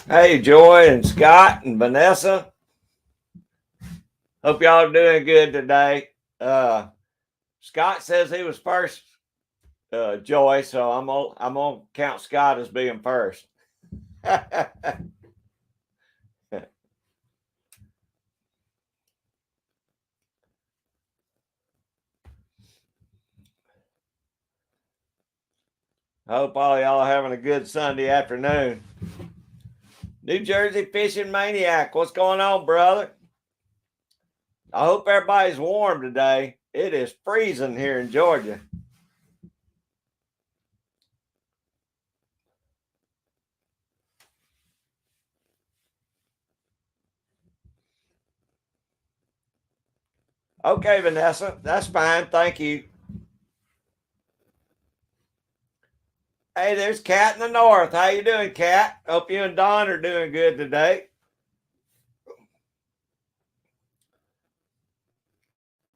Hey, Joy and Scott and Vanessa. Hope y'all are doing good today. Scott says he was first, Joy, so I'm gonna count Scott as being first. Hope all y'all are having a good Sunday afternoon. New Jersey Fishing Maniac, what's going on, brother? I hope everybody's warm today. It is freezing here in Georgia. Okay, Vanessa, that's fine. Thank you. Hey, there's Kat in the north. How you doing, Kat? Hope you and Don are doing good today.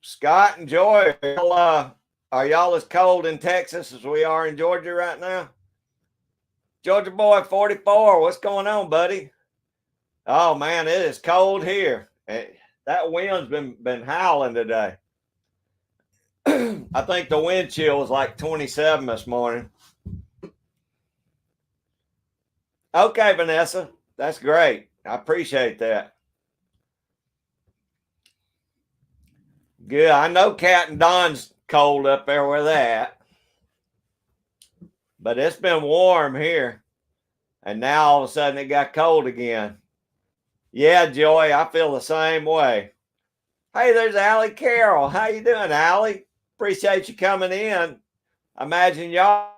Scott and Joy, are y'all as cold in Texas as we are in Georgia right now? Georgia boy 44, what's going on, buddy? Oh man, it is cold here. That wind's been howling today. I think the wind chill was like 27 this morning. Okay, Vanessa, that's great. I appreciate that. Good. I know Cat and Don's cold up there where they at, but it's been warm here, and now all of a sudden it got cold again. Yeah, Joy, I feel the same way. Hey, there's Allie Carroll. How you doing, Allie? Appreciate you coming in. I imagine y'all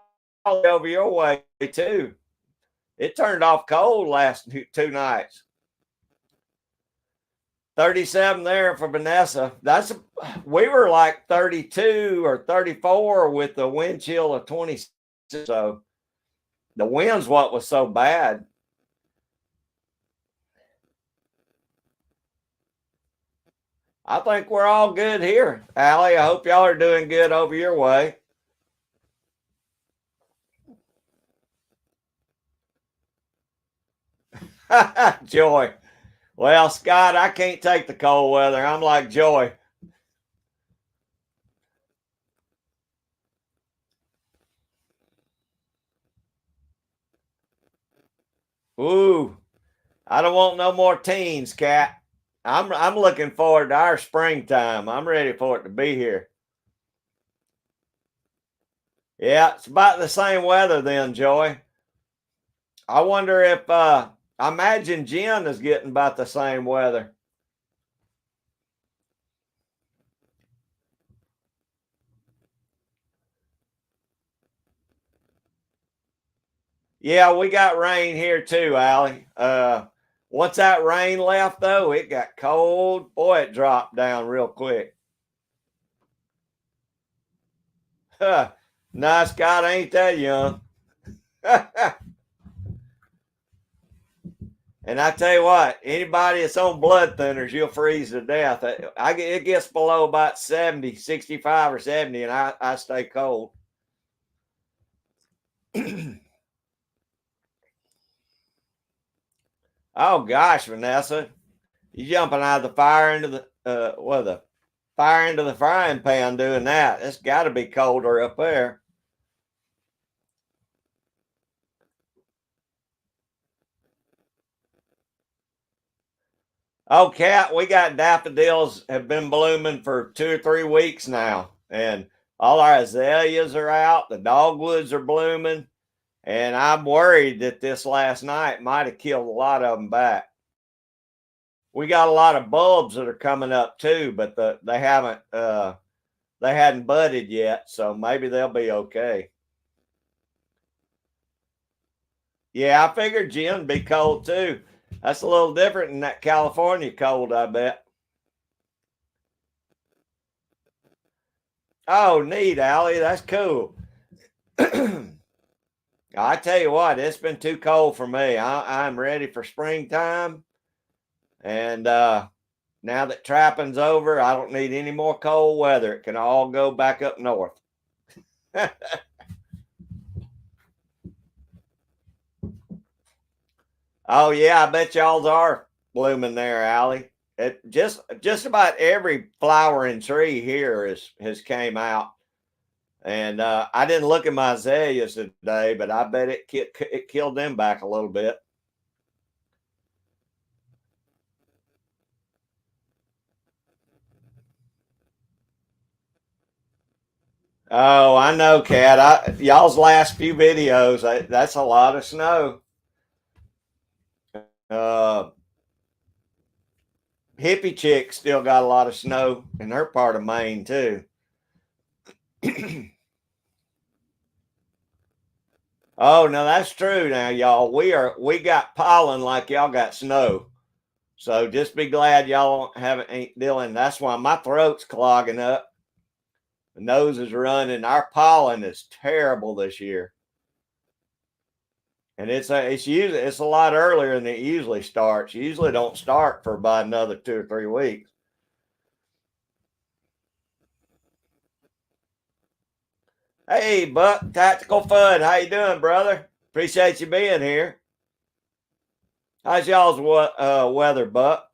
over your way too. It turned off cold last 2 nights. 37 there for Vanessa. We were like 32 or 34 with the wind chill of 26. So the wind's what was so bad. I think we're all good here. Allie, I hope y'all are doing good over your way. Joy. Well, Scott, I can't take the cold weather. I'm like Joy. Ooh, I don't want no more teens, Cat. I'm looking forward to our springtime. I'm ready for it to be here. Yeah, it's about the same weather then, Joy. I wonder if I imagine Jen is getting about the same weather. Yeah, we got rain here too, Allie. Once that rain left though, it got cold. Boy, it dropped down real quick. Nice God, ain't that young? And I tell you what, anybody that's on blood thinners, you'll freeze to death. It gets below about 70, 65 or 70, and I stay cold. Oh gosh, Vanessa, you jumping out of the fire into the fire into the frying pan doing that. It's got to be colder up there. Oh, Cat, we got daffodils have been blooming for 2 or 3 weeks now, and all our azaleas are out. The dogwoods are blooming, and I'm worried that this last night might have killed a lot of them back. We got a lot of bulbs that are coming up too, but they hadn't budded yet, so maybe they'll be okay. Yeah, I figured Jen'd be cold too. That's a little different than that California cold, I bet. Oh, neat, Allie. That's cool. I tell you what, it's been too cold for me. I'm ready for springtime. And now that trapping's over, I don't need any more cold weather. It can all go back up north. Oh yeah, I bet y'all's are blooming there, Allie. It just about every flowering tree here has came out, and I didn't look at my azaleas today, but I bet it killed them back a little bit. Oh, I know, Cat. Y'all's last few videos, that's a lot of snow. Uh, Hippie Chick still got a lot of snow in her part of Maine too. Oh no, that's true. Now, y'all, we got pollen like y'all got snow. So just be glad y'all ain't dealing. That's why my throat's clogging up. The nose is running. Our pollen is terrible this year, and it's a lot earlier than it usually starts. Usually don't start for about another 2 or 3 weeks. Hey, Buck, Tactical Fun, how you doing, brother? Appreciate you being here. How's y'all's weather, Buck?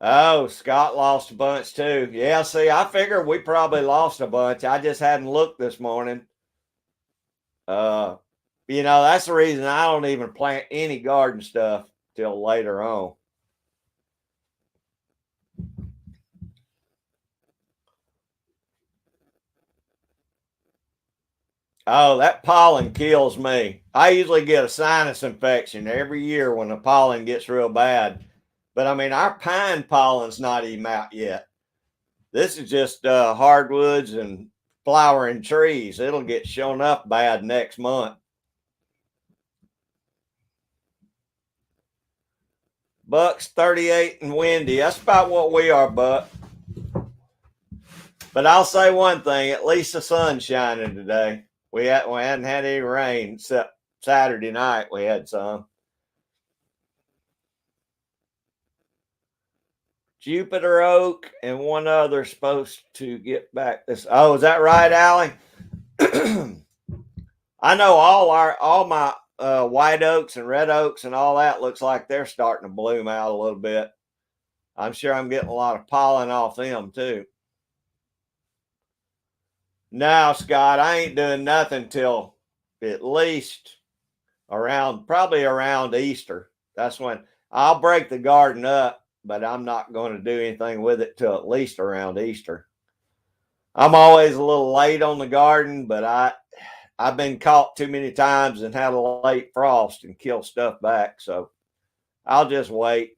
Oh, Scott lost a bunch too. Yeah, see, I figured we probably lost a bunch. I just hadn't looked this morning. Uh, that's the reason I don't even plant any garden stuff till later on. Oh, that pollen kills me. I usually get a sinus infection every year when the pollen gets real bad. But I mean, our pine pollen's not even out yet. This is just hardwoods and flowering trees. It'll get shown up bad next month. Buck's 38 and windy. That's about what we are, Buck. But I'll say one thing: at least the sun's shining today. We hadn't had any rain except Saturday night. We had some. Jupiter Oak and one other supposed to get back this. Oh, is that right, Allie? I know all my white oaks and red oaks and all that looks like they're starting to bloom out a little bit. I'm sure I'm getting a lot of pollen off them too. Now, Scott, I ain't doing nothing till at least probably around Easter. That's when I'll break the garden up, but I'm not going to do anything with it till at least around Easter. I'm always a little late on the garden, but I've been caught too many times and had a late frost and kill stuff back, so I'll just wait.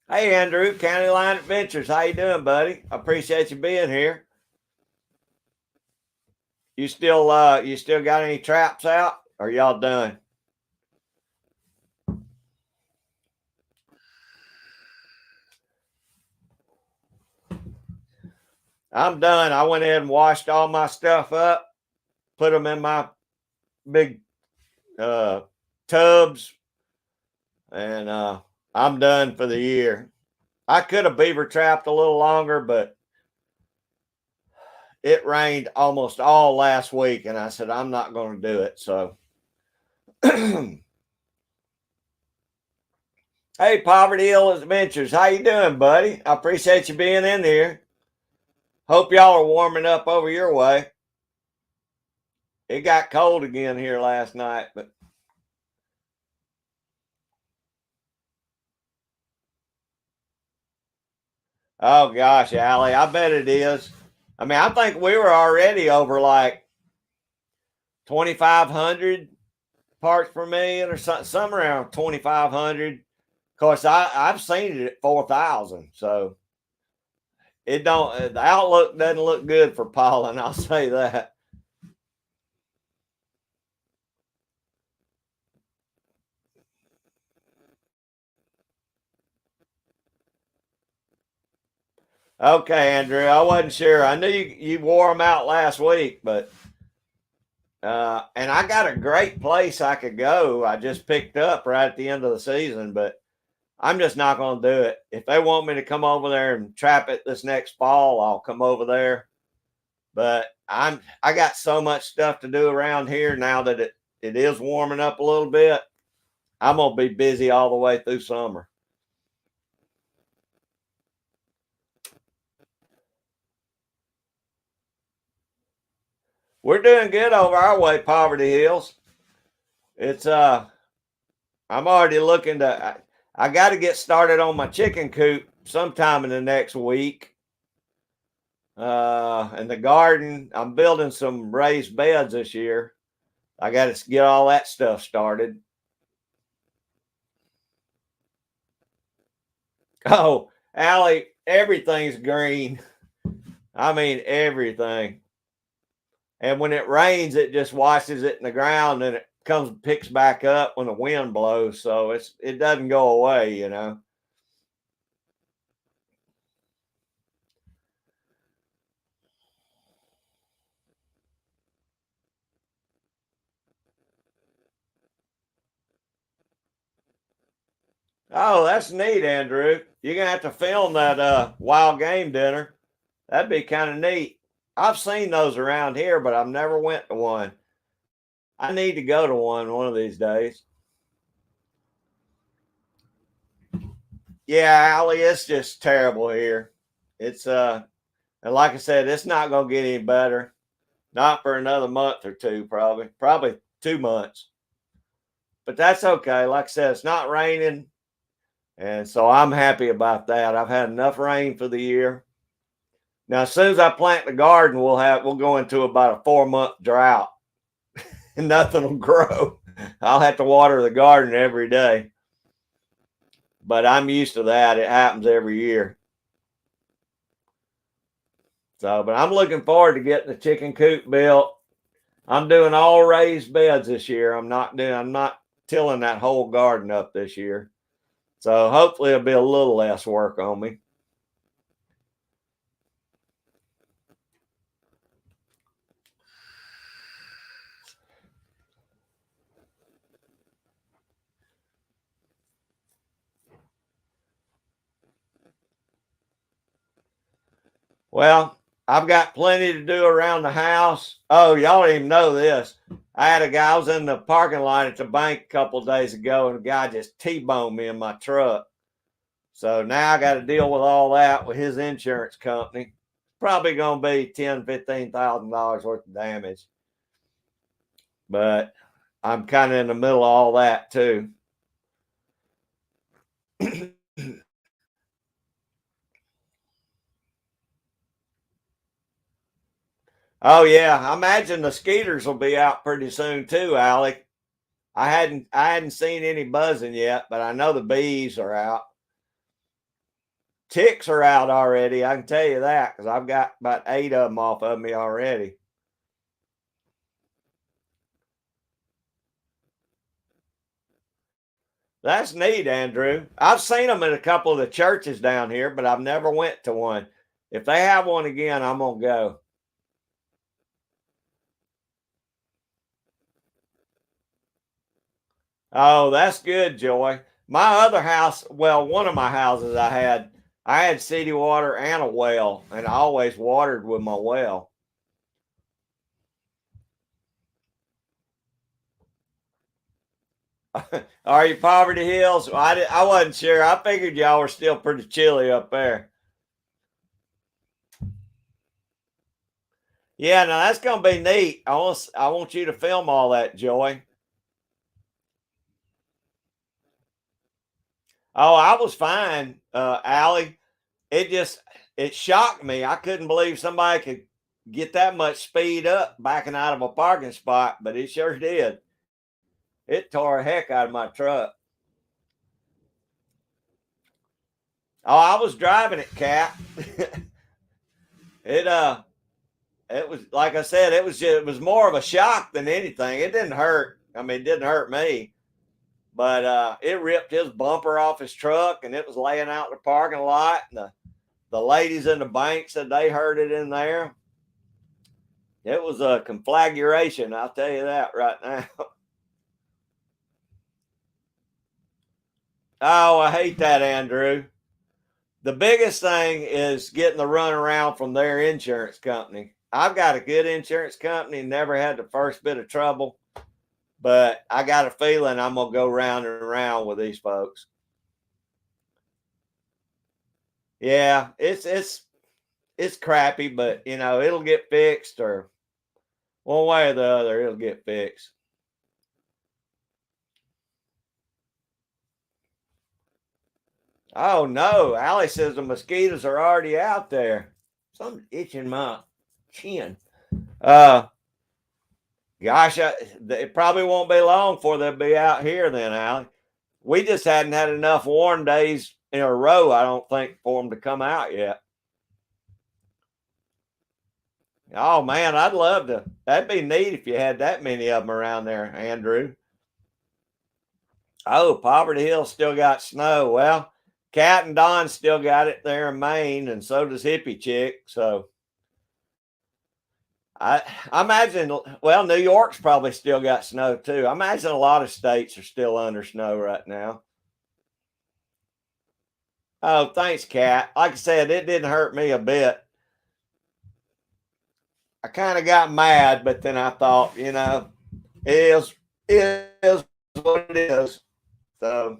Hey, Andrew, County Line Adventures, how you doing, buddy? I appreciate you being here. You still got any traps out? Or y'all done? I'm done. I went ahead and washed all my stuff up, put them in my big tubs, and I'm done for the year. I could have beaver trapped a little longer, but it rained almost all last week, and I said I'm not going to do it. So, hey, Poverty Hill Adventures, how you doing, buddy? I appreciate you being in here. Hope y'all are warming up over your way. It got cold again here last night, but oh gosh, Allie, I bet it is. I mean, I think we were already over like 2,500 parts per million or something around 2,500. Of course, I've seen it at 4,000, so it don't. The outlook doesn't look good for pollen. I'll say that. Okay, Andrew, I wasn't sure. I knew you wore them out last week, but and I got a great place I could go. I just picked up right at the end of the season, but I'm just not going to do it. If they want me to come over there and trap it this next fall, I'll come over there. But I got so much stuff to do around here now that it is warming up a little bit. I'm going to be busy all the way through summer. We're doing good over our way, Poverty Hills. It's I'm already looking to I got to get started on my chicken coop sometime in the next week. And the garden, I'm building some raised beds this year. I got to get all that stuff started. Oh, Allie, everything's green. I mean, everything. And when it rains, it just washes it in the ground and it picks back up when the wind blows. So it doesn't go away, you know. Oh, that's neat, Andrew. You're gonna have to film that wild game dinner. That'd be kind of neat. I've seen those around here, but I've never went to one. I need to go to one of these days. Yeah, Allie, it's just terrible here. It's and like I said, it's not gonna get any better. Not for another month or two, probably 2 months. But that's okay. Like I said, it's not raining, and so I'm happy about that. I've had enough rain for the year. Now, as soon as I plant the garden, we'll go into about a 4-month drought, and nothing will grow. I'll have to water the garden every day. But I'm used to that. It happens every year. So, but I'm looking forward to getting the chicken coop built. I'm doing all raised beds this year. I'm not tilling that whole garden up this year. So hopefully it'll be a little less work on me. Well, I've got plenty to do around the house. Oh, y'all don't even know this. I was in the parking lot at the bank a couple of days ago, and a guy just T-boned me in my truck. So now I got to deal with all that with his insurance company. Probably going to be $10,000-$15,000 worth of damage. But I'm kind of in the middle of all that too. Oh yeah, I imagine the skeeters will be out pretty soon too, Alec. I hadn't seen any buzzing yet, but I know the bees are out. Ticks are out already. I can tell you that because I've got about 8 of them off of me already. That's neat, Andrew. I've seen them in a couple of the churches down here, but I've never went to one. If they have one again, I'm gonna go. Oh, that's good, Joy. My other house, well, one of my houses I had city water and a well, and I always watered with my well. Are you Poverty Hills? I wasn't sure. I figured y'all were still pretty chilly up there. Yeah, now that's gonna be neat. I want you to film all that, Joy. Oh, I was fine, Allie. It just it shocked me. I couldn't believe somebody could get that much speed up backing out of a parking spot, but it sure did. It tore a heck out of my truck. Oh, I was driving it, Cap. it it was like I said, it was more of a shock than anything. It didn't hurt. I mean, it didn't hurt me, but it ripped his bumper off his truck, and it was laying out in the parking lot. And the ladies in the bank said they heard it in there. It was a conflagration, I'll tell you that right now. Oh, I hate that, Andrew. The biggest thing is getting the runaround from their insurance company. I've got a good insurance company, never had the first bit of trouble, but I got a feeling I'm gonna go round and round with these folks. Yeah, it's crappy, but you know, it'll get fixed, or one way or the other, it'll get fixed. Oh no, Allie says the mosquitoes are already out there. Something's itching my chin. Uh Gosh, it probably won't be long before they'll be out here then, Allie. We just hadn't had enough warm days in a row, I don't think, for them to come out yet. Oh man, I'd love to. That'd be neat if you had that many of them around there, Andrew. Oh, Poverty Hill still got snow. Well, Cat and Don still got it there in Maine, and so does Hippie Chick. So I imagine, well, New York's probably still got snow too. I imagine a lot of states are still under snow right now. Oh, thanks, Cat. Like I said, it didn't hurt me a bit. I kind of got mad, but then I thought, you know, it is what it is. So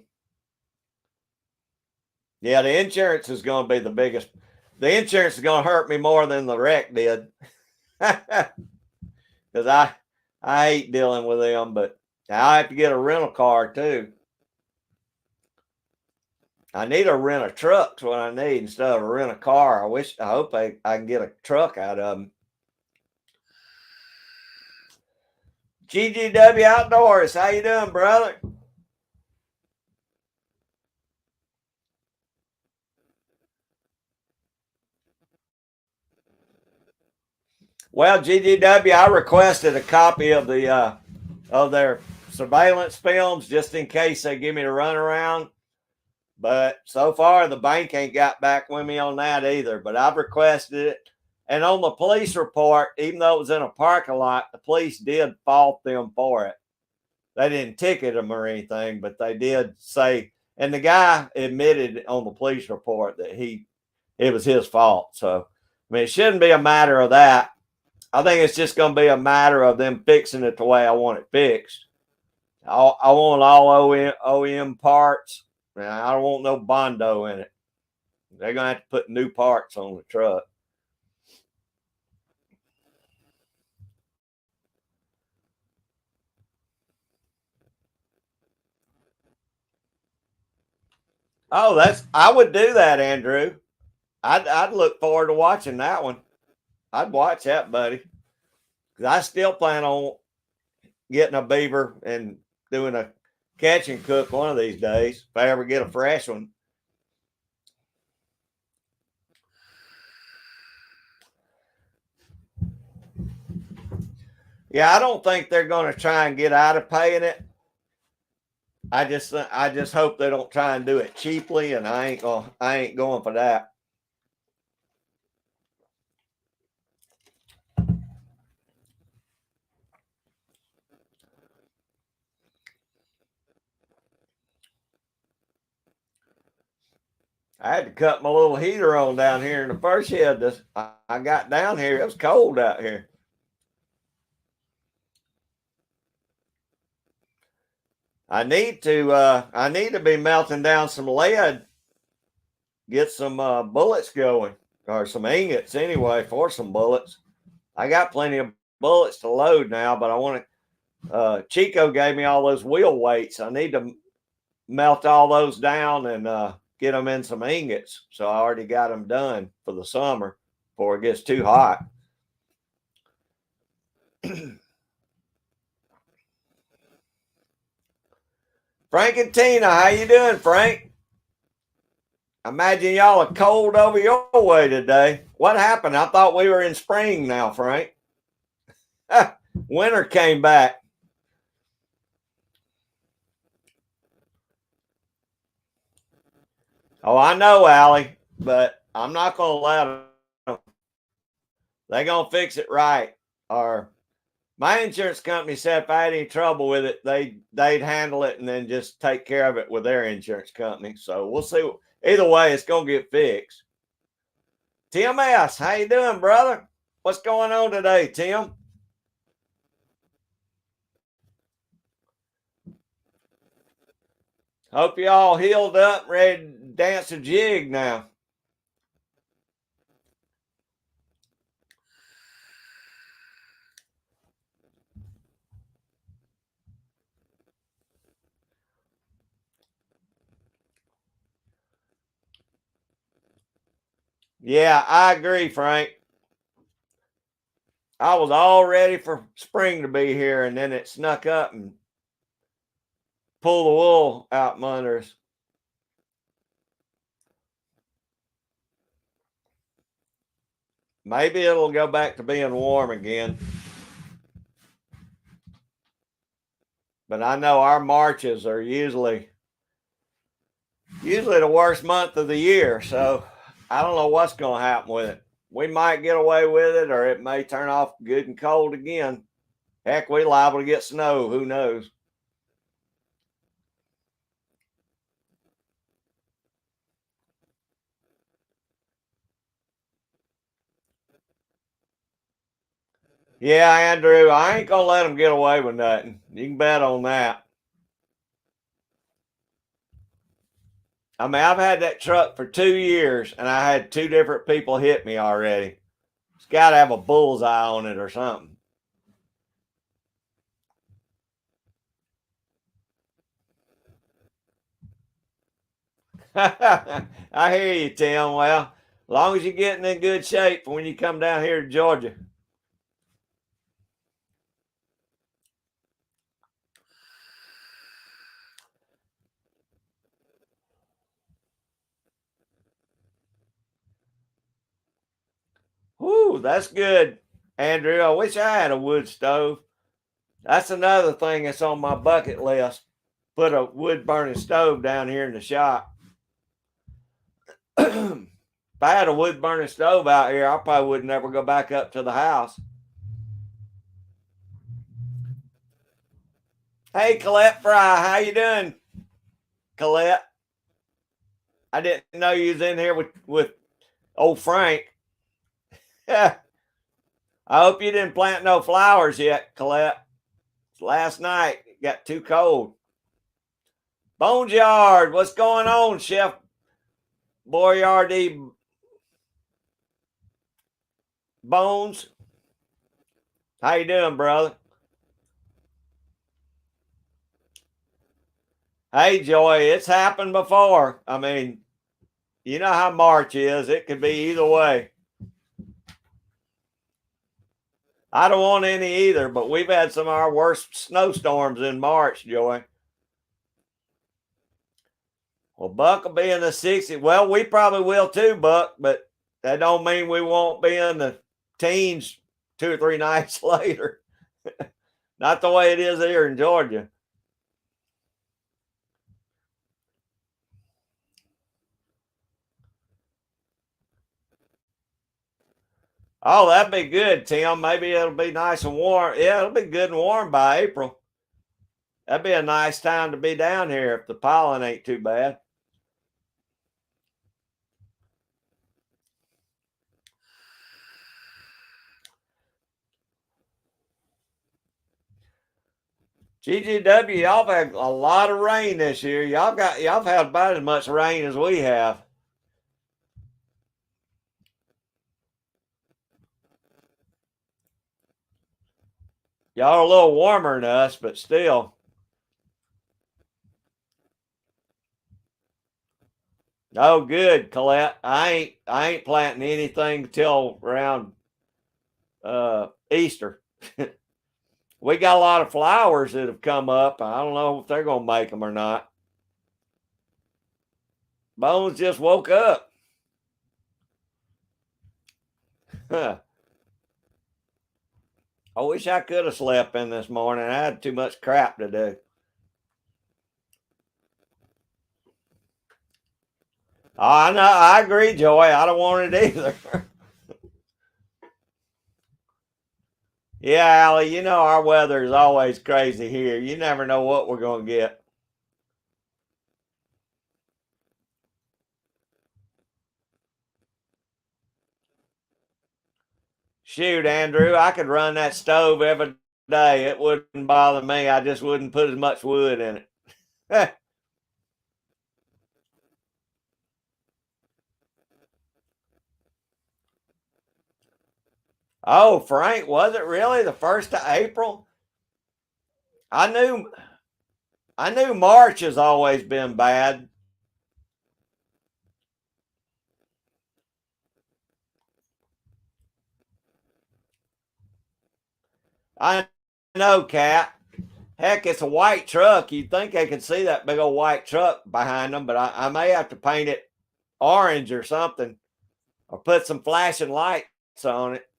yeah, the insurance is going to be the biggest. The insurance is going to hurt me more than the wreck did, because I hate dealing with them. But I have to get a rental car too. I need to rent a truck's what I need instead of rent a car. I hope I can get a truck out of them. GGW Outdoors, how you doing, brother? Well, GGW, I requested a copy of their surveillance films just in case they give me the runaround. But so far, the bank ain't got back with me on that either. But I've requested it. And on the police report, even though it was in a parking lot, the police did fault them for it. They didn't ticket them or anything, but they did say, and the guy admitted on the police report that it was his fault. So, I mean, it shouldn't be a matter of that. I think it's just going to be a matter of them fixing it the way I want it fixed. I want all OEM parts. Man, I don't want no Bondo in it. They're going to have to put new parts on the truck. Oh, I would do that, Andrew. I'd look forward to watching that one. I'd watch that, buddy. Because I still plan on getting a beaver and doing a catch and cook one of these days if I ever get a fresh one. Yeah, I don't think they're going to try and get out of paying it. I just hope they don't try and do it cheaply, and I ain't going for that. I had to cut my little heater on down here in the first shed. I got down here. It was cold out here. I need to be melting down some lead, get some bullets going, or some ingots anyway for some bullets. I got plenty of bullets to load now, but I want to. Chico gave me all those wheel weights. I need to melt all those down and get them in some ingots. So I already got them done for the summer before it gets too hot. Frank and Tina, how you doing, Frank? I imagine y'all are cold over your way today. What happened? I thought we were in spring now, Frank. Winter came back. Oh, I know, Allie, but I'm not going to let them. They're going to fix it right, or My insurance company said if I had any trouble with it, they'd handle it and then just take care of it with their insurance company. So we'll see. Either way, it's gonna get fixed. Tim S., how you doing, brother? What's going on today, Tim? Hope you all healed up, ready to dance a jig now. Yeah, I agree, Frank. I was all ready for spring to be here, and then it snuck up and pulled the wool out from under us. Maybe it'll go back to being warm again. But I know our Marches are usually the worst month of the year. So I don't know what's going to happen with it. We might get away with it, or it may turn off good and cold again. Heck, we liable to get snow. Who knows? Yeah, Andrew, I ain't gonna let them get away with nothing. You can bet on that. I mean, I've had that truck for 2 years, and I had two different people hit me already. It's got to have a bullseye on it or something. I hear you, Tim. Well, as long as you're getting in good shape for when you come down here to Georgia. Whoo, that's good, Andrew. I wish I had a wood stove. That's another thing that's on my bucket list. Put a wood burning stove down here in the shop. If I had a wood burning stove out here, I probably would never go back up to the house. Hey, Colette Fry, how you doing, Colette? I didn't know you was in here with old Frank. I hope you didn't plant no flowers yet, Colette. Last night it got too cold. Bones Yard, what's going on, Chef Boyardee Bones? How you doing, brother? Hey, Joy, it's happened before. I mean, you know how March is. It could be either way. I don't want any either, but we've had some of our worst snowstorms in March, Joy. Well, Buck will be in the 60s. Well, we probably will too, Buck, but that don't mean we won't be in the teens 2 or 3 nights later. Not the way it is here in Georgia. Oh, that'd be good, Tim. Maybe it'll be nice and warm. Yeah, it'll be good and warm by April. That'd be a nice time to be down here if the pollen ain't too bad. GGW, y'all have had a lot of rain this year. Y'all have had about as much rain as we have. Y'all are a little warmer than us, but still. Oh, good, Colette. I ain't planting anything till around Easter. We got a lot of flowers that have come up. I don't know if they're gonna make them or not. Bones just woke up. I wish I could have slept in this morning. I had too much crap to do. Oh, I know. I agree, Joy. I don't want it either. Yeah, Allie, you know our weather is always crazy here. You never know what we're going to get. Shoot, Andrew, I could run that stove every day. It wouldn't bother me. I just wouldn't put as much wood in it. Oh, Frank, was it really the 1st of April? I knew I knew March has always been bad. I know, Cat. Heck, it's a white truck. You'd think they could see that big old white truck behind them, but I may have to paint it orange or something, or put some flashing lights on it.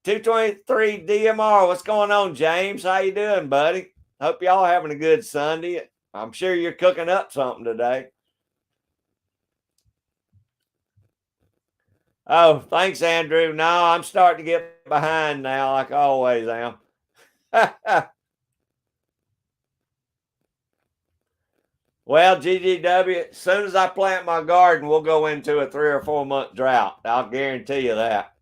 223 DMR. What's going on, James? How you doing, buddy? Hope y'all having a good Sunday. I'm sure you're cooking up something today. Oh, thanks, Andrew. No, I'm starting to get behind now, like I always am. Well, GGW, as soon as I plant my garden, we'll go into a 3 or 4 month drought. I'll guarantee you that.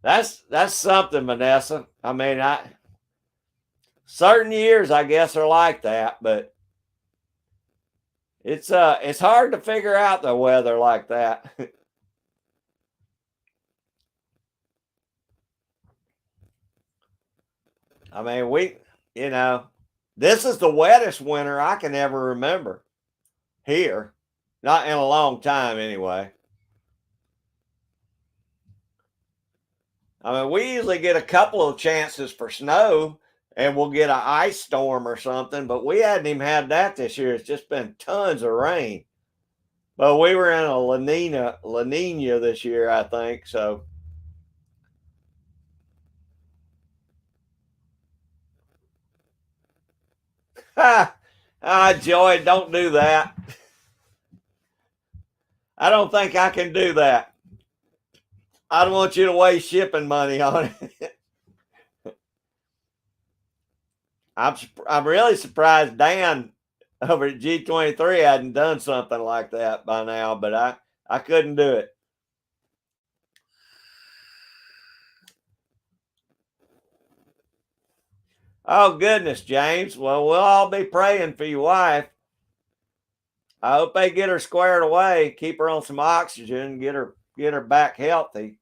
That's something, Vanessa. I mean, I certain years I guess are like that, but it's hard to figure out the weather like that. I mean, you know, this is the wettest winter I can ever remember here. Not in a long time, anyway. I mean, we usually get a couple of chances for snow and we'll get an ice storm or something, but we hadn't even had that this year. It's just been tons of rain. But we were in a La Nina this year, I think. So, Joy, don't do that. I don't think I can do that. I don't want you to waste shipping money on it. I'm really surprised Dan over at G23 hadn't done something like that by now, but I couldn't do it. Oh goodness, James. Well, we'll all be praying for your wife. I hope they get her squared away, keep her on some oxygen, get her back healthy.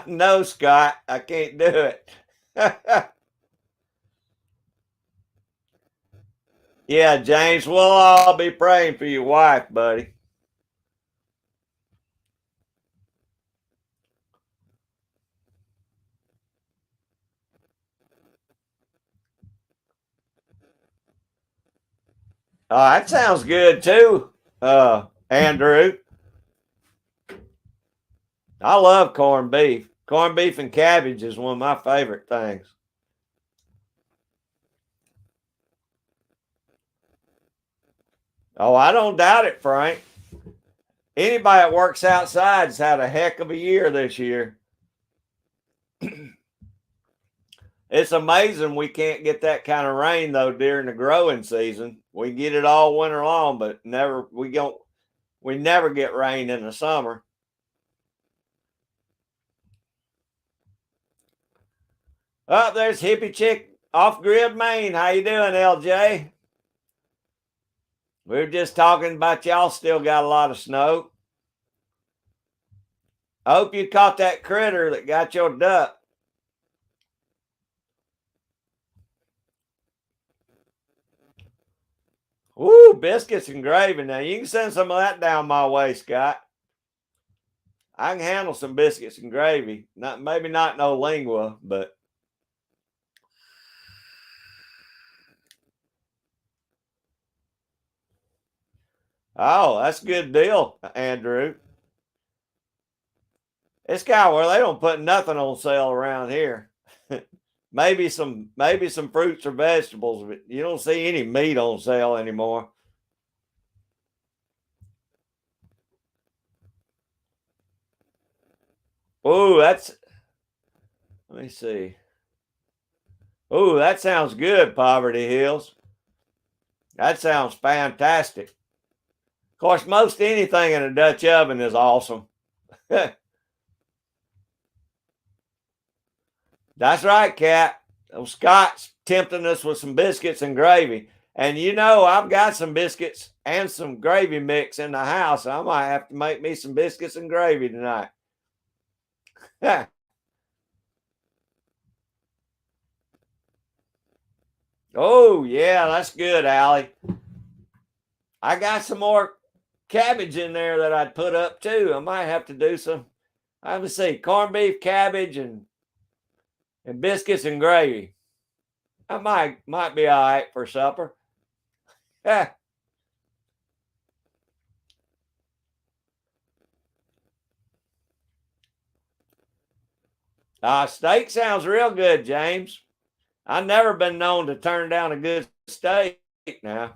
No, Scott, I can't do it. Yeah, James, we'll all be praying for your wife, buddy. Oh, that sounds good too, Andrew. I love corned beef. Corned beef and cabbage is one of my favorite things. Oh, I don't doubt it, Frank. Anybody that works outside's had a heck of a year this year. It's amazing we can't get that kind of rain though during the growing season. We get it all winter long, but we never get rain in the summer. Oh, there's Hippie Chick off grid Maine. How you doing, LJ? We were just talking about y'all still got a lot of snow. I hope you caught that critter that got your duck. Woo, biscuits and gravy. Now you can send some of that down my way, Scott. I can handle some biscuits and gravy. Not maybe not no lingua, but oh, that's a good deal, Andrew. It's kind of where they don't put nothing on sale around here. maybe some fruits or vegetables, but you don't see any meat on sale anymore. Oh, let me see. Oh, that sounds good, Poverty Hills. That sounds fantastic. Of course, most anything in a Dutch oven is awesome. That's right, Cat. Scott's tempting us with some biscuits and gravy. And you know, I've got some biscuits and some gravy mix in the house. I might have to make me some biscuits and gravy tonight. Oh, yeah, that's good, Allie. I got some more cabbage in there that I'd put up too. I might have to do some. I would say corned beef, cabbage, and biscuits and gravy. That might be all right for supper. Yeah. Steak sounds real good, James. I've never been known to turn down a good steak now.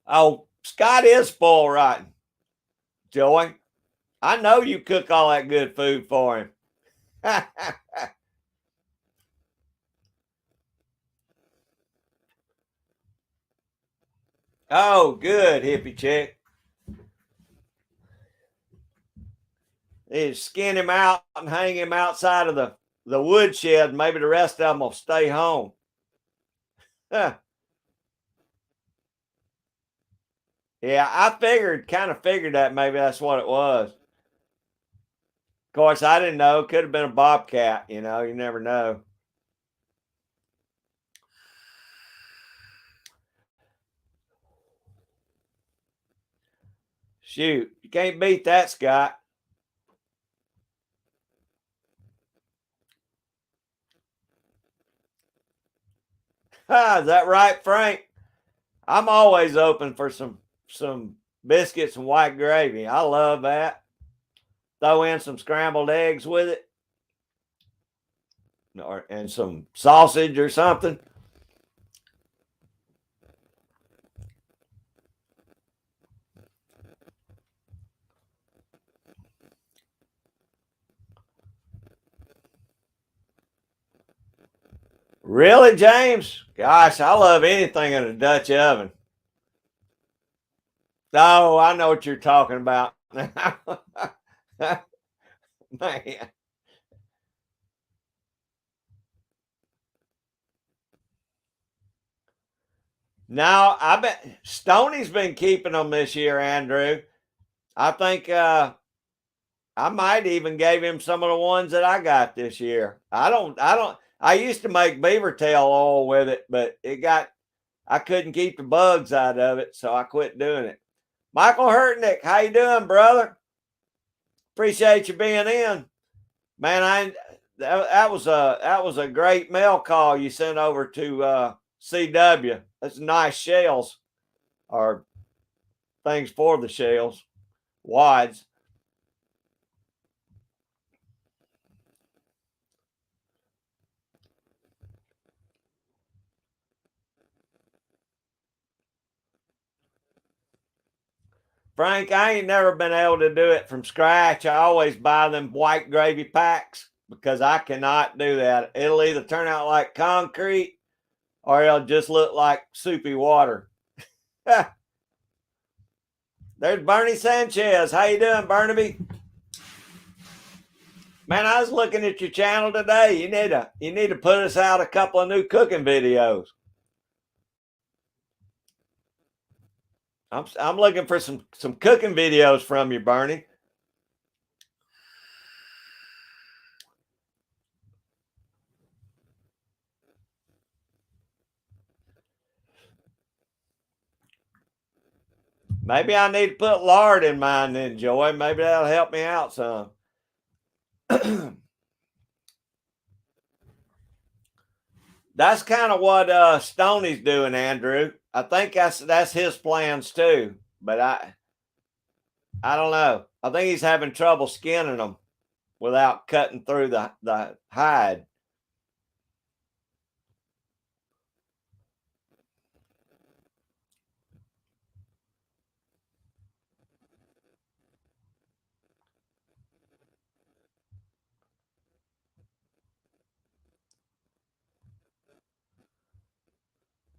Oh, Scott is full rotten. Joy, I know you cook all that good food for him. Oh, good, hippie chick. They skin him out and hang him outside of the woodshed. Maybe the rest of them will stay home. Huh. Yeah, I kind of figured that maybe that's what it was. Of course, I didn't know. Could have been a bobcat, you know, you never know. Shoot, you can't beat that, Scott. Is that right, Frank? I'm always open for some biscuits and white gravy. I love that. Throw in some scrambled eggs with it, and some sausage or something. Really, James? Gosh, I love anything in a Dutch oven. Oh, I know what you're talking about. Man. Now, I bet Stoney's been keeping them this year, Andrew. I think I might even gave him some of the ones that I got this year. I used to make beaver tail oil with it, but I couldn't keep the bugs out of it, so I quit doing it. Michael Hurtnick, how you doing, brother? Appreciate you being in. Man, that was a great mail call you sent over to CW. That's nice shells or things for the shells, wads. Frank, I ain't never been able to do it from scratch. I always buy them white gravy packs because I cannot do that. It'll either turn out like concrete or it'll just look like soupy water. There's Bernie Sanchez. How you doing, Barnaby? Man, I was looking at your channel today. You need to put us out a couple of new cooking videos. I'm looking for some cooking videos from you, Bernie. Maybe I need to put lard in mine then, Joy. Maybe that'll help me out some. That's kind of what Stoney's doing, Andrew. I think that's his plans too. But I don't know. I think he's having trouble skinning them without cutting through the hide.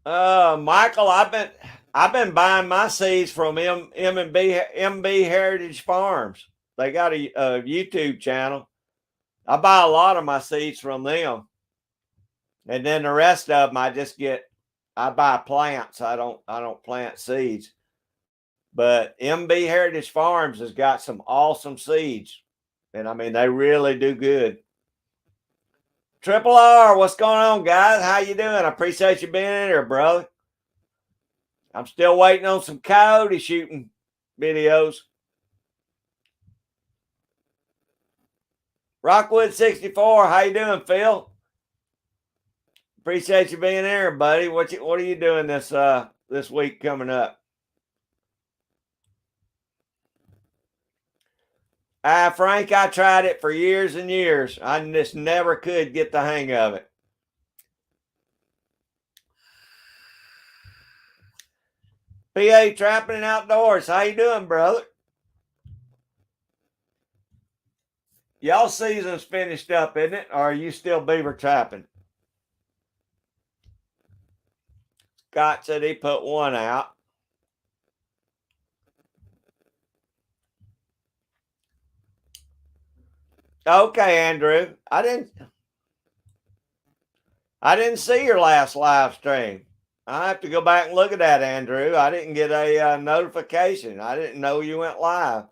Michael, I've been buying my seeds from MB Heritage Farms. They got a YouTube channel. I buy a lot of my seeds from them, and then the rest of them I buy plants. I don't plant seeds. But MB Heritage Farms has got some awesome seeds, and I mean they really do good. Triple R, what's going on, guys? How you doing? I appreciate you being in here, brother. I'm still waiting on some coyote shooting videos. Rockwood 64, how you doing, Phil? Appreciate you being here, buddy. What are you doing this week coming up? Frank, I tried it for years and years. I just never could get the hang of it. PA Trapping and Outdoors, how you doing, brother? Y'all season's finished up, isn't it? Or are you still beaver trapping? Scott said he put one out. Okay, Andrew. I didn't see your last live stream. I have to go back and look at that, Andrew. I didn't get a notification. I didn't know you went live.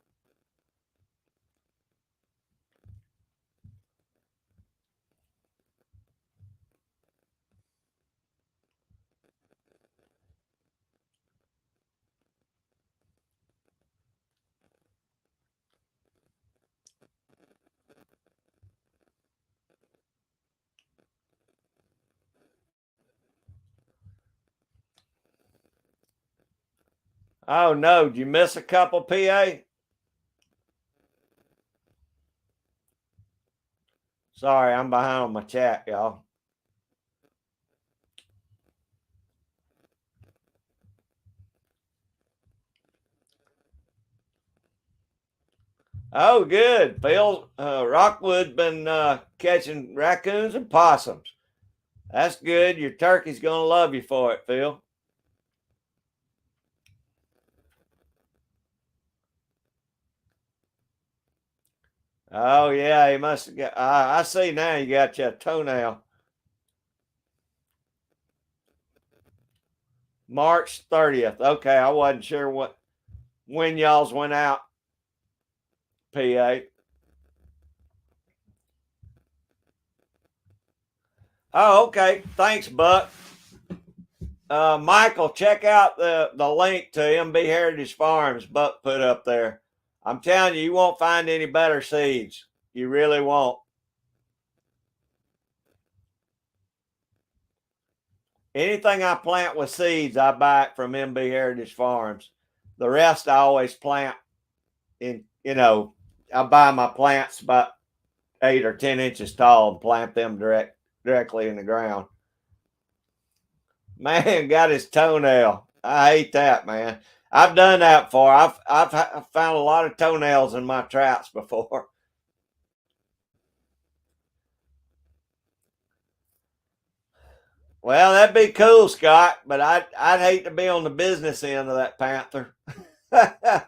Oh no, did you miss a couple, PA? Sorry, I'm behind on my chat, y'all. Oh, good. Phil Rockwood been catching raccoons and possums. That's good. Your turkey's gonna love you for it, Phil. Oh yeah, he must have got. I see now. You got your toenail. March 30th. Okay, I wasn't sure when y'all's went out. PA. Oh, okay. Thanks, Buck. Michael, check out the link to MB Heritage Farms Buck put up there. I'm telling you, you won't find any better seeds. You really won't. Anything I plant with seeds, I buy it from MB Heritage Farms. The rest I always plant in, I buy my plants about 8 or 10 inches tall and plant them directly in the ground. Man, got his toenail. I hate that, man. I've done that before. I've found a lot of toenails in my traps before. Well, that'd be cool, Scott, but I'd hate to be on the business end of that panther. Hey,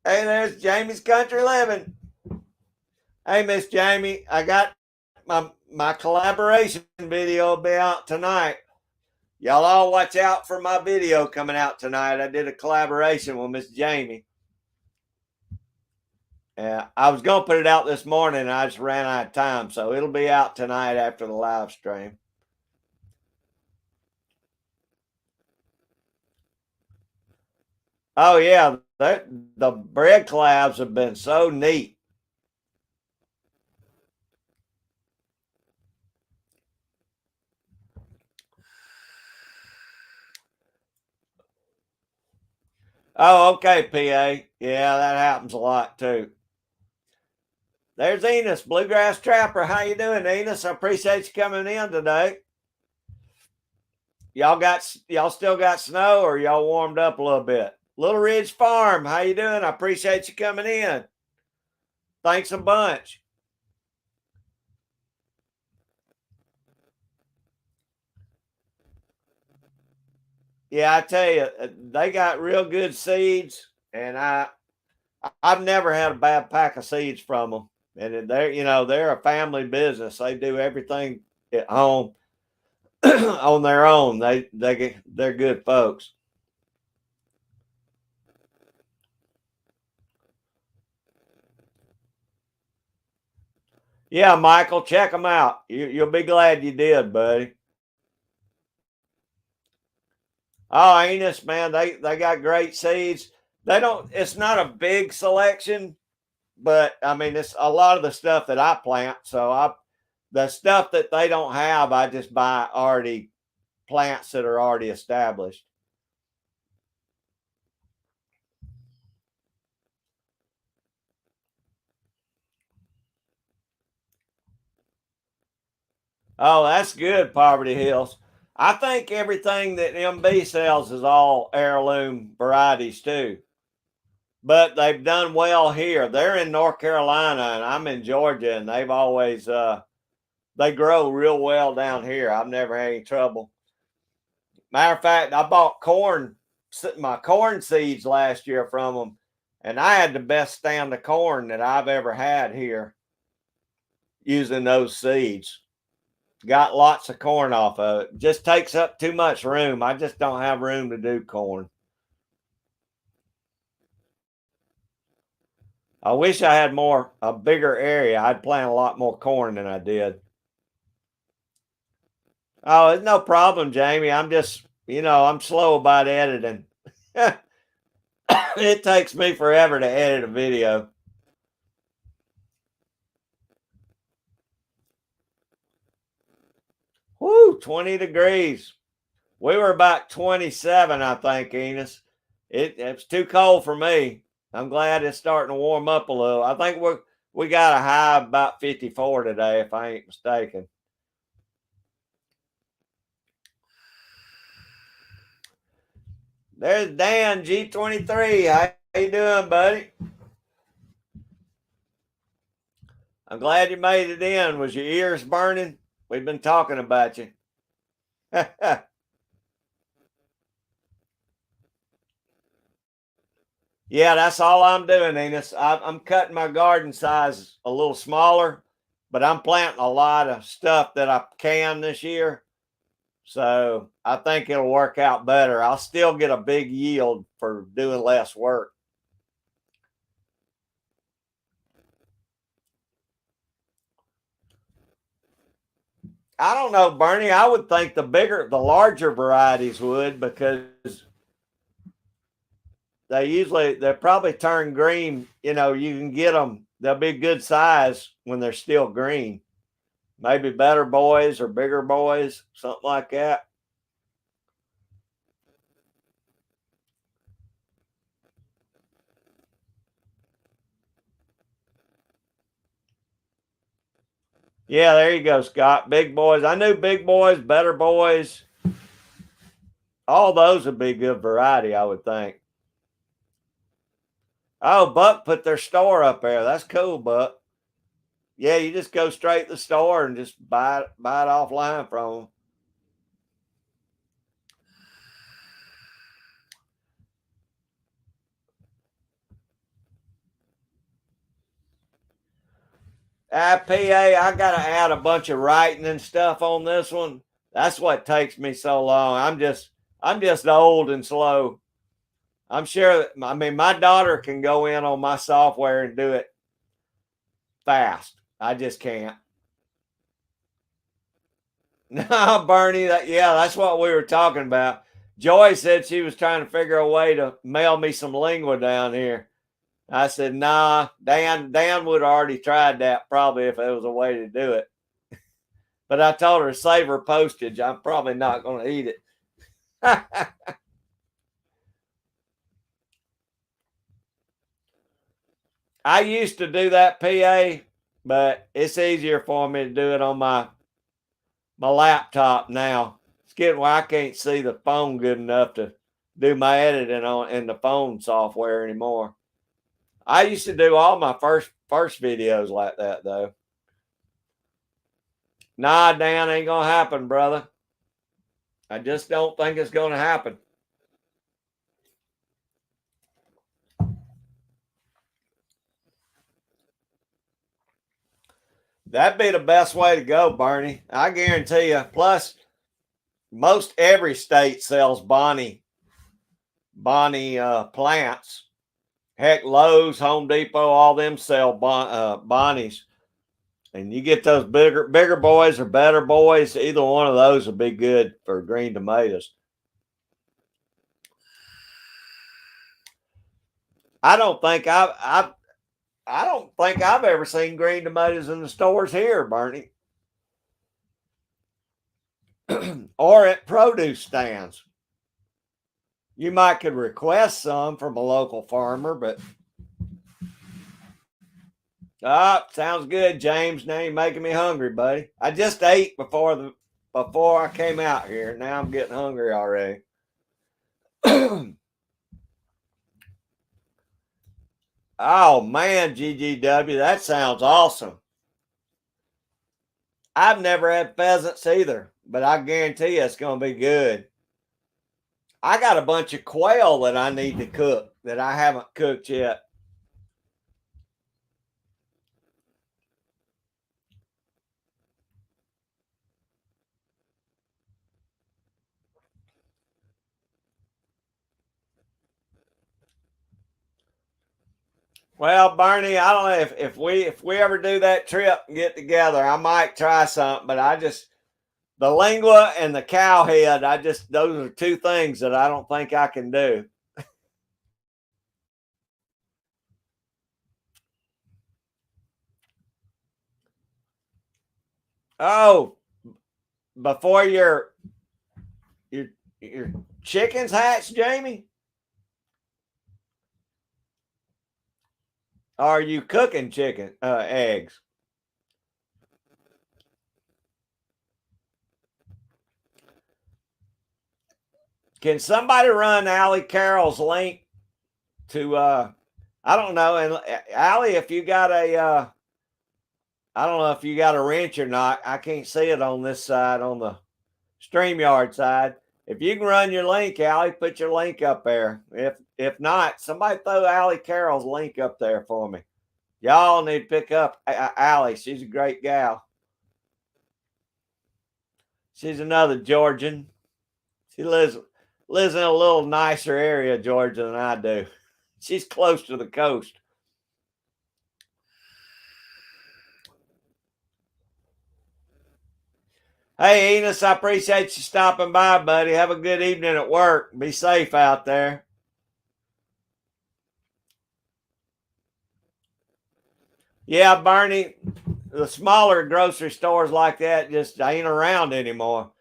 there's Jamie's Country Living. Hey, Miss Jamie, I got my collaboration video will be out tonight. Y'all all watch out for my video coming out tonight. I did a collaboration with Miss Jamie. I was going to put it out this morning and I just ran out of time. So it'll be out tonight after the live stream. Oh, yeah. The bread collabs have been so neat. Oh, okay, PA. Yeah, that happens a lot too. There's Enos, Bluegrass Trapper. How you doing, Enos? I appreciate you coming in today. Y'all still got snow, or y'all warmed up a little bit? Little Ridge Farm, how you doing? I appreciate you coming in. Thanks a bunch. Yeah, I tell you, they got real good seeds, and I've never had a bad pack of seeds from them. And they're a family business. They do everything at home on their own. They're good folks. Yeah, Michael, check them out. You'll be glad you did, buddy. Oh, Enos, man, they got great seeds. They don't. It's not a big selection, but I mean, it's a lot of the stuff that I plant. The stuff that they don't have, I just buy already plants that are already established. Oh, that's good, Poverty Hills. I think everything that MB sells is all heirloom varieties too. But they've done well here. They're in North Carolina and I'm in Georgia, and they've always they grow real well down here. I've never had any trouble. Matter of fact, I bought my corn seeds last year from them, and I had the best stand of corn that I've ever had here using those seeds. Got lots of corn off of it. Just takes up too much room. I just don't have room to do corn. I wish I had a bigger area. I'd plant a lot more corn than I did. Oh, it's no problem, Jamie. I'm just, I'm slow about editing. It takes me forever to edit a video. Whoo, 20 degrees. We were about 27, I think, Enos. It's too cold for me. I'm glad it's starting to warm up a little. I think we got a high of about 54 today, if I ain't mistaken. There's Dan G23. How you doing, buddy? I'm glad you made it in. Was your ears burning? We've been talking about you. Yeah, that's all I'm doing, Enos. I'm cutting my garden size a little smaller, but I'm planting a lot of stuff that I can this year. So I think it'll work out better. I'll still get a big yield for doing less work. I don't know, Bernie. I would think the larger varieties would, because they probably turn green. You can get them. They'll be good size when they're still green. Maybe better boys or bigger boys, something like that. Yeah, there you go, Scott. Big boys. I knew big boys, better boys. All those would be good variety, I would think. Oh, Buck put their store up there. That's cool, Buck. Yeah, you just go straight to the store and just buy it offline from them. PA, I gotta add a bunch of writing and stuff on this one. That's what takes me so long. I'm just old and slow. I'm sure. I mean, my daughter can go in on my software and do it fast. I just can't. No, Bernie. That's what we were talking about. Joy said she was trying to figure a way to mail me some lingua down here. I said, nah, Dan would have already tried that probably if there was a way to do it. But I told her to save her postage. I'm probably not going to eat it. I used to do that, PA, but it's easier for me to do it on my laptop now. It's getting where I can't see the phone good enough to do my editing on in the phone software anymore. I used to do all my first videos like that though. Nah, Dan, ain't gonna happen, brother. I just don't think it's gonna happen. That'd be the best way to go, Bernie. I guarantee you. Plus, most every state sells Bonnie plants. Heck, Lowe's, Home Depot, all them sell Bonnies. And you get those bigger boys or better boys, either one of those would be good for green tomatoes. I don't think I've ever seen green tomatoes in the stores here, Bernie. Or at produce stands. You might could request some from a local farmer, but sounds good, James. Now you're making me hungry, buddy. I just ate before I came out here. Now I'm getting hungry already. Oh man, GGW, that sounds awesome. I've never had pheasants either, but I guarantee you it's going to be good. I got a bunch of quail that I need to cook that I haven't cooked yet. Well, Barney, I don't know if we ever do that trip and get together, I might try something, but the lingua and the cow head, those are two things that I don't think I can do. Oh, before your chickens hatch, Jamie? Are you cooking chicken eggs? Can somebody run Allie Carroll's link to I don't know, and Allie, if you got I don't know if you got a wrench or not. I can't see it on this side, on the StreamYard side. If you can run your link, Allie, put your link up there. If not, somebody throw Allie Carroll's link up there for me. Y'all need to pick up Allie. She's a great gal. She's another Georgian. She lives in a little nicer area, Georgia, than I do. She's close to the coast. Hey, Enos, I appreciate you stopping by, buddy. Have a good evening at work. Be safe out there. Yeah, Barney, the smaller grocery stores like that just ain't around anymore.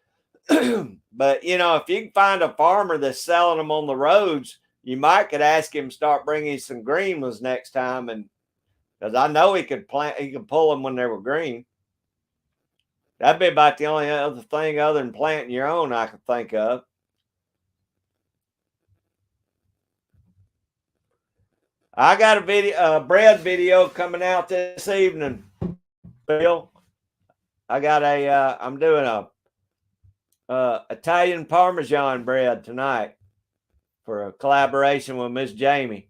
But, if you can find a farmer that's selling them on the roads, you might could ask him to start bringing some green ones next time. And because I know he could pull them when they were green. That'd be about the only other thing other than planting your own I could think of. I got a bread video coming out this evening, Bill. I got I'm doing a Italian Parmesan bread tonight for a collaboration with Miss Jamie.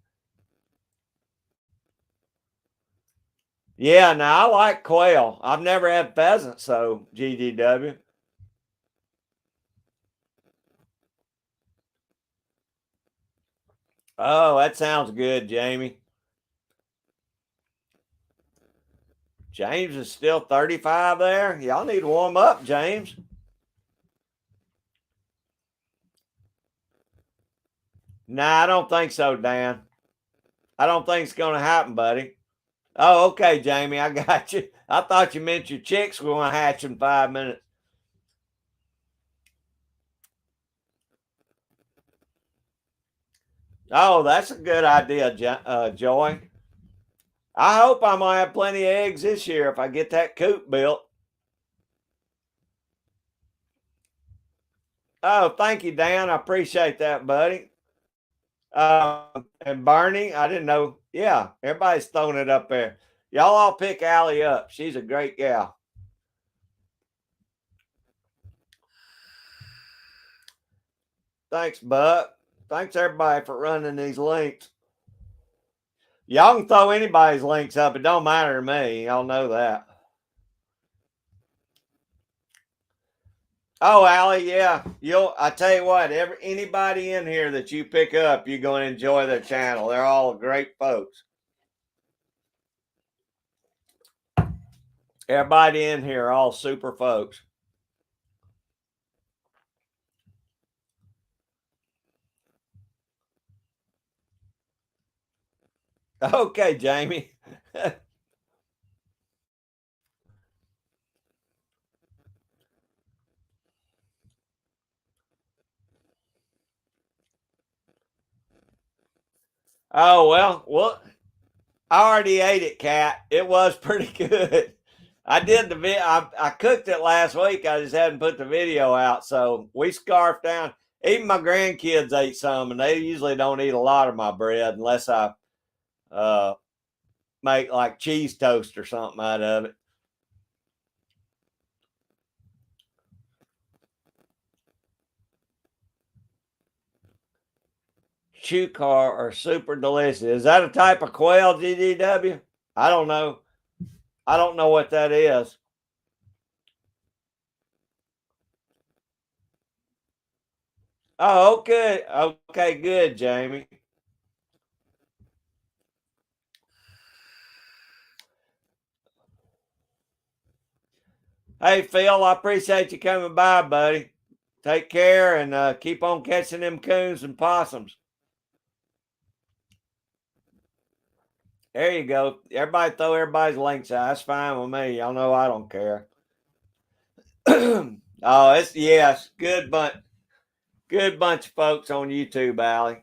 Yeah, now I like quail. I've never had pheasant, so GGW. Oh, that sounds good, Jamie. James is still 35 there. Y'all need to warm up, James. Nah, I don't think so, Dan. I don't think it's going to happen, buddy. Oh, okay, Jamie, I got you. I thought you meant your chicks were going to hatch in 5 minutes. Oh, that's a good idea, Joy. I hope I'm gonna have plenty of eggs this year if I get that coop built. Oh, thank you, Dan. I appreciate that, buddy. And Barney, I didn't know. Yeah, everybody's throwing it up there. Y'all all pick Allie up. She's a great gal. Thanks, Buck. Thanks, everybody, for running these links. Y'all can throw anybody's links up. It don't matter to me. Y'all know that. Oh, Allie, yeah. I tell you what, anybody in here that you pick up, you're going to enjoy their channel. They're all great folks. Everybody in here are all super folks. Okay, Jamie. Oh, well, I already ate it, Cat. It was pretty good. I did I cooked it last week. I just hadn't put the video out, so we scarfed down. Even my grandkids ate some, and they usually don't eat a lot of my bread unless I uh, make like cheese toast or something out of it. Chukar are super delicious. Is that a type of quail, GDW? I don't know. I don't know what that is. Oh, okay. Okay, good, Jamie. Hey, Phil, I appreciate you coming by, buddy. Take care and keep on catching them coons and possums. There you go. Everybody throw everybody's links out. That's fine with me. Y'all know I don't care. Oh, it's yes, good bunch of folks on YouTube, Allie,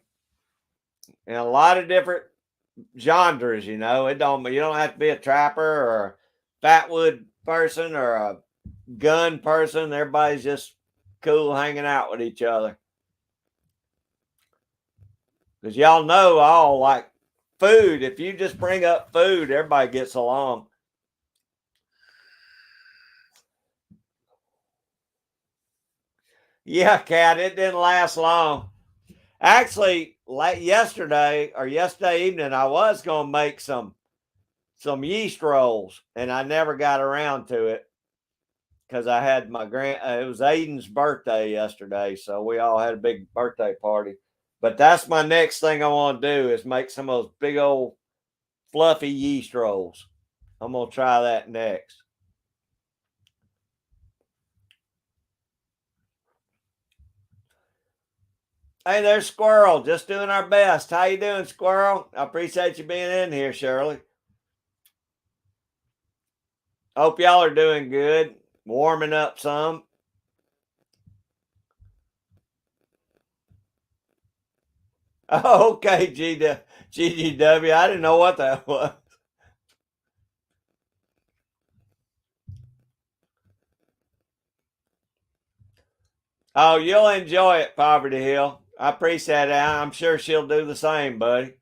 and a lot of different genres. You don't have to be a trapper or a fatwood person or a gun person. Everybody's just cool hanging out with each other. Because y'all know all like food. If you just bring up food, everybody gets along. Yeah, Cat, it didn't last long. Actually, yesterday evening, I was gonna make some yeast rolls, and I never got around to it because I had it was Aiden's birthday yesterday, so we all had a big birthday party. But that's my next thing I want to do is make some of those big old fluffy yeast rolls. I'm gonna try that next. Hey, there's Squirrel, just doing our best. How you doing, Squirrel? I appreciate you being in here, Shirley. Hope y'all are doing good. Warming up some. Oh, okay, GGW. I didn't know what that was. Oh, you'll enjoy it, Poverty Hill. I appreciate it. I'm sure she'll do the same, buddy.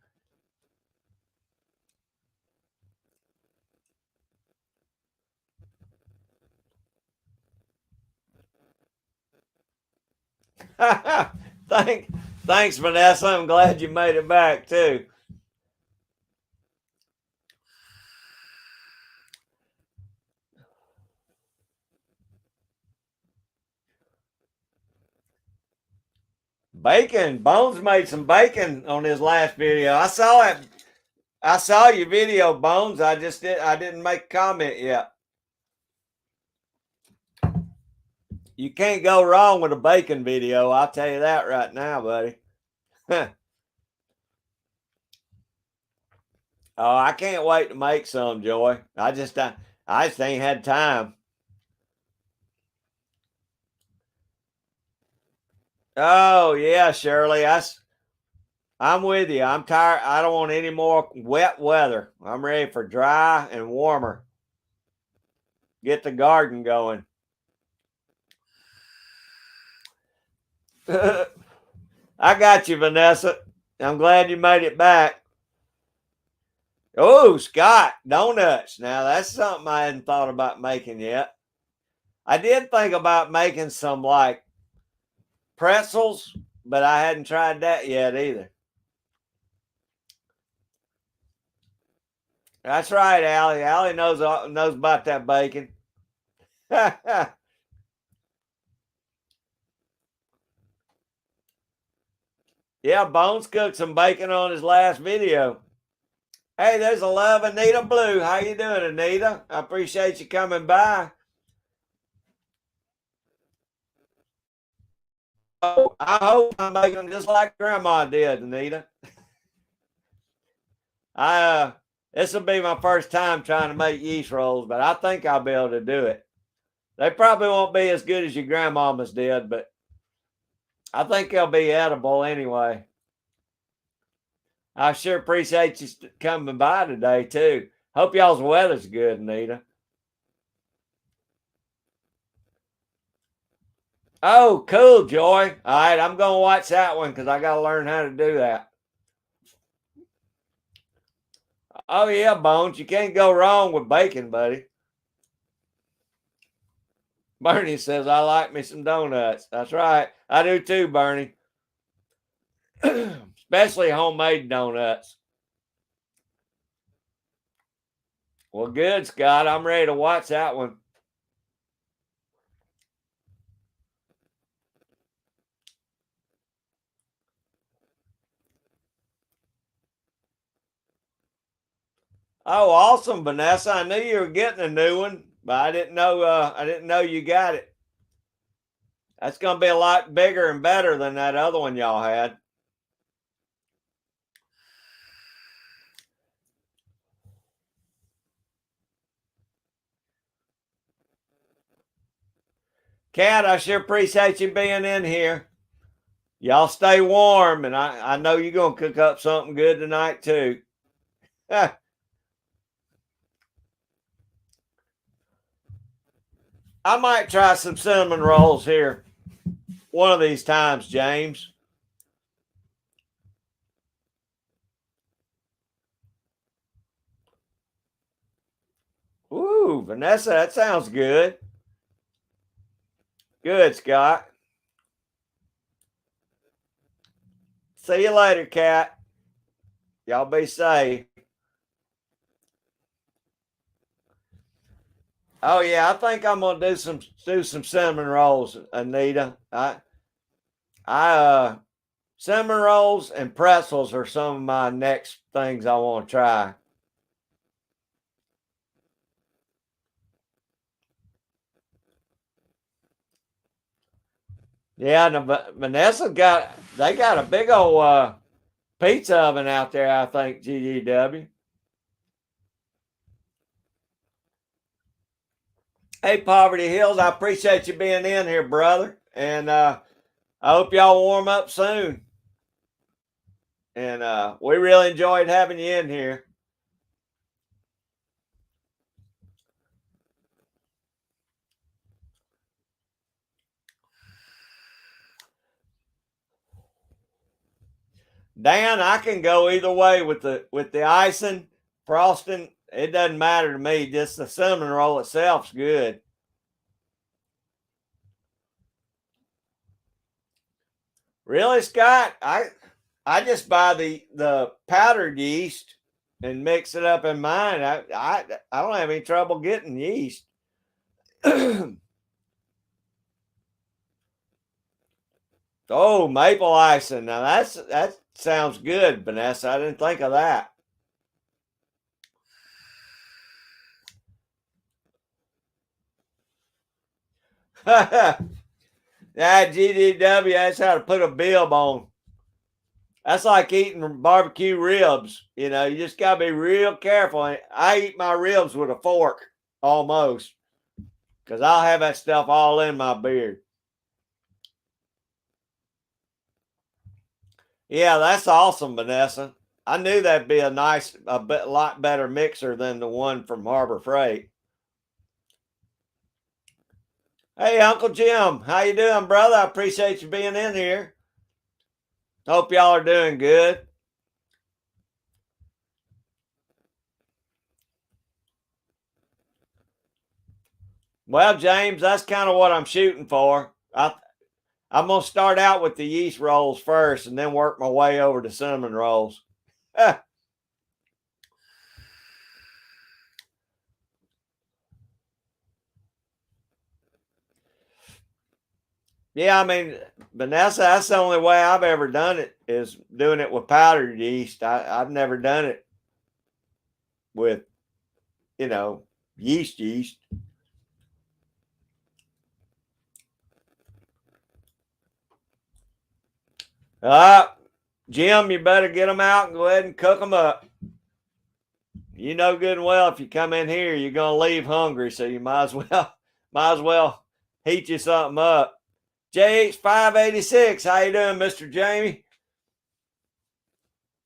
Thank, thanks, Vanessa. I'm glad you made it back too. Bacon. Bones made some bacon on his last video. I saw it. I saw your video, Bones. I didn't make a comment yet. You can't go wrong with a bacon video. I'll tell you that right now, buddy. Oh, I can't wait to make some, Joy. I just ain't had time. Oh yeah, Shirley. I'm with you. I'm tired. I don't want any more wet weather. I'm ready for dry and warmer. Get the garden going. I got you, Vanessa. I'm glad you made it back. Oh, Scott, donuts. Now, that's something I hadn't thought about making yet. I did think about making some like pretzels, but I hadn't tried that yet either. That's right, Allie. Allie knows about that bacon. Yeah, Bones cooked some bacon on his last video. Hey, there's a love Anita Blue. How you doing, Anita? I appreciate you coming by. Oh, I hope I'm making them just like Grandma did, Anita. I This will be my first time trying to make yeast rolls, but I think I'll be able to do it. They probably won't be as good as your grandmama's did, but I think they'll be edible anyway. I sure appreciate you coming by today too. Hope y'all's weather's good, Anita. Oh, cool, Joy. All right, I'm gonna watch that one because I gotta learn how to do that. Oh yeah, Bones, you can't go wrong with bacon, buddy. Bernie says I like me some donuts. That's right, I do too, Bernie. Especially homemade donuts. Well, good, Scott. I'm ready to watch that one. Oh, awesome, Vanessa. I knew you were getting a new one, but I didn't know. I didn't know you got it. That's gonna be a lot bigger and better than that other one y'all had. Cat, I sure appreciate you being in here. Y'all stay warm, and I know you're gonna cook up something good tonight too. I might try some cinnamon rolls here one of these times, James. Ooh, Vanessa, that sounds good. Good, Scott. See you later, Cat. Y'all be safe. Oh yeah, I think I'm gonna do some cinnamon rolls, Anita. I cinnamon rolls and pretzels are some of my next things I want to try. Yeah, Vanessa they got a big old pizza oven out there, I think, GGW. Hey, Poverty Hills, I appreciate you being in here, brother. And I hope y'all warm up soon. And we really enjoyed having you in here. Dan, I can go either way with the icing, frosting. It doesn't matter to me. Just the cinnamon roll itself's good. Really, Scott? I just buy the powdered yeast and mix it up in mine. I don't have any trouble getting yeast. Oh, maple icing. Now that sounds good, Vanessa. I didn't think of that. Yeah, GDW, that's how to put a bib on. That's like eating barbecue ribs. You know, you just gotta be real careful. I eat my ribs with a fork almost, because I'll have that stuff all in my beard. Yeah, that's awesome, Vanessa. I knew that'd be lot better mixer than the one from Harbor Freight. Hey, Uncle Jim, how you doing, brother? I appreciate you being in here. Hope y'all are doing good. Well, James, that's kind of what I'm shooting for. I'm gonna start out with the yeast rolls first, and then work my way over to cinnamon rolls. Yeah, I mean, Vanessa, that's the only way I've ever done it is doing it with powdered yeast. I've never done it with, you know, yeast. Uh, Jim, you better get them out and go ahead and cook them up. You know good and well if you come in here, you're gonna leave hungry, so you might as well heat you something up. JH586, how you doing, Mr. Jamie?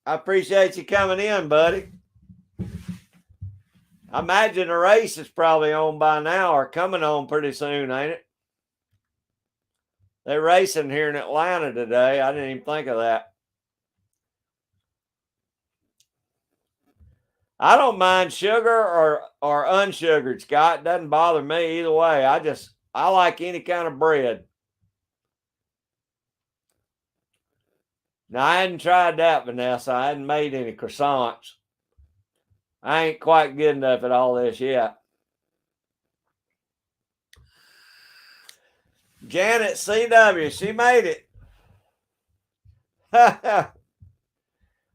I appreciate you coming in, buddy. I imagine the race is probably on by now or coming on pretty soon, ain't it? They're racing here in Atlanta today. I didn't even think of that. I don't mind sugar or unsugared, Scott. It doesn't bother me either way. I like any kind of bread. Now I hadn't tried that, Vanessa. I hadn't made any croissants. I ain't quite good enough at all this yet. Janet CW, she made it. All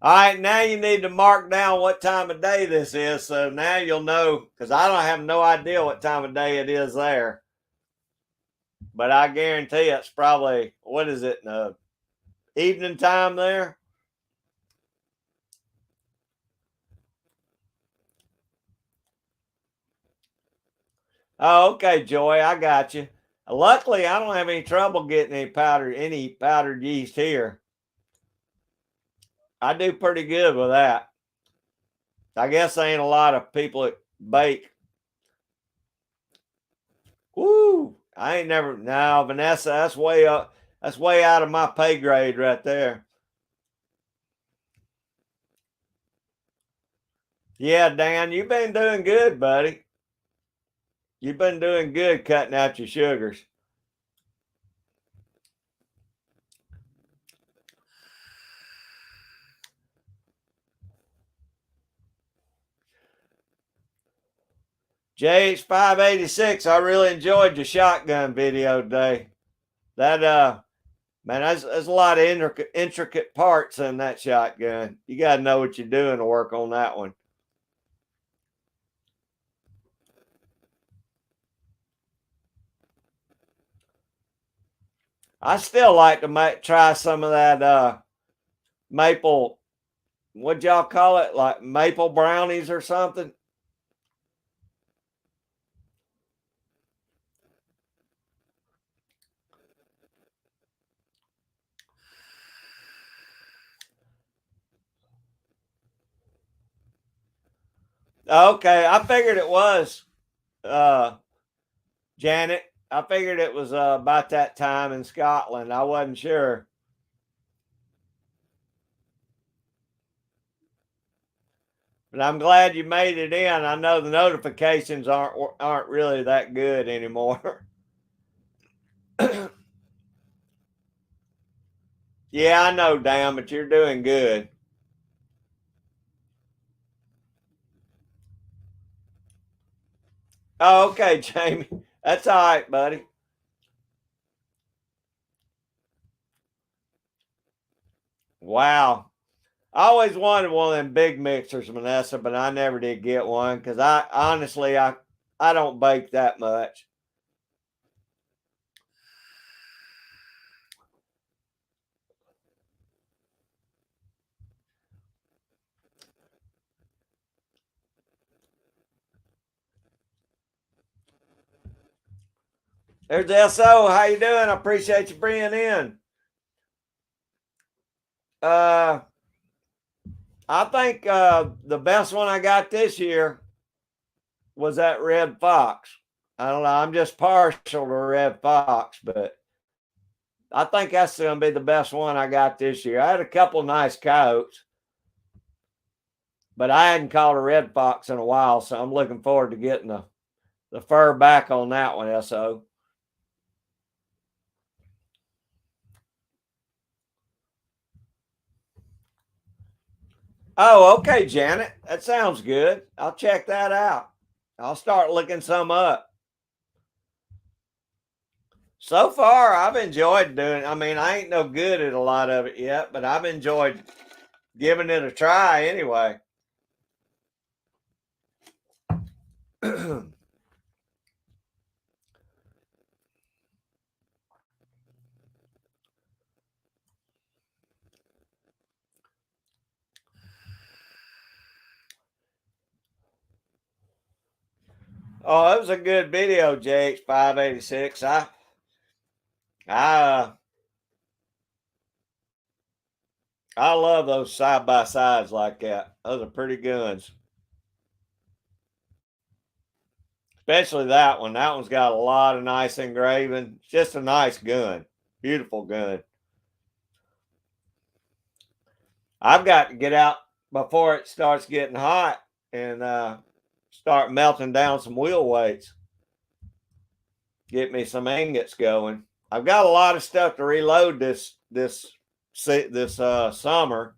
right, now you need to mark down what time of day this is, so now you'll know, because I don't have no idea what time of day it is there. But I guarantee it's probably, what is it, evening time there? Oh, okay, Joy, I got you. Luckily, I don't have any trouble getting any powdered yeast here. I do pretty good with that. I guess there ain't a lot of people that bake. Woo! I ain't never. No, Vanessa, that's way up. That's way out of my pay grade right there. Yeah, Dan, you've been doing good, buddy. You've been doing good cutting out your sugars. JH586, I really enjoyed your shotgun video today. That man, there's a lot of intricate parts in that shotgun. You got to know what you're doing to work on that one. I still like to try some of that maple. What y'all call it? Like maple brownies or something? Okay, I figured it was uh, Janet. I figured it was about that time in Scotland. I wasn't sure. But I'm glad you made it in. I know the notifications aren't really that good anymore. Yeah, I know, damn, but you're doing good. Oh, okay, Jamie. That's all right, buddy. Wow. I always wanted one of them big mixers, Vanessa, but I never did get one because I honestly I don't bake that much. There's SO. How you doing? I appreciate you bringing in. I think the best one I got this year was that red fox. I don't know. I'm just partial to red fox, but I think that's going to be the best one I got this year. I had a couple nice coyotes, but I hadn't caught a red fox in a while, so I'm looking forward to getting the fur back on that one, SO. Oh, okay, Janet. That sounds good. I'll check that out. I'll start looking some up. So far, I've enjoyed doing it. I mean, I ain't no good at a lot of it yet, but I've enjoyed giving it a try anyway. Oh, it was a good video, JH586. I I love those side by sides like that. Those are pretty guns. Especially that one. That one's got a lot of nice engraving. It's just a nice gun. Beautiful gun. I've got to get out before it starts getting hot and start melting down some wheel weights. Get me some ingots going. I've got a lot of stuff to reload this summer,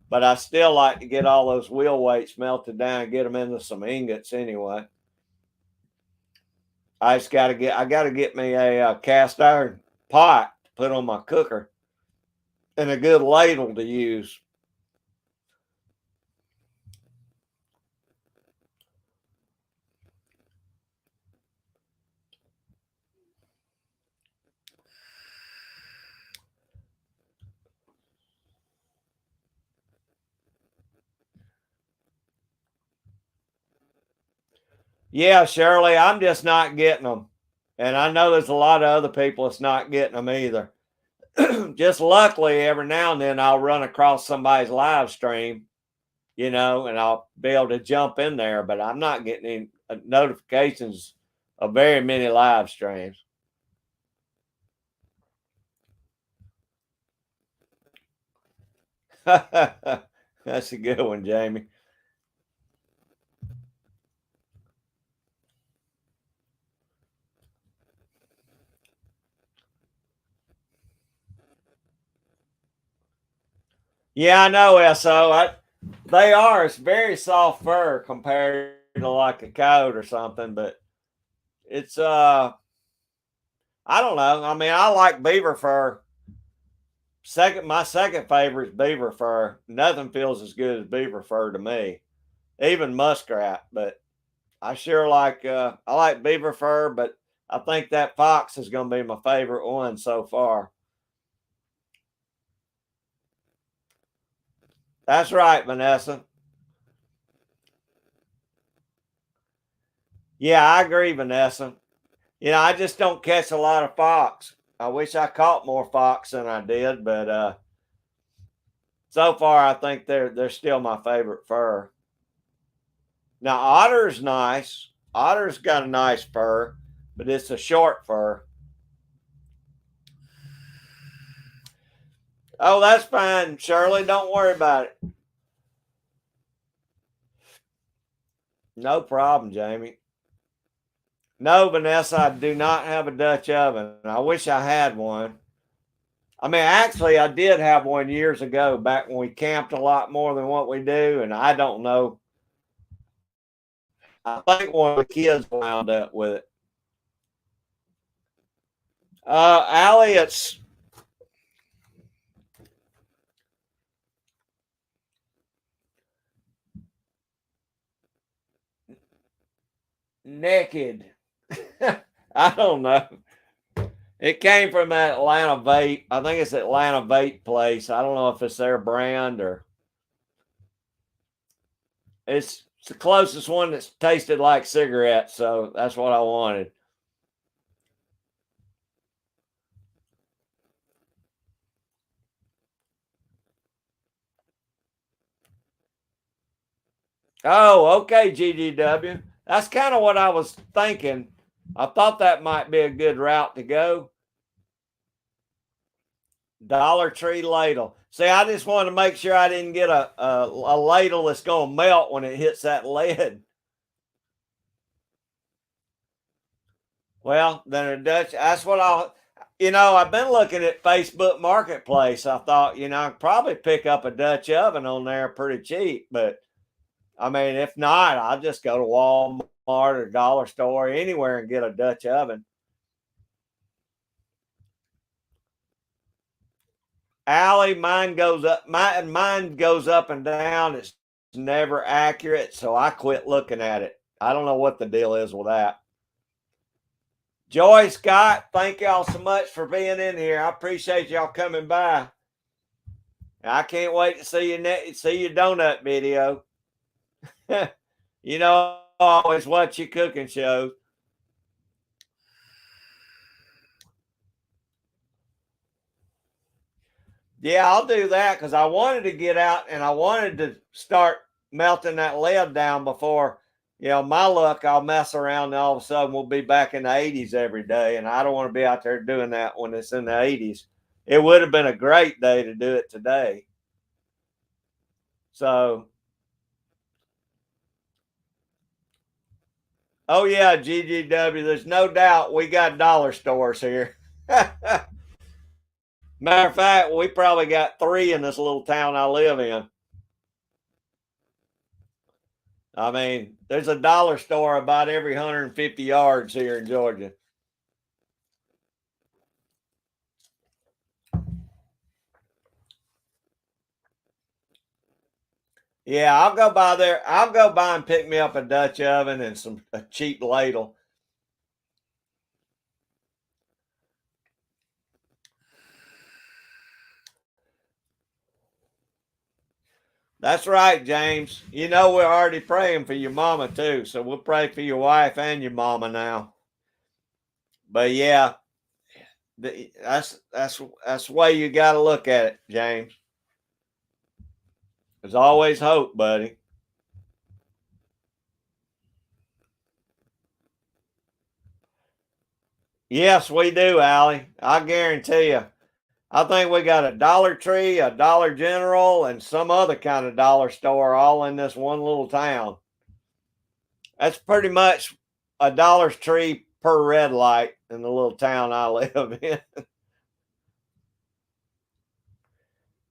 but I still like to get all those wheel weights melted down and get them into some ingots anyway. I got to get me a cast iron pot to put on my cooker and a good ladle to use. Yeah, Shirley, I'm just not getting them. And I know there's a lot of other people that's not getting them either. Just luckily, every now and then I'll run across somebody's live stream, and I'll be able to jump in there, but I'm not getting any notifications of very many live streams. That's a good one, Jamie. Yeah, I know, SO. They are. It's very soft fur compared to like a coat or something, but it's I don't know. I mean, I like beaver fur. My second favorite is beaver fur. Nothing feels as good as beaver fur to me. Even muskrat, but I sure like I like beaver fur, but I think that fox is going to be my favorite one so far. That's right, Vanessa. Yeah, I agree, Vanessa. I just don't catch a lot of fox. I wish I caught more fox than I did, but so far I think they're still my favorite fur. Now otter's nice. Otter's got a nice fur, but it's a short fur. Oh, that's fine, Shirley. Don't worry about it. No problem, Jamie. No, Vanessa, I do not have a Dutch oven. I wish I had one. I mean, actually, I did have one years ago, back when we camped a lot more than what we do, and I don't know. I think one of the kids wound up with it. Allie, it's naked. I don't know. It came from that Atlanta vape. I think it's Atlanta vape place. I don't know if it's their brand or it's the closest one that's tasted like cigarettes. So that's what I wanted. Oh, okay, GGW. That's kind of what I was thinking. I thought that might be a good route to go. Dollar Tree ladle. See, I just wanted to make sure I didn't get a ladle that's going to melt when it hits that lid. Well, then a Dutch, that's what I've been looking at Facebook Marketplace. I thought, I could probably pick up a Dutch oven on there pretty cheap. But I mean, if not, I'll just go to Walmart or Dollar Store, anywhere and get a Dutch oven. Allie, mine goes up. Mine goes up and down. It's never accurate, so I quit looking at it. I don't know what the deal is with that. Joy, Scott, thank y'all so much for being in here. I appreciate y'all coming by. I can't wait to see your donut video. I always watch your cooking shows. Yeah, I'll do that because I wanted to get out and I wanted to start melting that lead down before, my luck, I'll mess around and all of a sudden we'll be back in the 80s every day. And I don't want to be out there doing that when it's in the 80s. It would have been a great day to do it today. So, oh yeah, GGW, there's no doubt we got dollar stores here. Matter of fact, we probably got 3 in this little town I live in. I mean, there's a dollar store about every 150 yards here in Georgia. Yeah, I'll go by there. I'll go by and pick me up a Dutch oven and a cheap ladle. That's right, James. We're already praying for your mama too, so we'll pray for your wife and your mama now. But yeah, that's the way you got to look at it, James. There's always hope, buddy. Yes, we do, Allie. I guarantee you. I think we got a Dollar Tree, a Dollar General, and some other kind of dollar store all in this one little town. That's pretty much a Dollar Tree per red light in the little town I live in.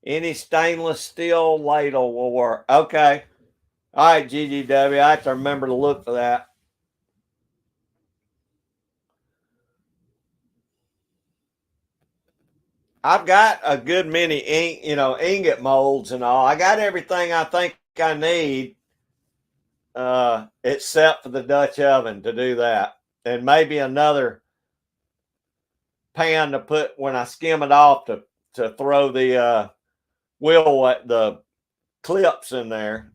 Any stainless steel ladle will work. Okay. All right, GGW. I have to remember to look for that. I've got a good many ingot molds and all. I got everything I think I need, except for the Dutch oven to do that, and maybe another pan to put when I skim it off to throw the the clips in there.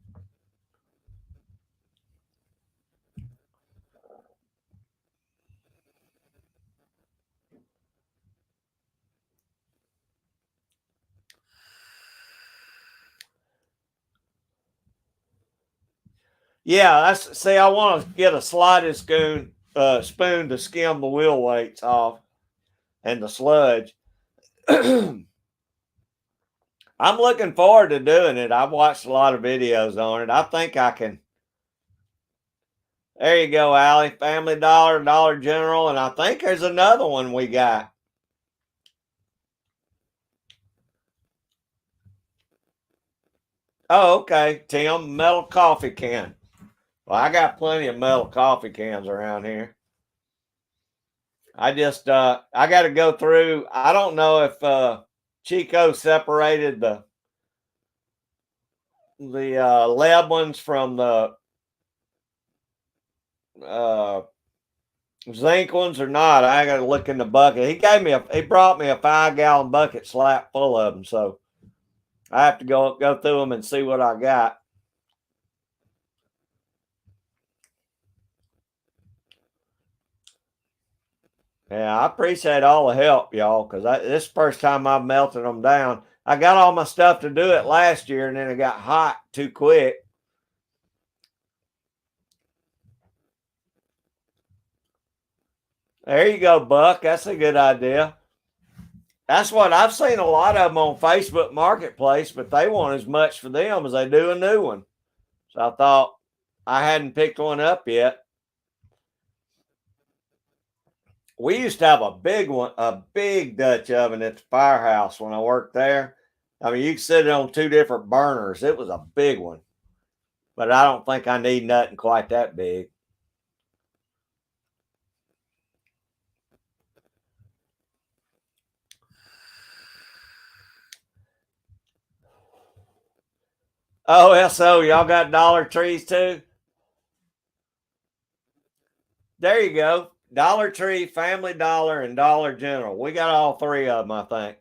Yeah, I want to get a sliding spoon to skim the wheel weights off and the sludge. I'm looking forward to doing it. I've watched a lot of videos on it. I think I can. There you go, Allie. Family Dollar, Dollar General, and I think there's another one we got. Oh, okay. Tim, metal coffee can. Well, I got plenty of metal coffee cans around here. I just I got to go through. I don't know if Chico separated the lead ones from the uh, zinc ones or not. I got to look in the bucket. He brought me a 5-gallon bucket slap full of them, so I have to go through them and see what I got. Yeah, I appreciate all the help, y'all, because this is the first time I've melted them down. I got all my stuff to do it last year, and then it got hot too quick. There you go, Buck. That's a good idea. That's what I've seen a lot of them on Facebook Marketplace, but they want as much for them as they do a new one. So I thought I hadn't picked one up yet. We used to have a big one, a big Dutch oven at the firehouse when I worked there. I mean, you could sit it on two different burners. It was a big one, but I don't think I need nothing quite that big. OSO, y'all got Dollar Trees too? There you go. Dollar Tree, Family Dollar, and Dollar General. We got all three of them, I think.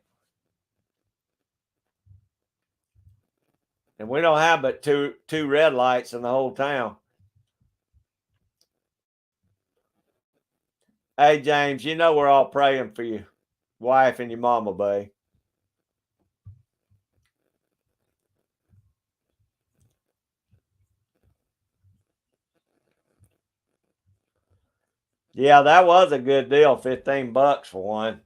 And we don't have but two red lights in the whole town. Hey, James, you know we're all praying for your wife and your mama, babe. Yeah, that was a good deal. $15 for one.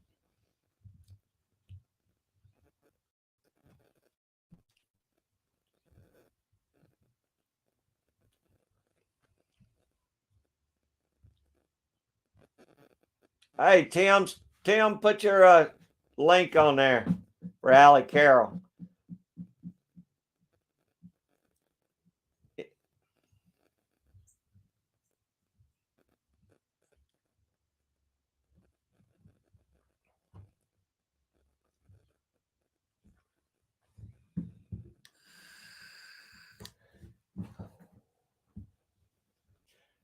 Hey, Tim, put your link on there for Allie Carroll.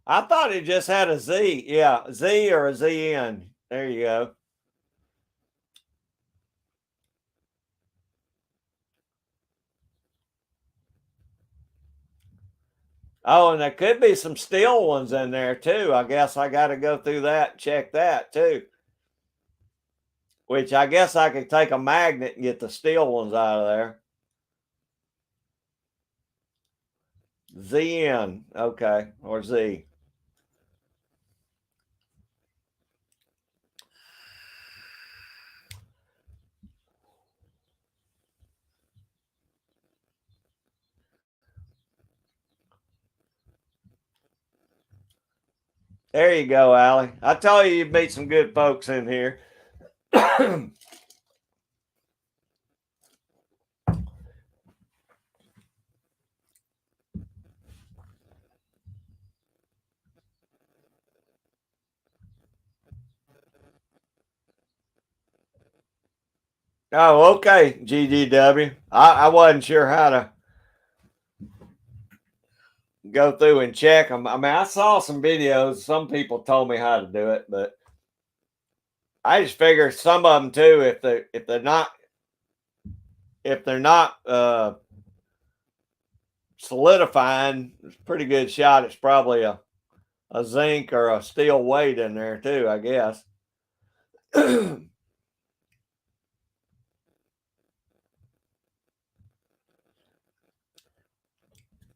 I thought it just had a Z. Yeah, Z or a ZN. There you go. Oh, and there could be some steel ones in there too. I guess I got to go through that and check that too. Which I guess I could take a magnet and get the steel ones out of there. ZN, okay, or Z. There you go, Allie. I tell you meet some good folks in here. Oh, okay, GGW. I wasn't sure how to go through and check them. I mean, I saw some videos. Some people told me how to do it, but I just figure some of them too. If they're not solidifying, it's a pretty good shot. It's probably a zinc or a steel weight in there too, I guess.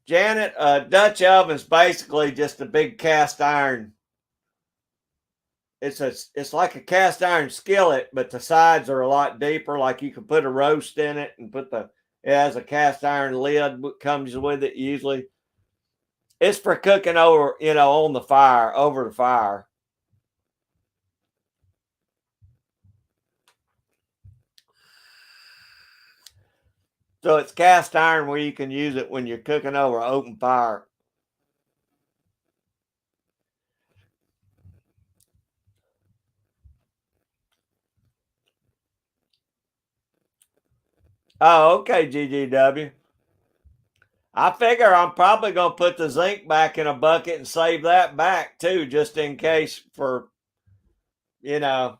Janet, Dutch oven is basically just a big cast iron. It's like a cast iron skillet, but the sides are a lot deeper. Like you can put a roast in it and it has a cast iron lid comes with it usually. It's for cooking over, on the fire, over the fire. So it's cast iron where you can use it when you're cooking over open fire. Oh, okay, GGW. I figure I'm probably going to put the zinc back in a bucket and save that back too, just in case for, you know,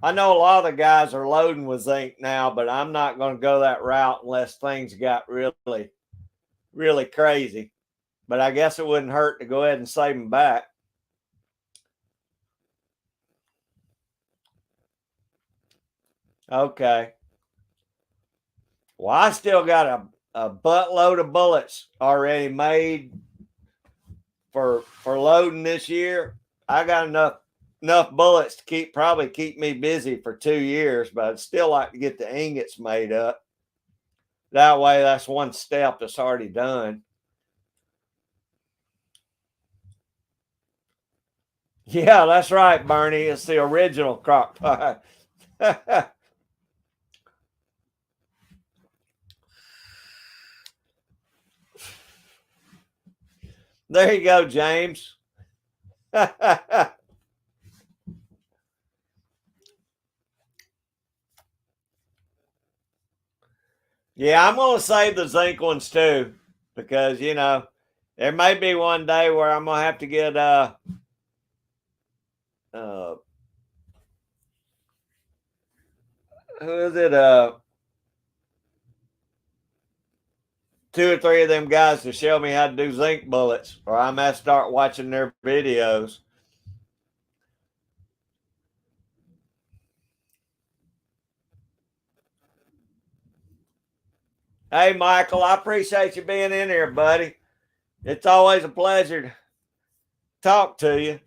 I know a lot of the guys are loading with zinc now, but I'm not going to go that route unless things got really, really crazy. But I guess it wouldn't hurt to go ahead and save them back. Okay. Well, I still got a buttload of bullets already made for loading this year. I got enough enough bullets to probably keep me busy for 2 years, but I'd still like to get the ingots made up. That way, that's one step that's already done. Yeah, that's right, Bernie. It's the original crock pot. There you go, James. Yeah, I'm going to save the zinc ones too, because, there may be one day where I'm going to have to get uh who is it? 2 or 3 of them guys to show me how to do zinc bullets, or I might start watching their videos. Hey, Michael, I appreciate you being in here, buddy. It's always a pleasure to talk to you.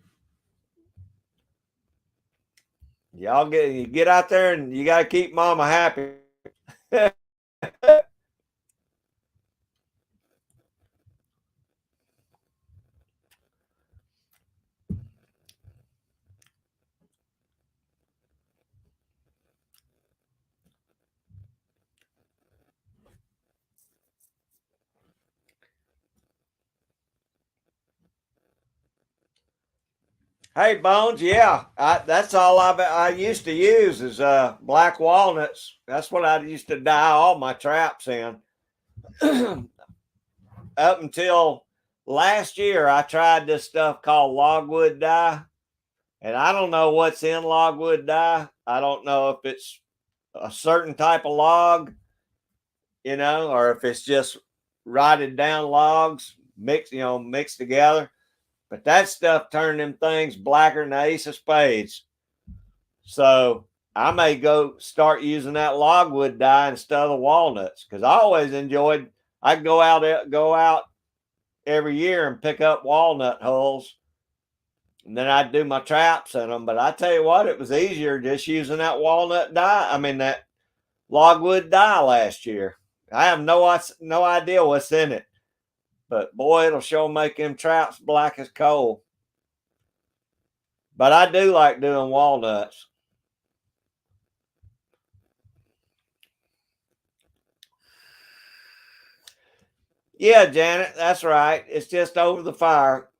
Y'all get out there and you got to keep Mama happy. Hey, Bones, yeah, that's all I used to use is black walnuts. That's what I used to dye all my traps in. Up until last year, I tried this stuff called logwood dye, and I don't know what's in logwood dye. I don't know if it's a certain type of log, or if it's just rotted down logs mixed together. But that stuff turned them things blacker than the ace of spades. So I may go start using that logwood dye instead of the walnuts, because I always enjoyed. I go out every year and pick up walnut hulls, and then I'd do my traps in them. But I tell you what, it was easier just using that walnut dye. I mean that logwood dye last year. I have no idea what's in it, but boy, it'll sure make them traps black as coal. But I do like doing walnuts. Yeah, Janet, that's right. It's just over the fire.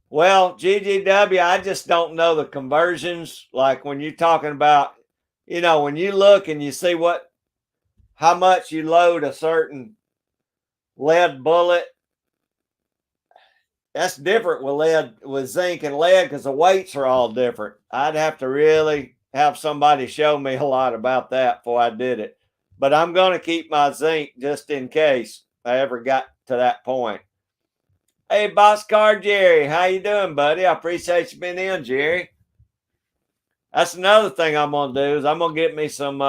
Well, GGW, I just don't know the conversions. Like when you're talking about, when you look and you see how much you load a certain lead bullet, that's different with zinc and lead, because the weights are all different. I'd have to really have somebody show me a lot about that before I did it. But I'm going to keep my zinc just in case I ever got to that point. Hey, Boxcar Jerry, how you doing, buddy? I appreciate you being in, Jerry. That's another thing I'm gonna do is I'm gonna get me some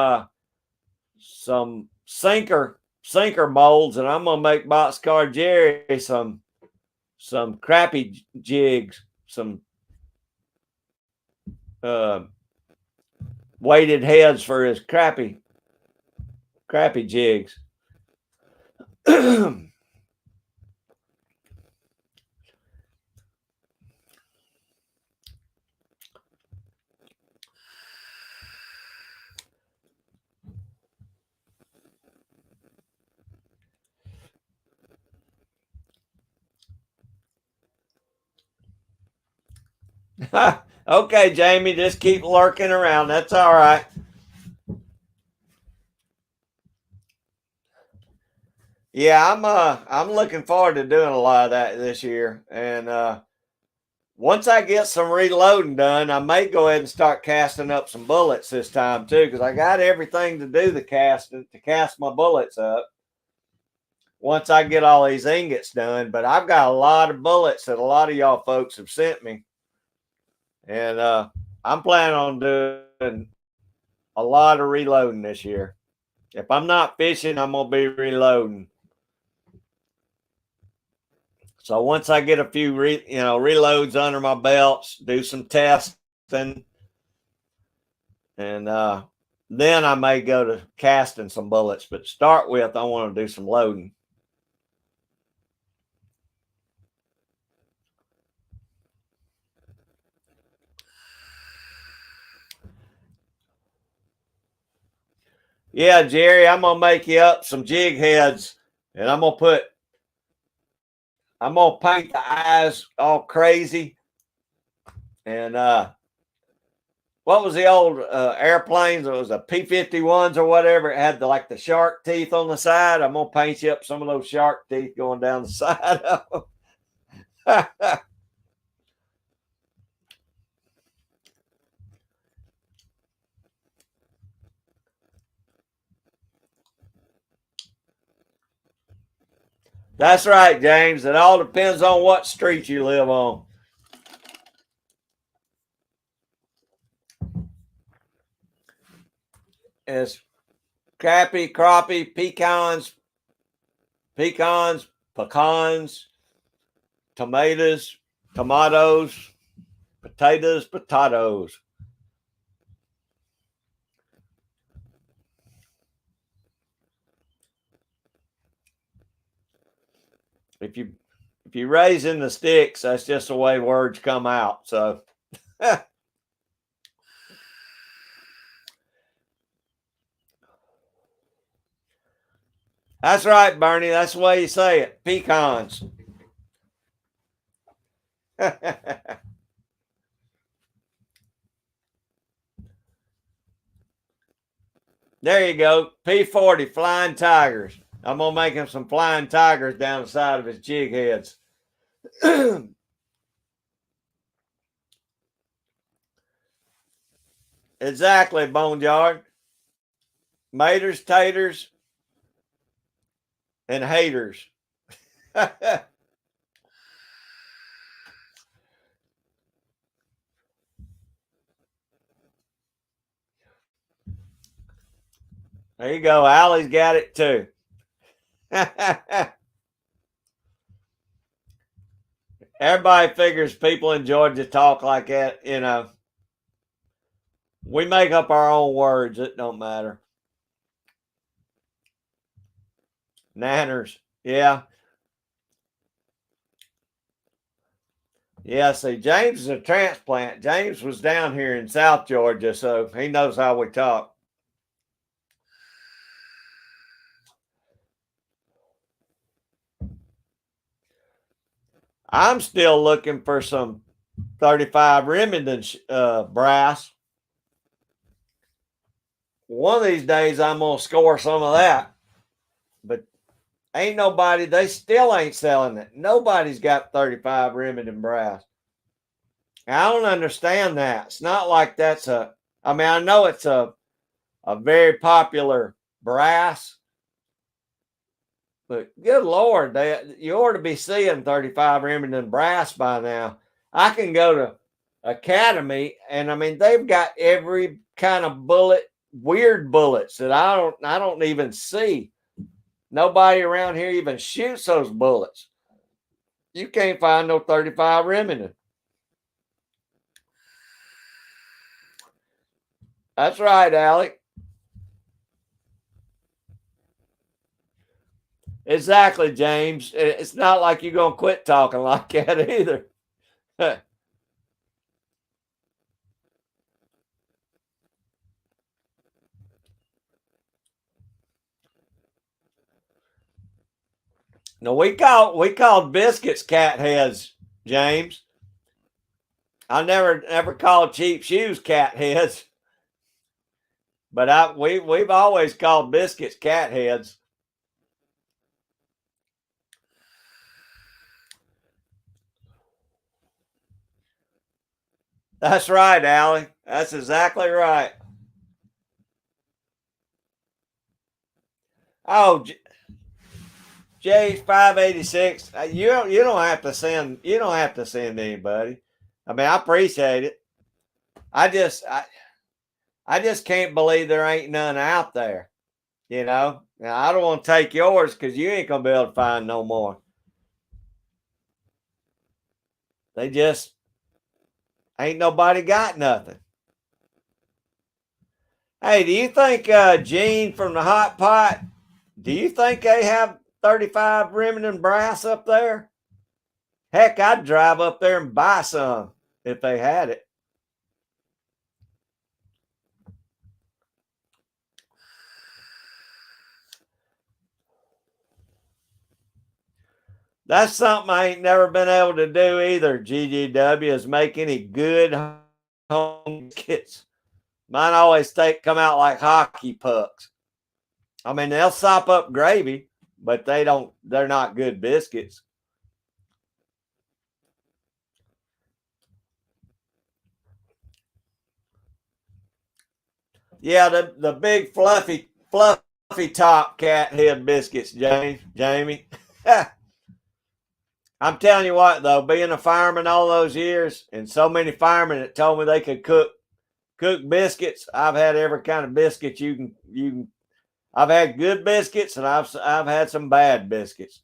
sinker molds, and I'm gonna make Boxcar Jerry some crappy jigs, some uh, weighted heads for his crappy jigs. Okay, Jamie, just keep lurking around. That's all right. Yeah, I'm looking forward to doing a lot of that this year. And once I get some reloading done, I may go ahead and start casting up some bullets this time too, because I got everything to do to cast my bullets up once I get all these ingots done. But I've got a lot of bullets that a lot of y'all folks have sent me. And I'm planning on doing a lot of reloading this year. If I'm not fishing, I'm gonna be reloading. So once I get a few reloads under my belts, do some testing, and then I may go to casting some bullets. But to start with, I want to do some loading. Yeah, Jerry, I'm gonna make you up some jig heads, and I'm gonna paint the eyes all crazy. And what was the old airplanes? It was a P-51s or whatever. It had the shark teeth on the side. I'm gonna paint you up some of those shark teeth going down the side of them. That's right, James. It all depends on what street you live on. It's crappie, pecans, pecans, tomatoes, potatoes. If you raise in the sticks, that's just the way words come out. So that's right, Bernie. That's the way you say it. Pecans. There you go. P-40, Flying Tigers. I'm going to make him some Flying Tigers down the side of his jig heads. Exactly, Boneyard. Maters, taters, and haters. There you go. Allie's got it too. Everybody figures people in Georgia talk like that, We make up our own words. It don't matter. Nanners. Yeah. Yeah, see, James is a transplant. James was down here in South Georgia, so he knows how we talk. I'm still looking for some 35 Remington brass. One of these days, I'm going to score some of that. But ain't nobody, they still ain't selling it. Nobody's got 35 Remington brass. I don't understand that. It's not like I know it's a very popular brass, but good Lord, you ought to be seeing 35 Remington brass by now. I can go to Academy, and they've got every kind of bullet, weird bullets that I don't even see. Nobody around here even shoots those bullets. You can't find no 35 Remington. That's right, Alec. Exactly, James. It's not like you're going to quit talking like that either. No, we called biscuits cat heads, James. I never called cheap shoes cat heads, but we've always called biscuits cat heads. That's right, Allie. That's exactly right. Oh, J586. You don't have to send anybody. I appreciate it. I just can't believe there ain't none out there. Now, I don't want to take yours because you ain't gonna be able to find no more. They just ain't nobody got nothing. Hey, do you think Gene from the Hot Pot, do you think they have 35 Remington brass up there? Heck, I'd drive up there and buy some if they had it. That's something I ain't never been able to do either, GGW, is make any good home kits. Mine always come out like hockey pucks. I mean, they'll sop up gravy, but they're not good biscuits. Yeah, the big fluffy top cat head biscuits, Jamie. I'm telling you what, though, being a fireman all those years, and so many firemen that told me they could cook biscuits. I've had every kind of biscuit you can. I've had good biscuits, and I've had some bad biscuits.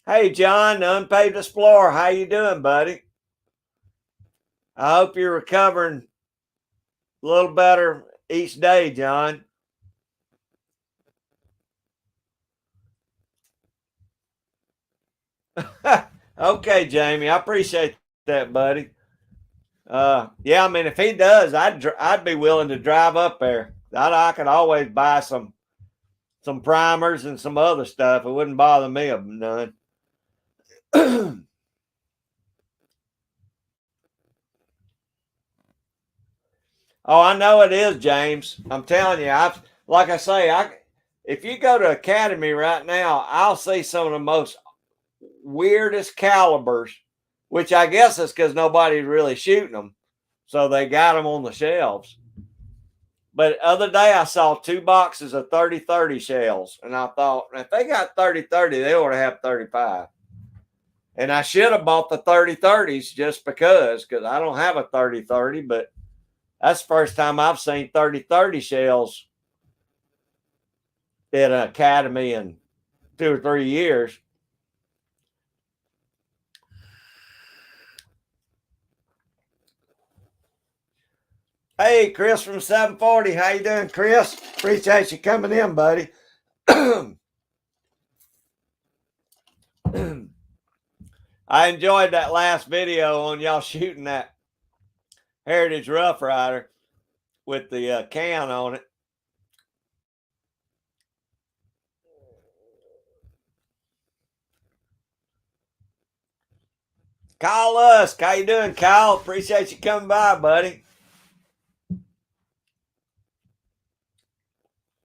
Hey, John, the Unpaved Explorer, how you doing, buddy? I hope you're recovering a little better each day, John. Okay, Jamie, I appreciate that, buddy. Yeah, I mean, if he does, I'd be willing to drive up there. I could always buy some primers and some other stuff. It wouldn't bother me none. Oh, I know it is, James. I'm telling you, like I say, if you go to Academy right now, I'll see some of the most weirdest calibers, which I guess is because nobody's really shooting them, so they got them on the shelves. But the other day I saw 2 boxes of 30-30 shells, and I thought, if they got 30-30, they ought to have 35. And I should have bought the 30-30s just because I don't have a 30-30, but that's the first time I've seen 30-30 shells at an Academy in 2 or 3 years. Hey, Chris from 740. How you doing, Chris? Appreciate you coming in, buddy. I enjoyed that last video on y'all shooting that Heritage Rough Rider with the can on it. Kyle Lusk, how you doing, Kyle? Appreciate you coming by, buddy.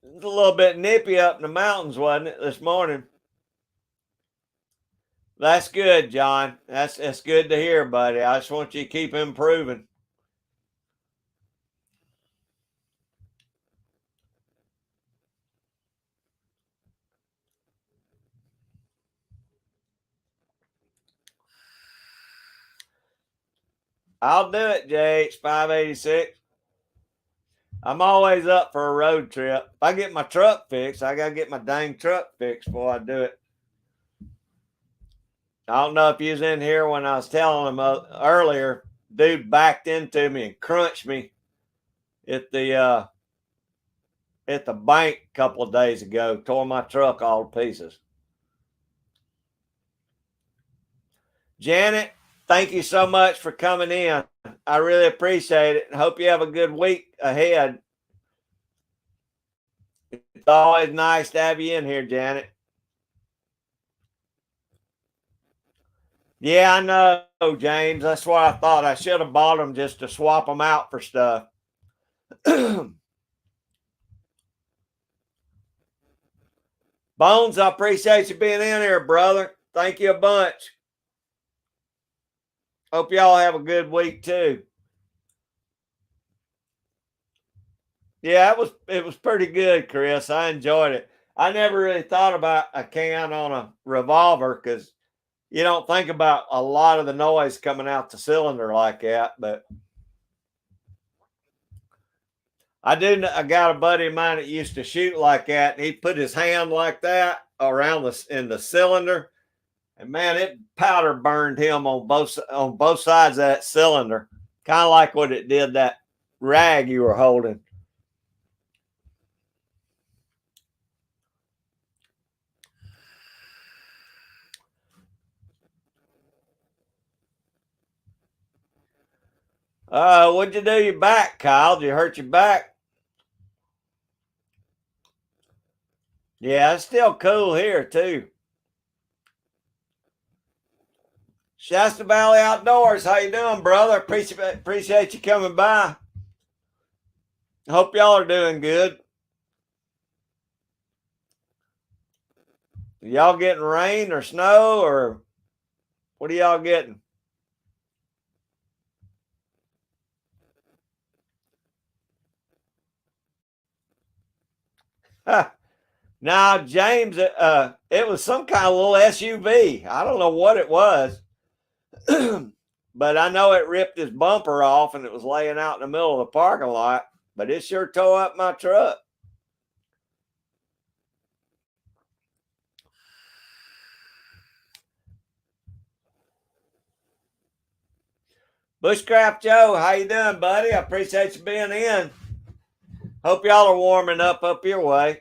It's a little bit nippy up in the mountains, wasn't it, this morning? That's good, John. That's good to hear, buddy. I just want you to keep improving. I'll do it, JH586. I'm always up for a road trip. If I get my truck fixed, I got to get my dang truck fixed before I do it. I don't know if you was in here when I was telling him earlier. Dude backed into me and crunched me at the bank a couple of days ago. Tore my truck all to pieces. Janet, thank you so much for coming in. I really appreciate it. Hope you have a good week ahead. It's always nice to have you in here, Janet. Yeah, I know, James. That's why I thought I should have bought them just to swap them out for stuff. Bones, I appreciate you being in here, brother. Thank you a bunch. Hope y'all have a good week too. Yeah, it was pretty good, Chris. I enjoyed it. I never really thought about a can on a revolver because you don't think about a lot of the noise coming out the cylinder like that. But I got a buddy of mine that used to shoot like that, and he put his hand like that around in the cylinder, And man, it powder burned him on both sides of that cylinder, kind of like what it did that rag you were holding. What'd you do your back, Kyle? Did you hurt your back? Yeah, it's still cool here too. Shasta Valley Outdoors, how you doing, brother? Appreciate you coming by. Hope y'all are doing good. Y'all getting rain or snow, or what are y'all getting? Now, James, it was some kind of little SUV. I don't know what it was, but I know it ripped his bumper off and it was laying out in the middle of the parking lot. But it sure tore up my truck. Bushcraft Joe, how you doing, buddy? I appreciate you being in. Hope y'all are warming up your way.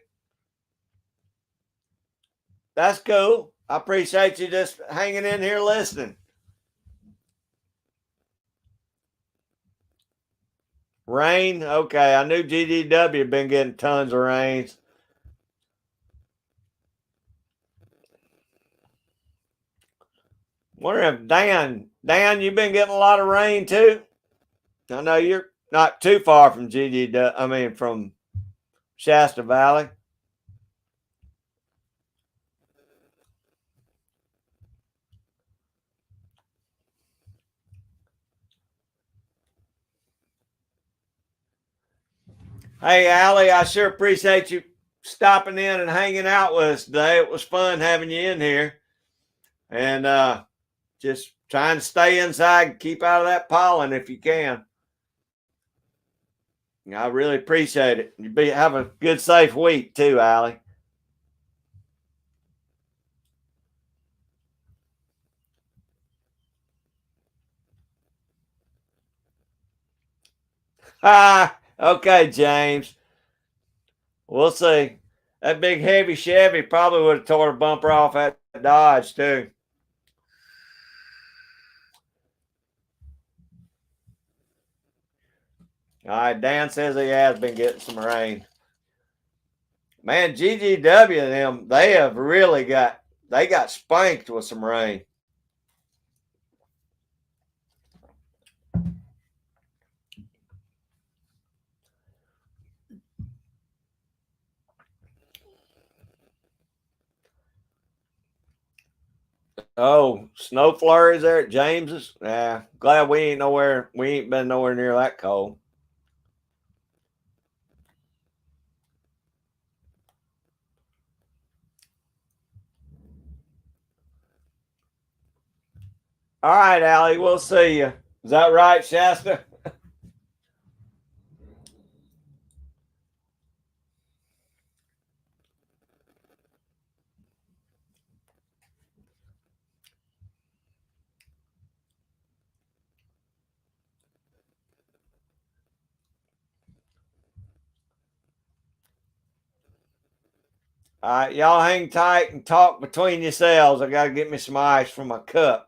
That's cool. I appreciate you just hanging in here listening. Rain? Okay, I knew GDW had been getting tons of rains. Wonder if Dan, you've been getting a lot of rain too? I know you're not too far from GDW, I mean, from Shasta Valley. Hey, Allie, I sure appreciate you stopping in and hanging out with us today. It was fun having you in here. And just trying to stay inside and keep out of that pollen if you can. I really appreciate it. You have a good, safe week too, Allie. Okay, James. We'll see. That big heavy Chevy probably would have tore a bumper off that Dodge too. All right, Dan says he has been getting some rain. Man, GGW and them, they have really got spanked with some rain. Oh, snow flurries there at James's. Yeah, glad we ain't been nowhere near that cold. All right, Allie, we'll see you. Is that right, Shasta? All right, y'all hang tight and talk between yourselves. I got to get me some ice from my cup.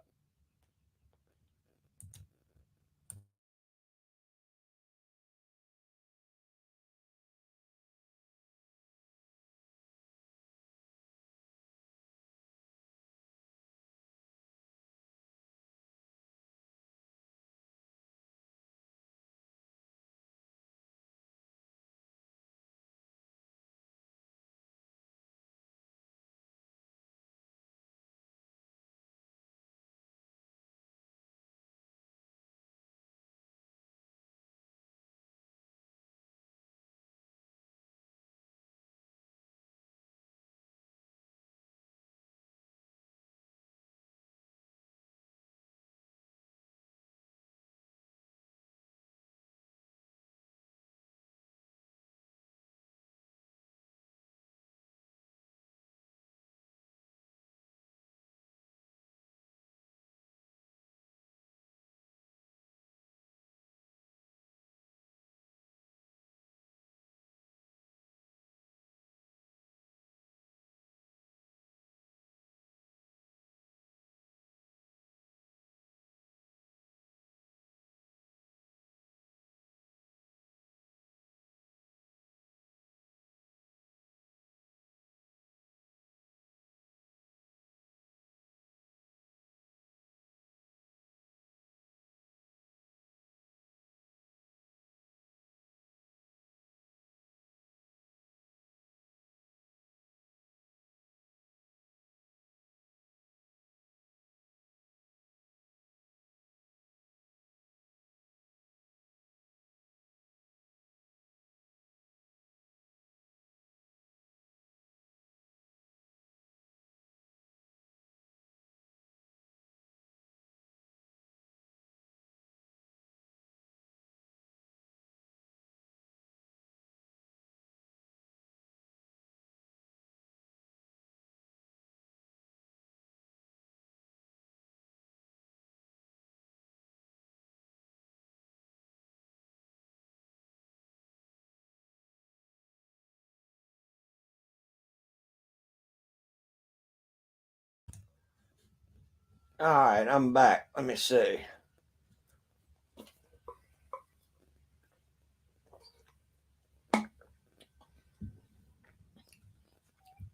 All right, I'm back. Let me see.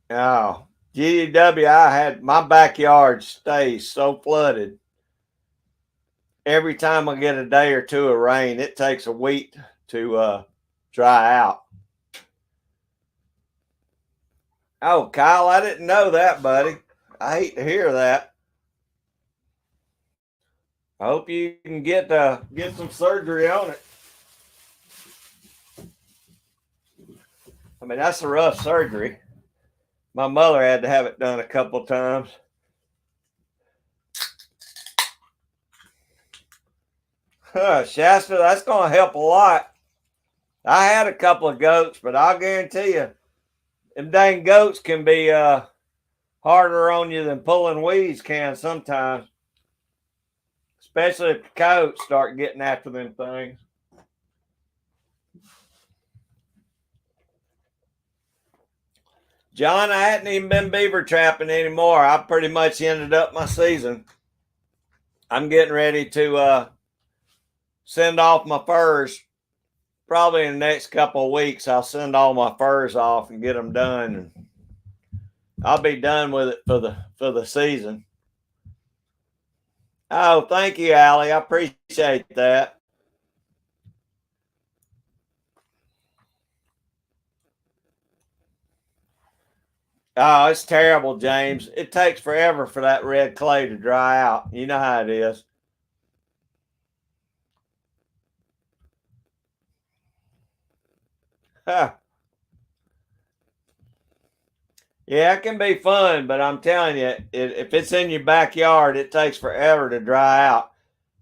Oh, GDW, I had my backyard stays so flooded. Every time I get a day or two of rain, it takes a week to dry out. Oh, Kyle, I didn't know that, buddy. I hate to hear that. I hope you can get some surgery on it. I mean, that's a rough surgery. My mother had to have it done a couple times. Shasta, that's going to help a lot. I had a couple of goats, but I'll guarantee you, them dang goats can be harder on you than pulling weeds can sometimes. Especially if the coats start getting after them things. John, I hadn't even been beaver trapping anymore. I pretty much ended up my season. I'm getting ready to send off my furs. Probably in the next couple of weeks, I'll send all my furs off and get them done. And I'll be done with it for the season. Oh, thank you, Allie. I appreciate that. Oh, it's terrible, James. It takes forever for that red clay to dry out. You know how it is. Huh. Yeah, it can be fun, but I'm telling you, if it's in your backyard, it takes forever to dry out.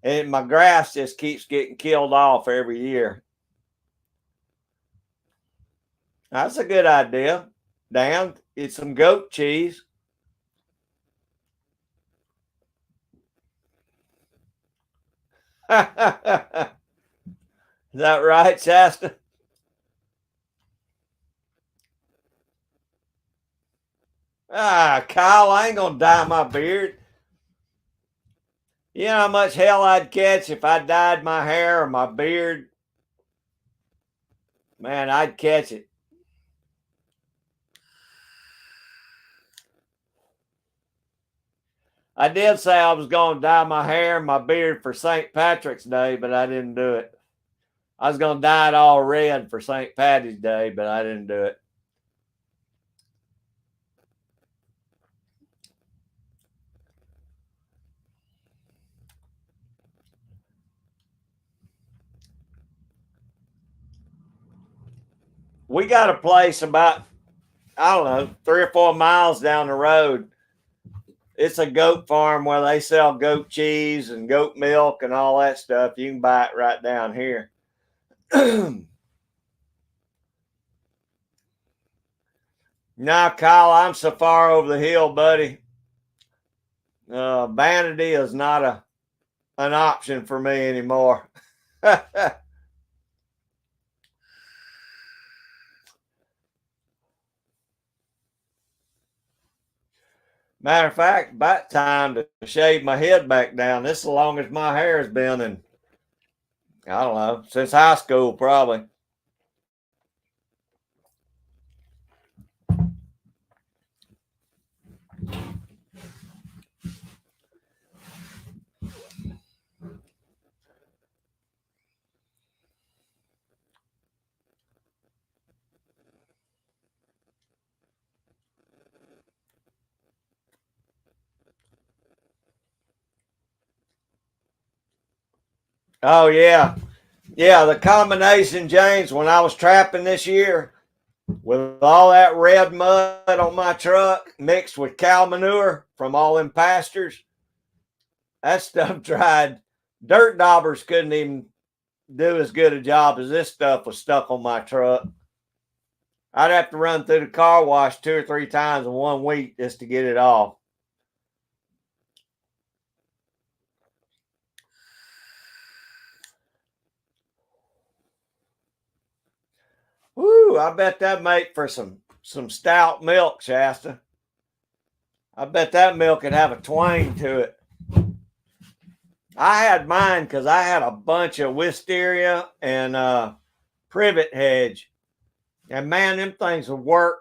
And my grass just keeps getting killed off every year. That's a good idea. Dan, eat some goat cheese. Is that right, Shasta? Ah, Kyle, I ain't gonna dye my beard. You know how much hell I'd catch if I dyed my hair or my beard? Man, I'd catch it. I did say I was going to dye my hair and my beard for St. Patrick's Day, but I didn't do it. I was going to dye it all red for St. Patty's Day, but I didn't do it. We got a place about, I don't know, 3 or 4 miles down the road. It's a goat farm where they sell goat cheese and goat milk and all that stuff. You can buy it right down here. Now, Kyle, I'm so far over the hill, buddy. Vanity is not an option for me anymore. Matter of fact, about time to shave my head back down. This is the longest my hair has been in, I don't know, since high school, probably. Oh, yeah. Yeah, the combination, James, when I was trapping this year, with all that red mud on my truck mixed with cow manure from all them pastures, that stuff dried. Dirt daubers couldn't even do as good a job as this stuff was stuck on my truck. I'd have to run through the car wash 2 or 3 times in 1 week just to get it off. Woo, I bet that make for some stout milk, Shasta. I bet that milk could have a twang to it. I had mine because I had a bunch of wisteria and privet hedge. And man, them things would work.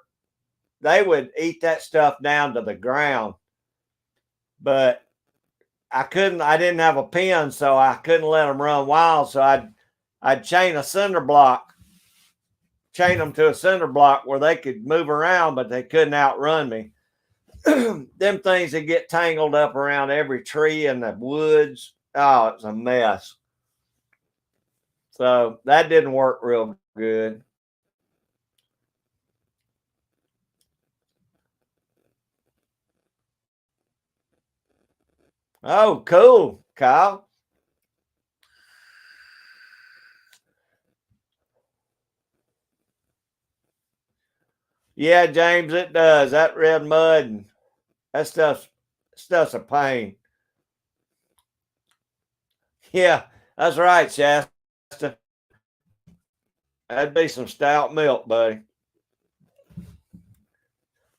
They would eat that stuff down to the ground. But I didn't have a pen, so I couldn't let them run wild. So I'd chain them to a cinder block where they could move around, but they couldn't outrun me. Them things that get tangled up around every tree in the woods. Oh, it's a mess. So that didn't work real good. Oh, cool, Kyle. Yeah, James, it does. That red mud and that stuff's a pain. Yeah, that's right, Shasta. That'd be some stout milk, buddy.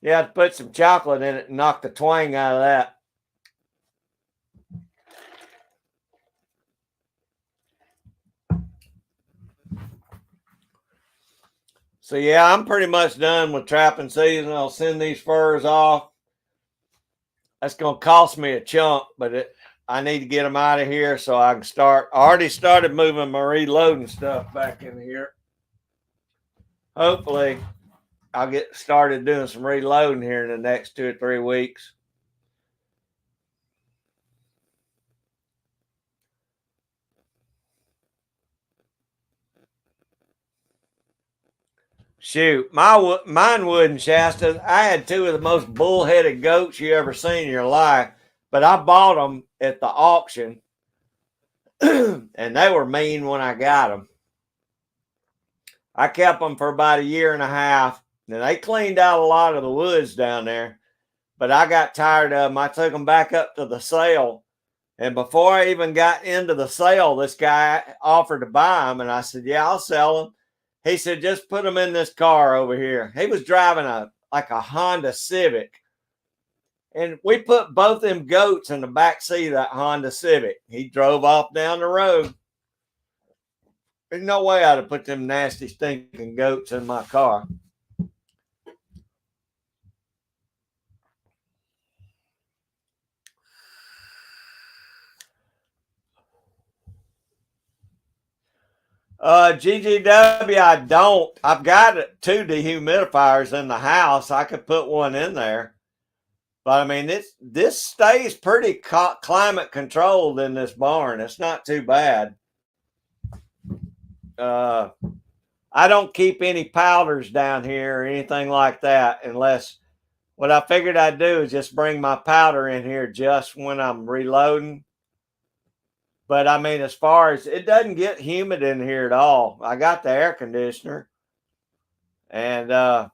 You have to put some chocolate in it and knock the twang out of that. So yeah, I'm pretty much done with trapping season. I'll send these furs off. That's gonna cost me a chunk, but I need to get them out of here so I can start. I already started moving my reloading stuff back in here. Hopefully, I'll get started doing some reloading here in the next 2 or 3 weeks. Shoot, mine wouldn't, Shasta. I had two of the most bullheaded goats you ever seen in your life, but I bought them at the auction, and they were mean when I got them. I kept them for about a year and a half, and they cleaned out a lot of the woods down there. But I got tired of them. I took them back up to the sale, and before I even got into the sale, this guy offered to buy them, and I said, "Yeah, I'll sell them." He said, "Just put them in this car over here." He was driving a Honda Civic, and we put both them goats in the back seat of that Honda Civic. He drove off down the road. There's no way I'd have put them nasty stinking goats in my car. GGW, I don't. I've got two dehumidifiers in the house. I could put one in there. But I mean, this stays pretty climate controlled in this barn. It's not too bad. Uh, I don't keep any powders down here or anything like that unless what I figured I'd do is just bring my powder in here just when I'm reloading. But I mean, as far as it doesn't get humid in here at all. I got the air conditioner and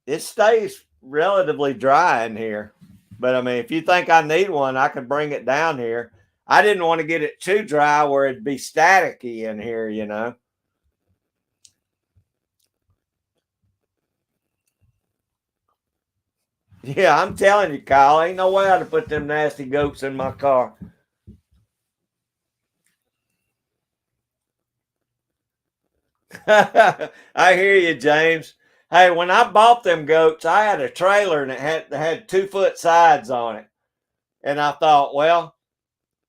it stays relatively dry in here. But I mean, if you think I need one, I can bring it down here. I didn't want to get it too dry where it'd be staticky in here, you know. Yeah, I'm telling you, Kyle, ain't no way I'd have put them nasty goats in my car. I hear you, James. Hey, when I bought them goats, I had a trailer and it had 2 foot sides on it. And I thought, well,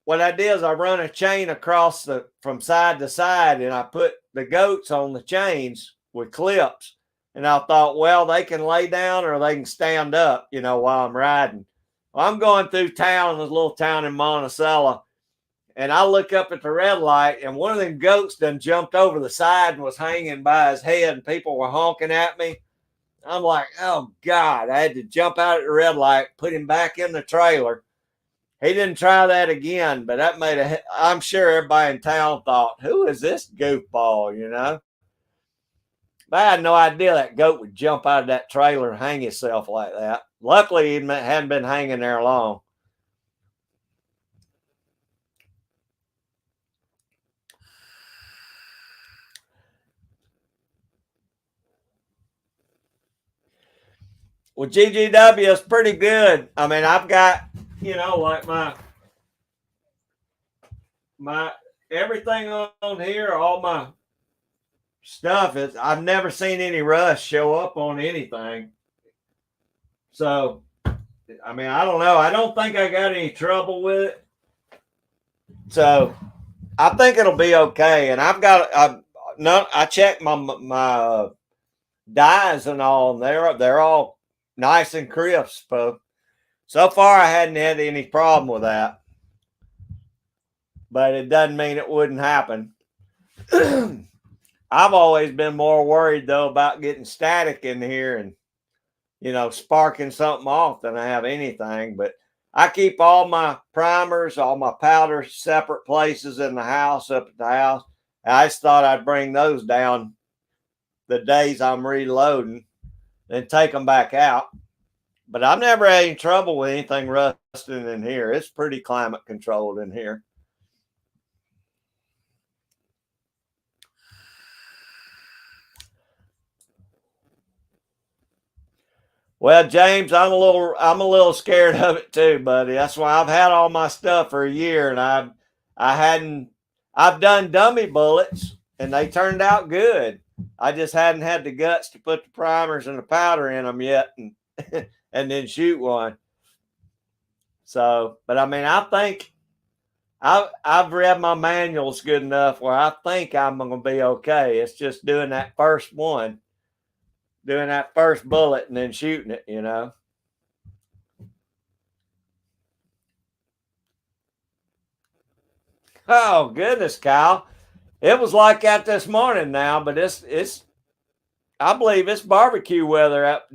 what I did is I run a chain across from side to side and I put the goats on the chains with clips. And I thought, well, they can lay down or they can stand up, you know, while I'm riding. Well, I'm going through town, this little town in Monticello, and I look up at the red light, and one of them goats done jumped over the side and was hanging by his head, and people were honking at me. I'm like, oh God, I had to jump out at the red light, put him back in the trailer. He didn't try that again, but I'm sure everybody in town thought, who is this goofball, you know? But I had no idea that goat would jump out of that trailer and hang himself like that. Luckily, he hadn't been hanging there long. Well, GGW is pretty good. I mean, I've got, you know, like my everything on here, all my stuff is, I've never seen any rust show up on anything. So, I mean, I don't know. I don't think I got any trouble with it. So, I think it'll be okay. And I checked my dyes and all, and they're all nice and crisp. So far, I hadn't had any problem with that, but it doesn't mean it wouldn't happen. I've always been more worried though about getting static in here and sparking something off than I have anything. But I keep all my primers, all my powders separate places in the house, up at the house. I just thought I'd bring those down the days I'm reloading and take them back out. But I've never had any trouble with anything rusting in here. It's pretty climate controlled in here. Well, James, I'm a little scared of it too, buddy. That's why I've had all my stuff for a year, and I've done dummy bullets, and they turned out good. I just hadn't had the guts to put the primers and the powder in them yet, and and then shoot one. So, but I mean, I think I've read my manuals good enough where I think I'm going to be okay. It's just doing that first one, doing that first bullet, and then shooting it. Oh goodness, Kyle! It was like that this morning now, but it's I believe it's barbecue weather up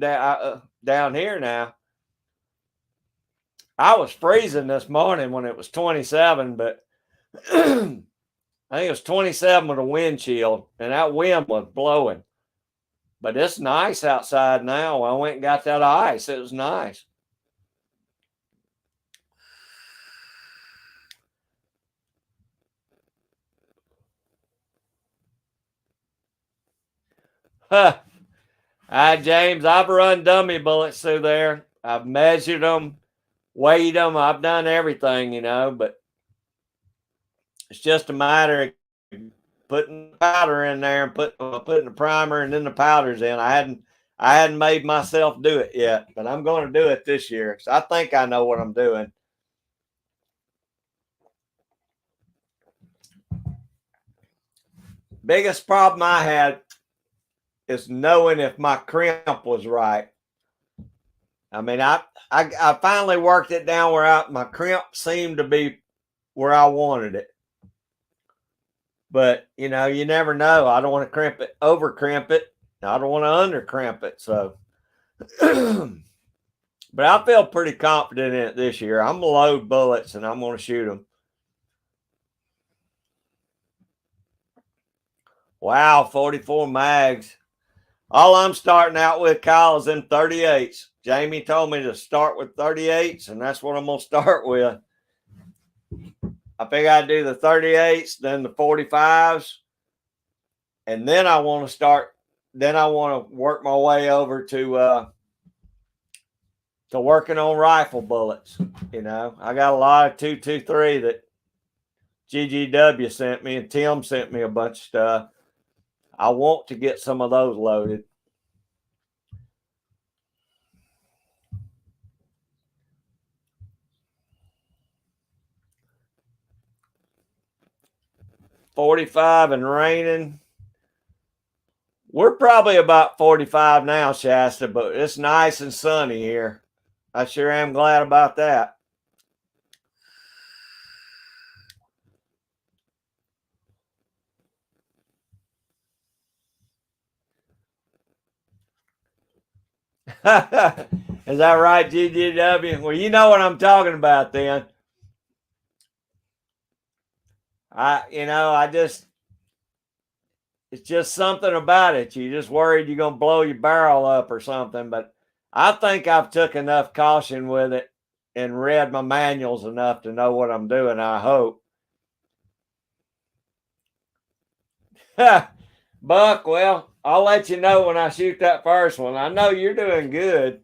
down here now. I was freezing this morning when it was 27, but I think it was 27 with a wind chill, and that wind was blowing. But it's nice outside now. I went and got that ice. It was nice. Huh. James, I've run dummy bullets through there. I've measured them, weighed them. I've done everything, but it's just a matter of putting the powder in there and putting the primer and then the powders in. I hadn't made myself do it yet, but I'm going to do it this year. So I think I know what I'm doing. Biggest problem I had is knowing if my crimp was right. I mean, I finally worked it down where my crimp seemed to be where I wanted it. But you never know. I don't want to over crimp it. I don't want to under crimp it. So, but I feel pretty confident in it this year. I'm gonna load bullets and I'm gonna shoot them. Wow, 44 mags. All I'm starting out with, Kyle, is them 38s. Jamie told me to start with 38s, and that's what I'm gonna start with. I think I'd do the 38s, then the 45s, and then I want to work my way over to working on rifle bullets. I got a lot of 223 that GGW sent me, and Tim sent me a bunch of stuff. I want to get some of those loaded. $45 and raining. We're probably about 45 now, Shasta, but it's nice and sunny here. I sure am glad about that. Is that right, GGW? Well, you know what I'm talking about then. It's just something about it. You're just worried you're going to blow your barrel up or something. But I think I've took enough caution with it and read my manuals enough to know what I'm doing, I hope. Buck, well, I'll let you know when I shoot that first one. I know you're doing good.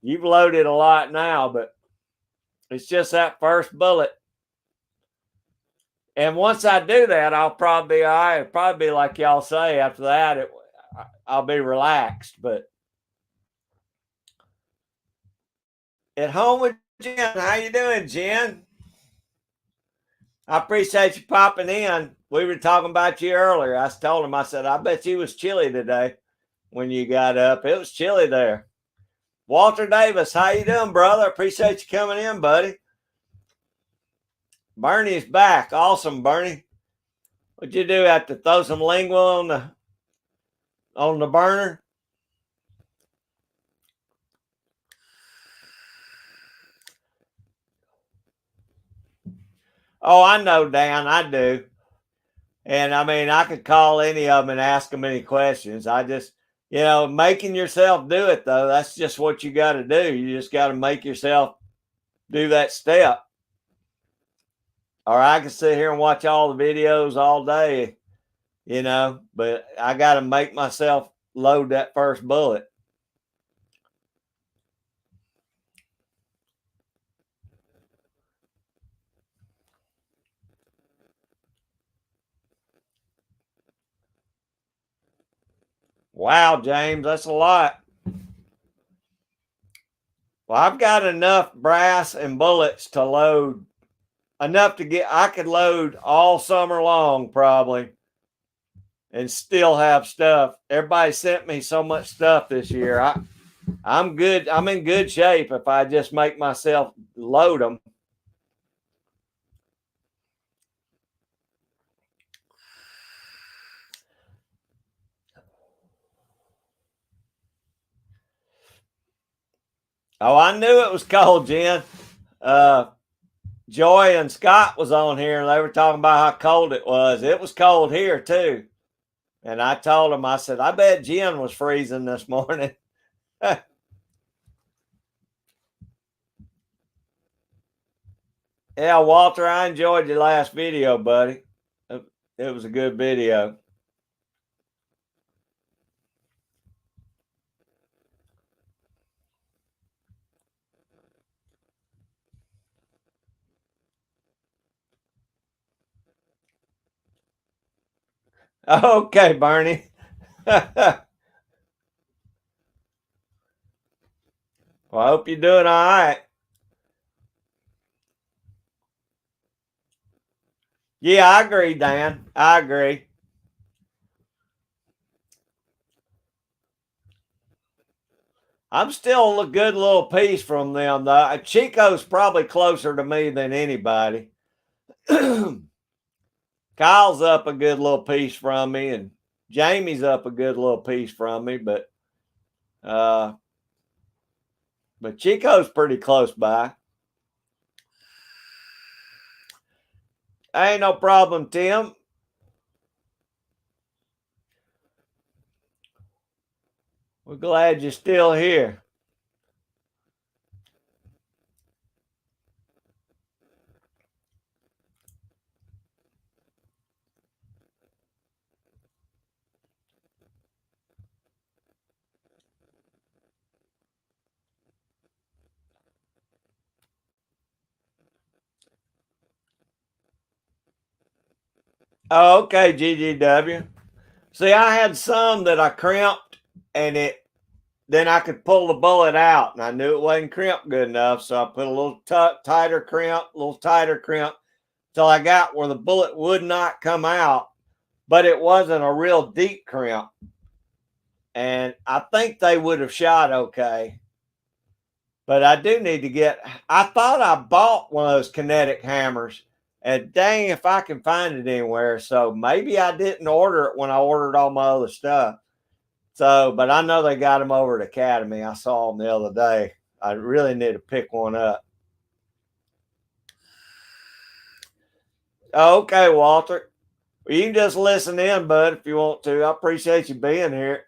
You've loaded a lot now, but it's just that first bullet. And once I do that, I'll probably be all right. It'll probably be like y'all say. After that, I'll be relaxed. But at home with Jen. How you doing, Jen? I appreciate you popping in. We were talking about you earlier. I told him, I said, I bet you was chilly today when you got up. It was chilly there. Walter Davis, how you doing, brother? Appreciate you coming in, buddy. Bernie's back. Awesome, Bernie. What'd you do? Have to throw some lingua on the burner? Oh, I know, Dan. I do. And I mean, I could call any of them and ask them any questions. I just, making yourself do it, though, that's just what you got to do. You just got to make yourself do that step. Or I can sit here and watch all the videos all day, but I got to make myself load that first bullet. Wow, James, that's a lot. Well, I've got enough brass and bullets to load enough I could load all summer long probably and still have stuff. Everybody sent me so much stuff this year. I'm good. I'm in good shape if I just make myself load them. Oh, I knew it was cold, Jen. Joy and Scott was on here and they were talking about how cold it was. It was cold here too. And I told them, I said, I bet Jen was freezing this morning. Yeah, Walter, I enjoyed your last video, buddy. It was a good video. Okay, Bernie. Well, I hope you're doing all right. Yeah, I agree, Dan. I agree. I'm still a good little piece from them, though. Chico's probably closer to me than anybody. Kyle's up a good little piece from me, and Jamie's up a good little piece from me, uh, but Chico's pretty close by. Ain't no problem, Tim. We're glad you're still here. Oh, okay, GGW. See, I had some that I crimped, and then I could pull the bullet out, and I knew it wasn't crimped good enough, so I put a little tighter crimp, till I got where the bullet would not come out, but it wasn't a real deep crimp, and I think they would have shot okay. But I do need to get. I thought I bought one of those kinetic hammers, and dang if I can find it anywhere. So maybe I didn't order it when I ordered all my other stuff. So, but I know they got them over at Academy. I saw them the other day. I really need to pick one up. Okay, Walter. Well, you can just listen in, bud, if you want to. I appreciate you being here.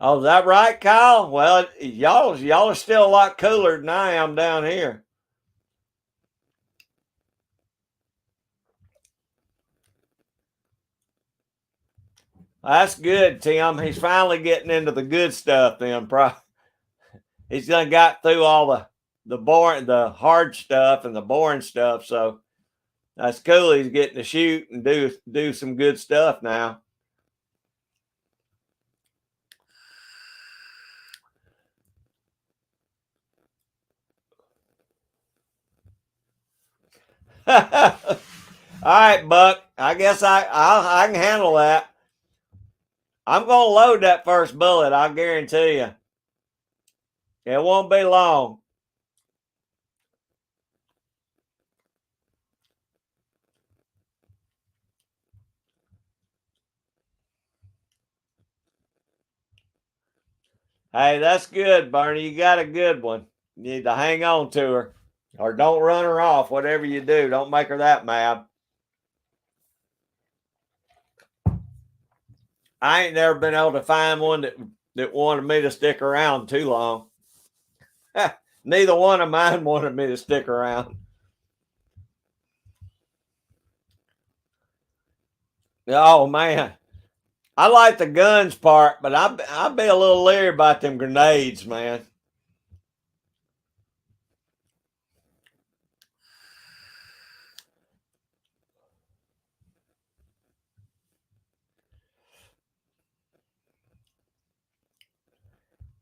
Oh, is that right, Kyle? Well, y'all are still a lot cooler than I am down here. That's good, Tim. He's finally getting into the good stuff then. He's done got through all the hard stuff and the boring stuff. So that's cool. He's getting to shoot and do some good stuff now. All right, Buck. I guess I can handle that. I'm gonna load that first bullet. I guarantee you. It won't be long. Hey, that's good, Bernie. You got a good one. You need to hang on to her, or don't run her off. Whatever you do, don't make her that mad. I ain't never been able to find one that wanted me to stick around too long. Neither one of mine wanted me to stick around. Oh man, I like the guns part, but I'd be a little leery about them grenades, man.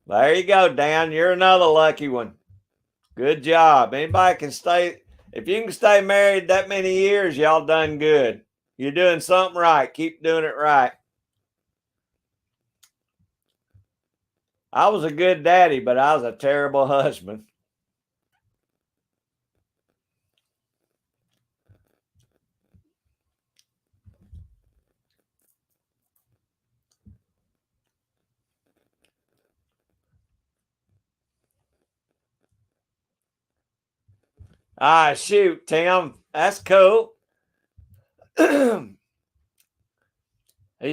There you go, Dan. You're another lucky one. Good job. Anybody can stay. If you can stay married that many years, y'all done good. You're doing something right. Keep doing it right. I was a good daddy, but I was a terrible husband. Ah, shoot, Tim. That's cool. He's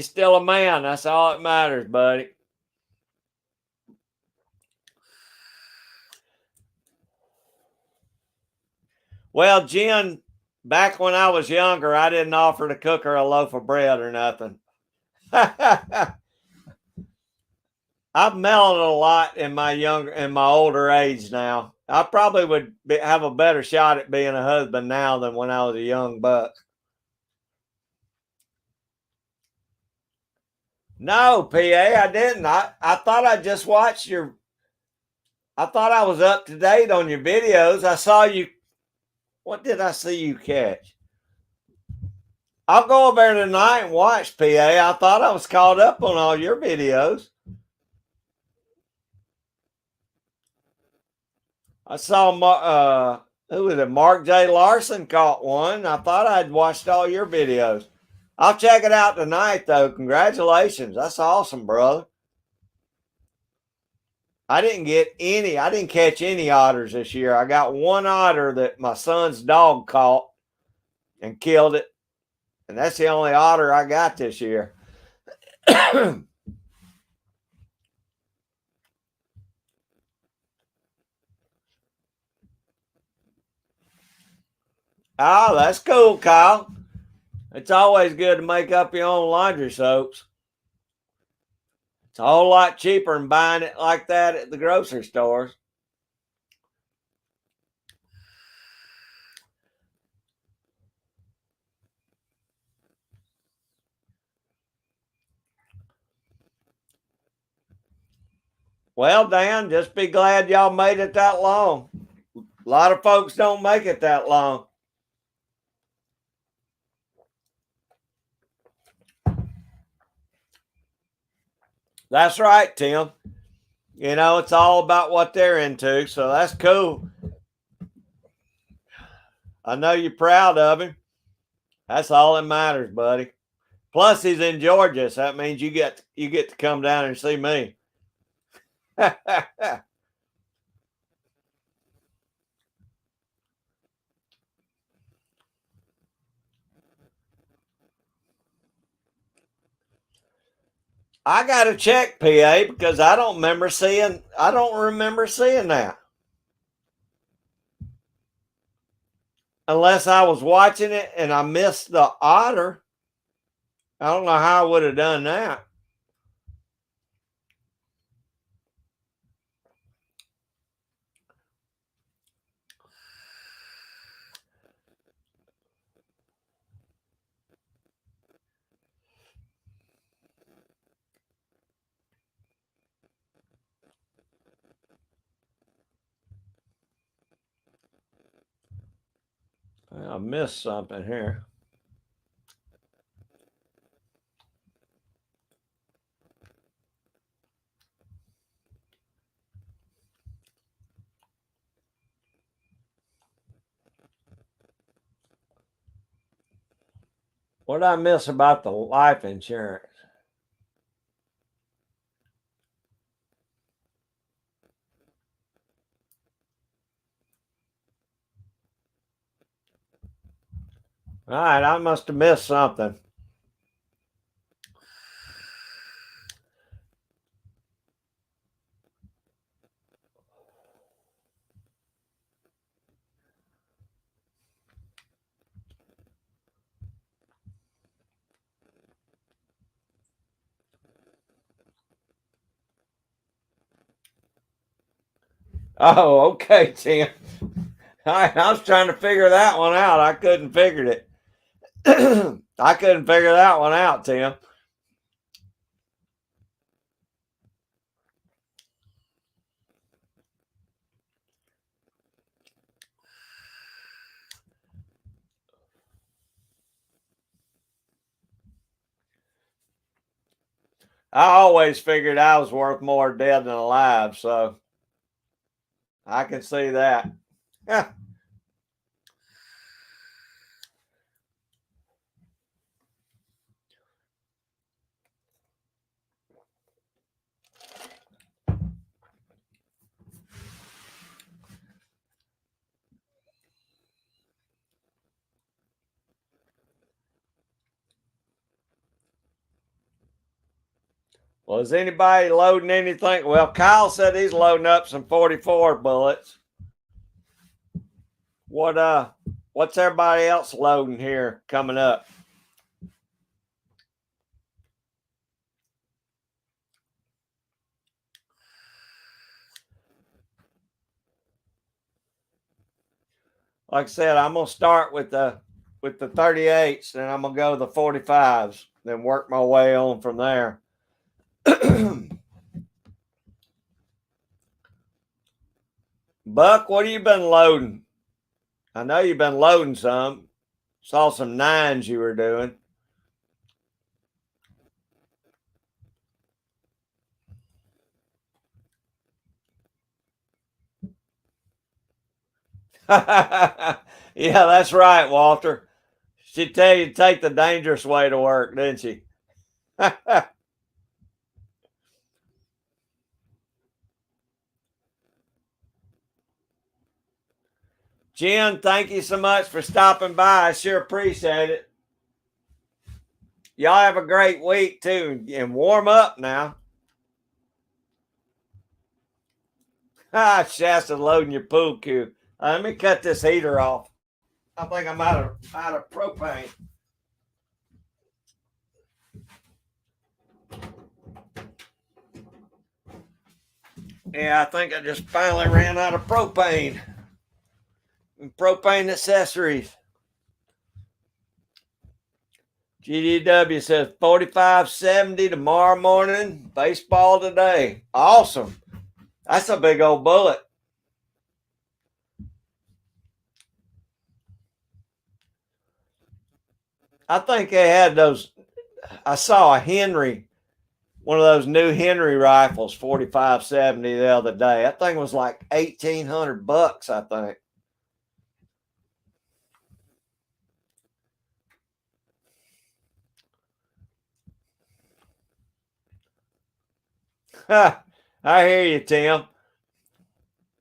still a man. That's all that matters, buddy. Well, Jen, back when I was younger, I didn't offer to cook her a loaf of bread or nothing. I've mellowed a lot in my older age now. I probably would have a better shot at being a husband now than when I was a young buck. No, PA, I didn't. I thought I just watched I thought I was up to date on your videos. I saw you. What did I see you catch? I'll go over there tonight and watch, PA. I thought I was caught up on all your videos. I saw who was it? Mark J. Larson caught one. I thought I'd watched all your videos. I'll check it out tonight, though. Congratulations. That's awesome, brother. I didn't catch any otters this year. I got one otter that my son's dog caught and killed it. And that's the only otter I got this year. Oh, that's cool, Kyle. It's always good to make up your own laundry soaps. It's a whole lot cheaper than buying it like that at the grocery stores. Well, Dan, just be glad y'all made it that long. A lot of folks don't make it that long. That's right, Tim. You know, it's all about what they're into, so that's cool. I know you're proud of him. That's all that matters, buddy. Plus, he's in Georgia, so that means you get to come down and see me. I got to check PA because I don't remember seeing that. Unless I was watching it and I missed the otter. I don't know how I would have done that. I missed something here. What did I miss about the life insurance? All right, I must have missed something. Oh, okay, Tim. I was trying to figure that one out. I couldn't figure it. I couldn't figure that one out, Tim. I always figured I was worth more dead than alive, so I can see that. Yeah. Well, is anybody loading anything? Well, Kyle said he's loading up some 44 bullets. What's everybody else loading here coming up? Like I said, I'm gonna start with the 38s, then I'm gonna go to the 45s, then work my way on from there. Buck, what have you been loading? I know you've been loading some. Saw some nines you were doing. Yeah, that's right, Walter. She tell you to take the dangerous way to work, didn't she? Jen, thank you so much for stopping by. I sure appreciate it. Y'all have a great week too, and warm up now. Shasta loading your pool cue. Let me cut this heater off. I think I'm out of propane. Yeah, I think I just finally ran out of propane. Propane accessories. GDW says 45.70 tomorrow morning. Baseball today. Awesome. That's a big old bullet. I think they had those. I saw a Henry, one of those new Henry rifles, 45.70 the other day. That thing was like $1,800, I think. I hear you, Tim.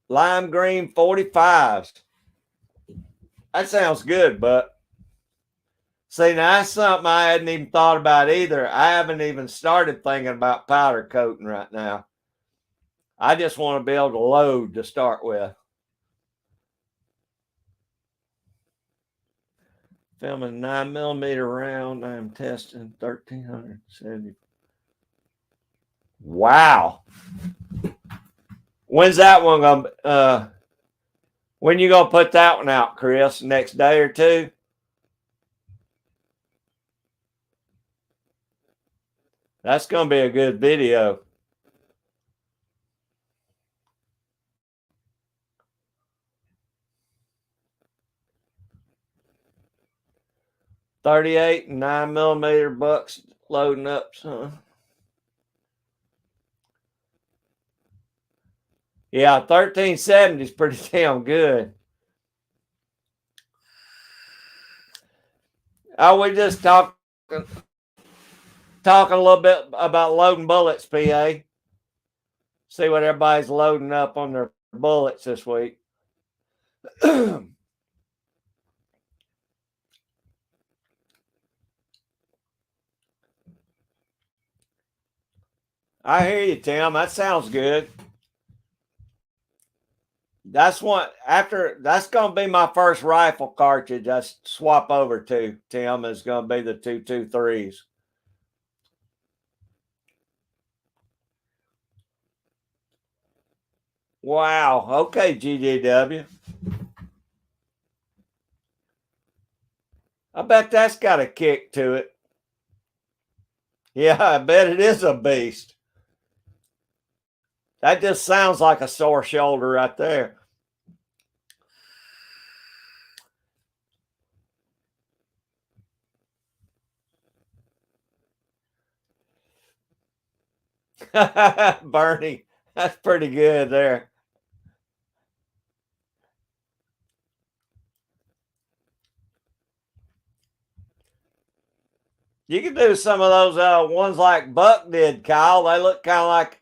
Lime green 45s. That sounds good, but see, now that's something I hadn't even thought about either. I haven't even started thinking about powder coating right now. I just want to be able to load to start with. Filming 9mm round. I'm testing 1370. Wow. When's that one gonna when you gonna put that one out, Chris? Next day or two? That's gonna be a good video. .38 and 9mm bucks loading up, son. Yeah, 1370 is pretty damn good. We just talking a little bit about loading bullets, PA. See what everybody's loading up on their bullets this week. I hear you, Tim. That sounds good. That's gonna be my first rifle cartridge I swap over to, Tim, is gonna be the 223s. Wow. Okay, GJW. I bet that's got a kick to it. Yeah, I bet it is a beast. That just sounds like a sore shoulder right there. Bernie, that's pretty good there. You can do some of those ones like Buck did, Kyle. They look kind of like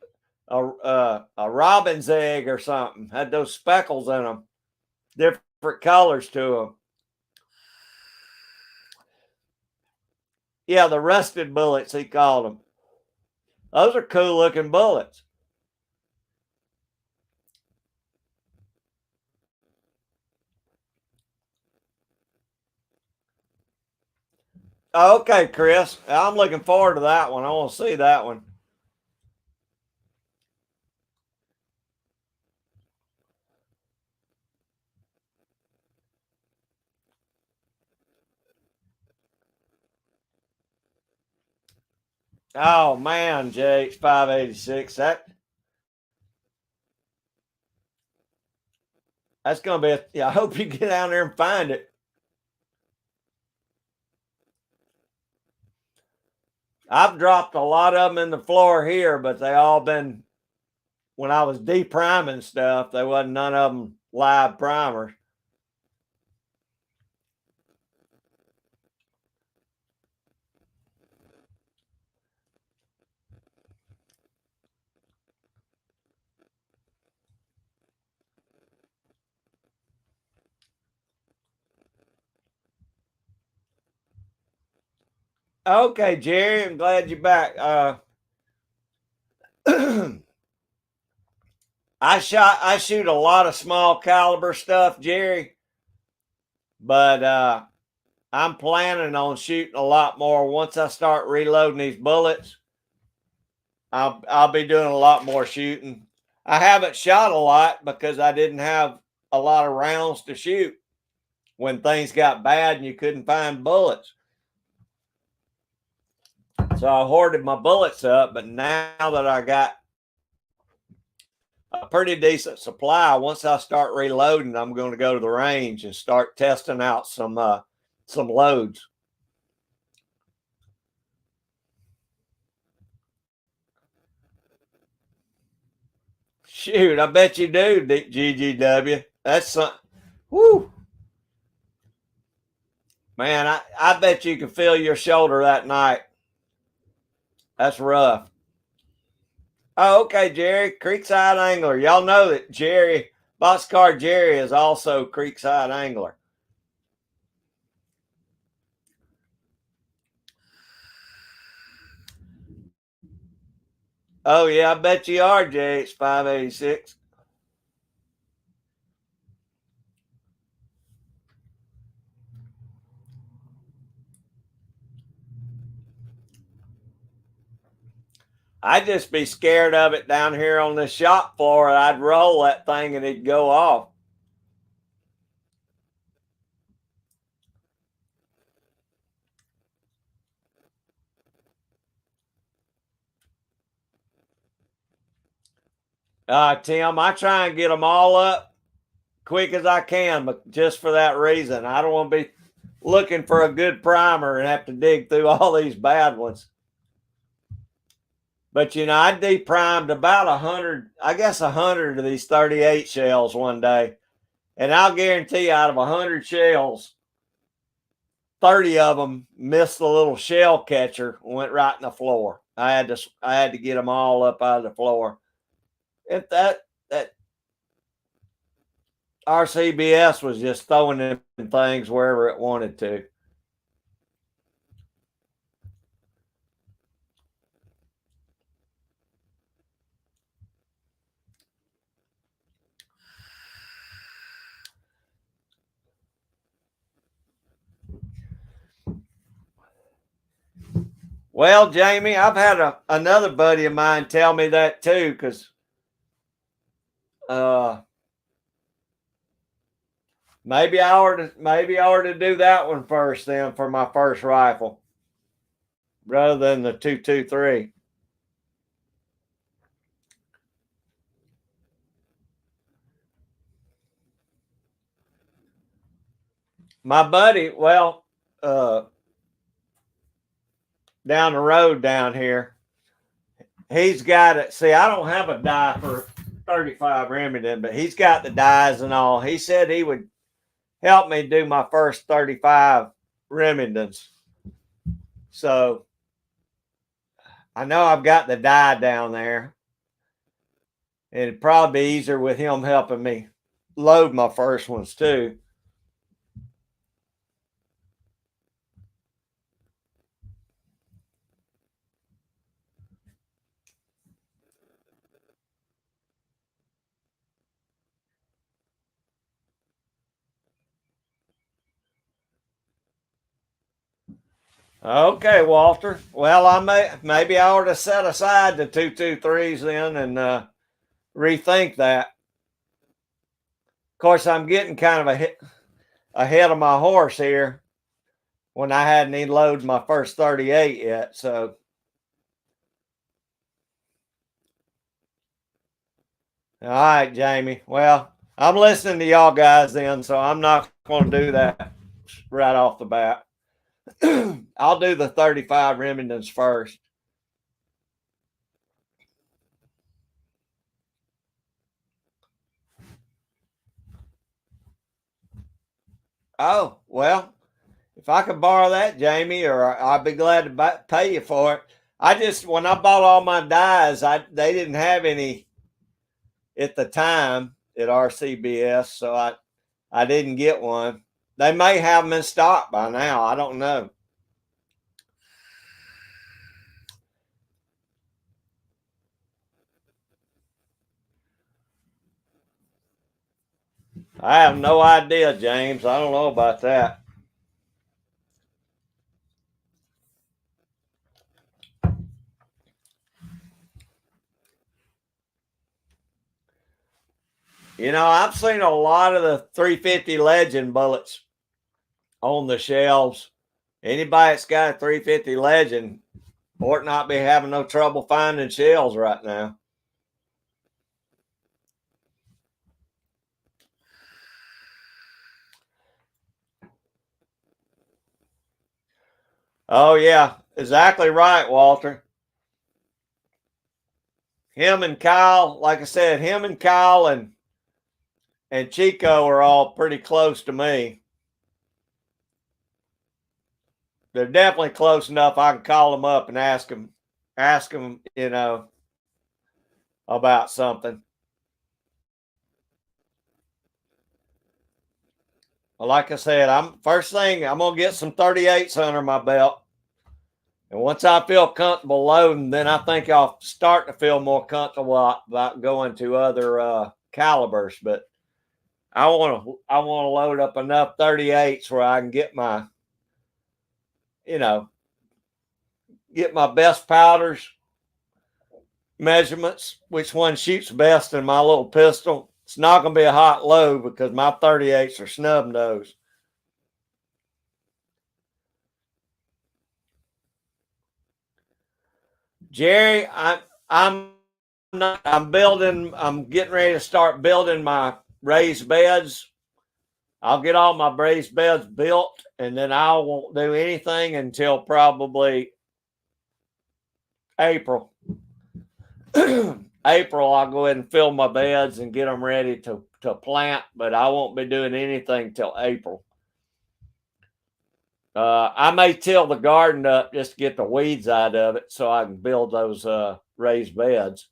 a robin's egg or something. Had those speckles in them, different colors to them. Yeah, the rusted bullets, he called them. Those are cool looking bullets. Okay, Chris. I'm looking forward to that one. I want to see that one. Oh man, JH586. That's gonna be yeah, I hope you get down there and find it. I've dropped a lot of them in the floor here, but they all been when I was de-priming stuff, there wasn't none of them live primers. Okay, Jerry, I'm glad you're back. I shoot a lot of small caliber stuff, Jerry, but I'm planning on shooting a lot more once I start reloading these bullets. I'll be doing a lot more shooting. I haven't shot a lot because I didn't have a lot of rounds to shoot when things got bad and you couldn't find bullets. So I hoarded my bullets up, but now that I got a pretty decent supply, once I start reloading, I'm going to go to the range and start testing out some loads. Shoot, I bet you do, GGW. That's something. Woo. Man, I bet you can feel your shoulder that night. That's rough. Oh, okay, Jerry. Creekside Angler. Y'all know that Jerry, Boxcar Jerry, is also Creekside Angler. Oh, yeah, I bet you are, Jerry. It's 586. I'd just be scared of it down here on the shop floor. I'd roll that thing and it'd go off. Tim, I try and get them all up quick as I can, but just for that reason. I don't want to be looking for a good primer and have to dig through all these bad ones. But you know, I deprimed about 100, I guess 100 of these 38 shells one day. And I'll guarantee you, out of 100 shells, 30 of them missed the little shell catcher and went right in the floor. I had to get them all up out of the floor. If that RCBS was just throwing them things wherever it wanted to. Well, Jamie, I've had another buddy of mine tell me that too, because maybe I ought to do that one first then for my first rifle, rather than the 223. My buddy, well, down the road down here, he's got it. See, I don't have a die for 35 Remington, but he's got the dies and all. He said he would help me do my first 35 Remingtons. So I know I've got the die down there. It'd probably be easier with him helping me load my first ones too. Okay, Walter. Well, maybe I ought to set aside the 223s then and rethink that. Of course, I'm getting kind of ahead of my horse here when I hadn't even loaded my first 38 yet. So, all right, Jamie. Well, I'm listening to y'all guys then, so I'm not going to do that right off the bat. I'll do the 35 Remingtons first. Oh, well, if I could borrow that, Jamie, or I'd be glad to pay you for it. When I bought all my dies, they didn't have any at the time at RCBS, so I didn't get one. They may have them in stock by now. I don't know. I have no idea, James. I don't know about that. You know, I've seen a lot of the 350 Legend bullets on the shelves. Anybody that's got a 350 Legend ought not be having no trouble finding shells right now. Oh, yeah, exactly right, Walter. Him and Kyle, like I said, him and Kyle and Chico are all pretty close to me. They're definitely close enough I can call them up and ask them, you know, about something. Well, like I said, I'm gonna get some 38s under my belt. And once I feel comfortable loading, then I think I'll start to feel more comfortable about going to other calibers. But I want to load up enough 38s where I can get my, you know, get my best powders measurements, which one shoots best in my little pistol. It's not going to be a hot load because my 38s are snub nose. Jerry, I'm building. I'm getting ready to start building my raised beds. I'll get all my raised beds built, and then I won't do anything until probably April. April, I'll go ahead and fill my beds and get them ready to plant, but I won't be doing anything till April. I may till the garden up just to get the weeds out of it so I can build those raised beds.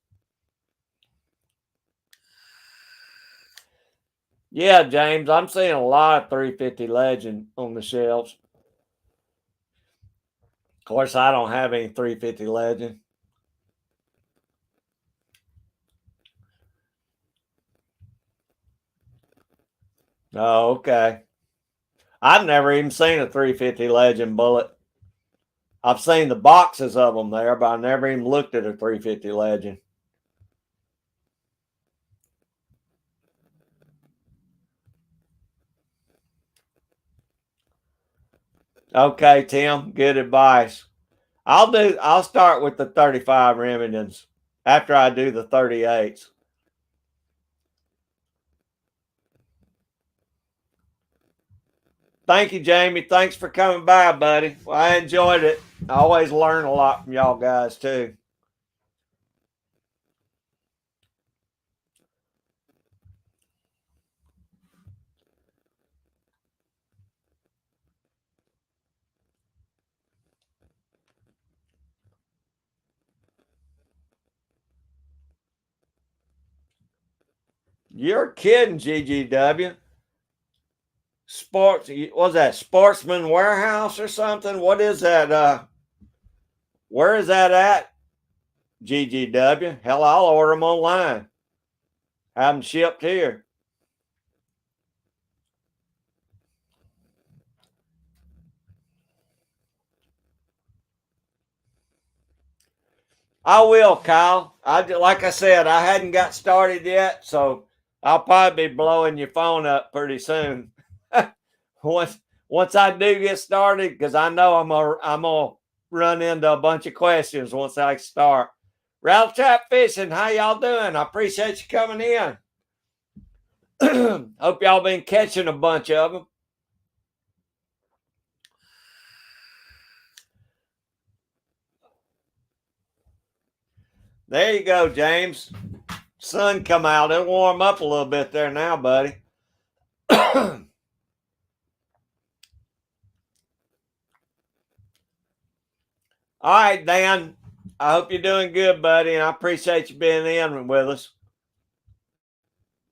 Yeah, James, I'm seeing a lot of 350 Legend on the shelves. Of course, I don't have any 350 Legend. Oh, okay. I've never even seen a 350 Legend bullet. I've seen the boxes of them there, but I never even looked at a 350 Legend. Okay, Tim, good advice. I'll start with the 35 Remingtons after I do the 38s. Thank you, Jamie. Thanks for coming by, buddy. Well, I enjoyed it. I always learn a lot from y'all guys, too. You're kidding, GGW. Sports, was that Sportsman Warehouse or something? What is that? Where is that at, GGW? Hell, I'll order them online. Have them shipped here. I will, Kyle. Like I said, I hadn't got started yet, so I'll probably be blowing your phone up pretty soon. once I do get started, because I know I'm gonna run into a bunch of questions once I start. Rattletrap Fishing, how y'all doing? I appreciate you coming in. Hope y'all been catching a bunch of them. There you go, James. Sun come out. It'll warm up a little bit there now, buddy. All right, Dan. I hope you're doing good, buddy, and I appreciate you being in with us.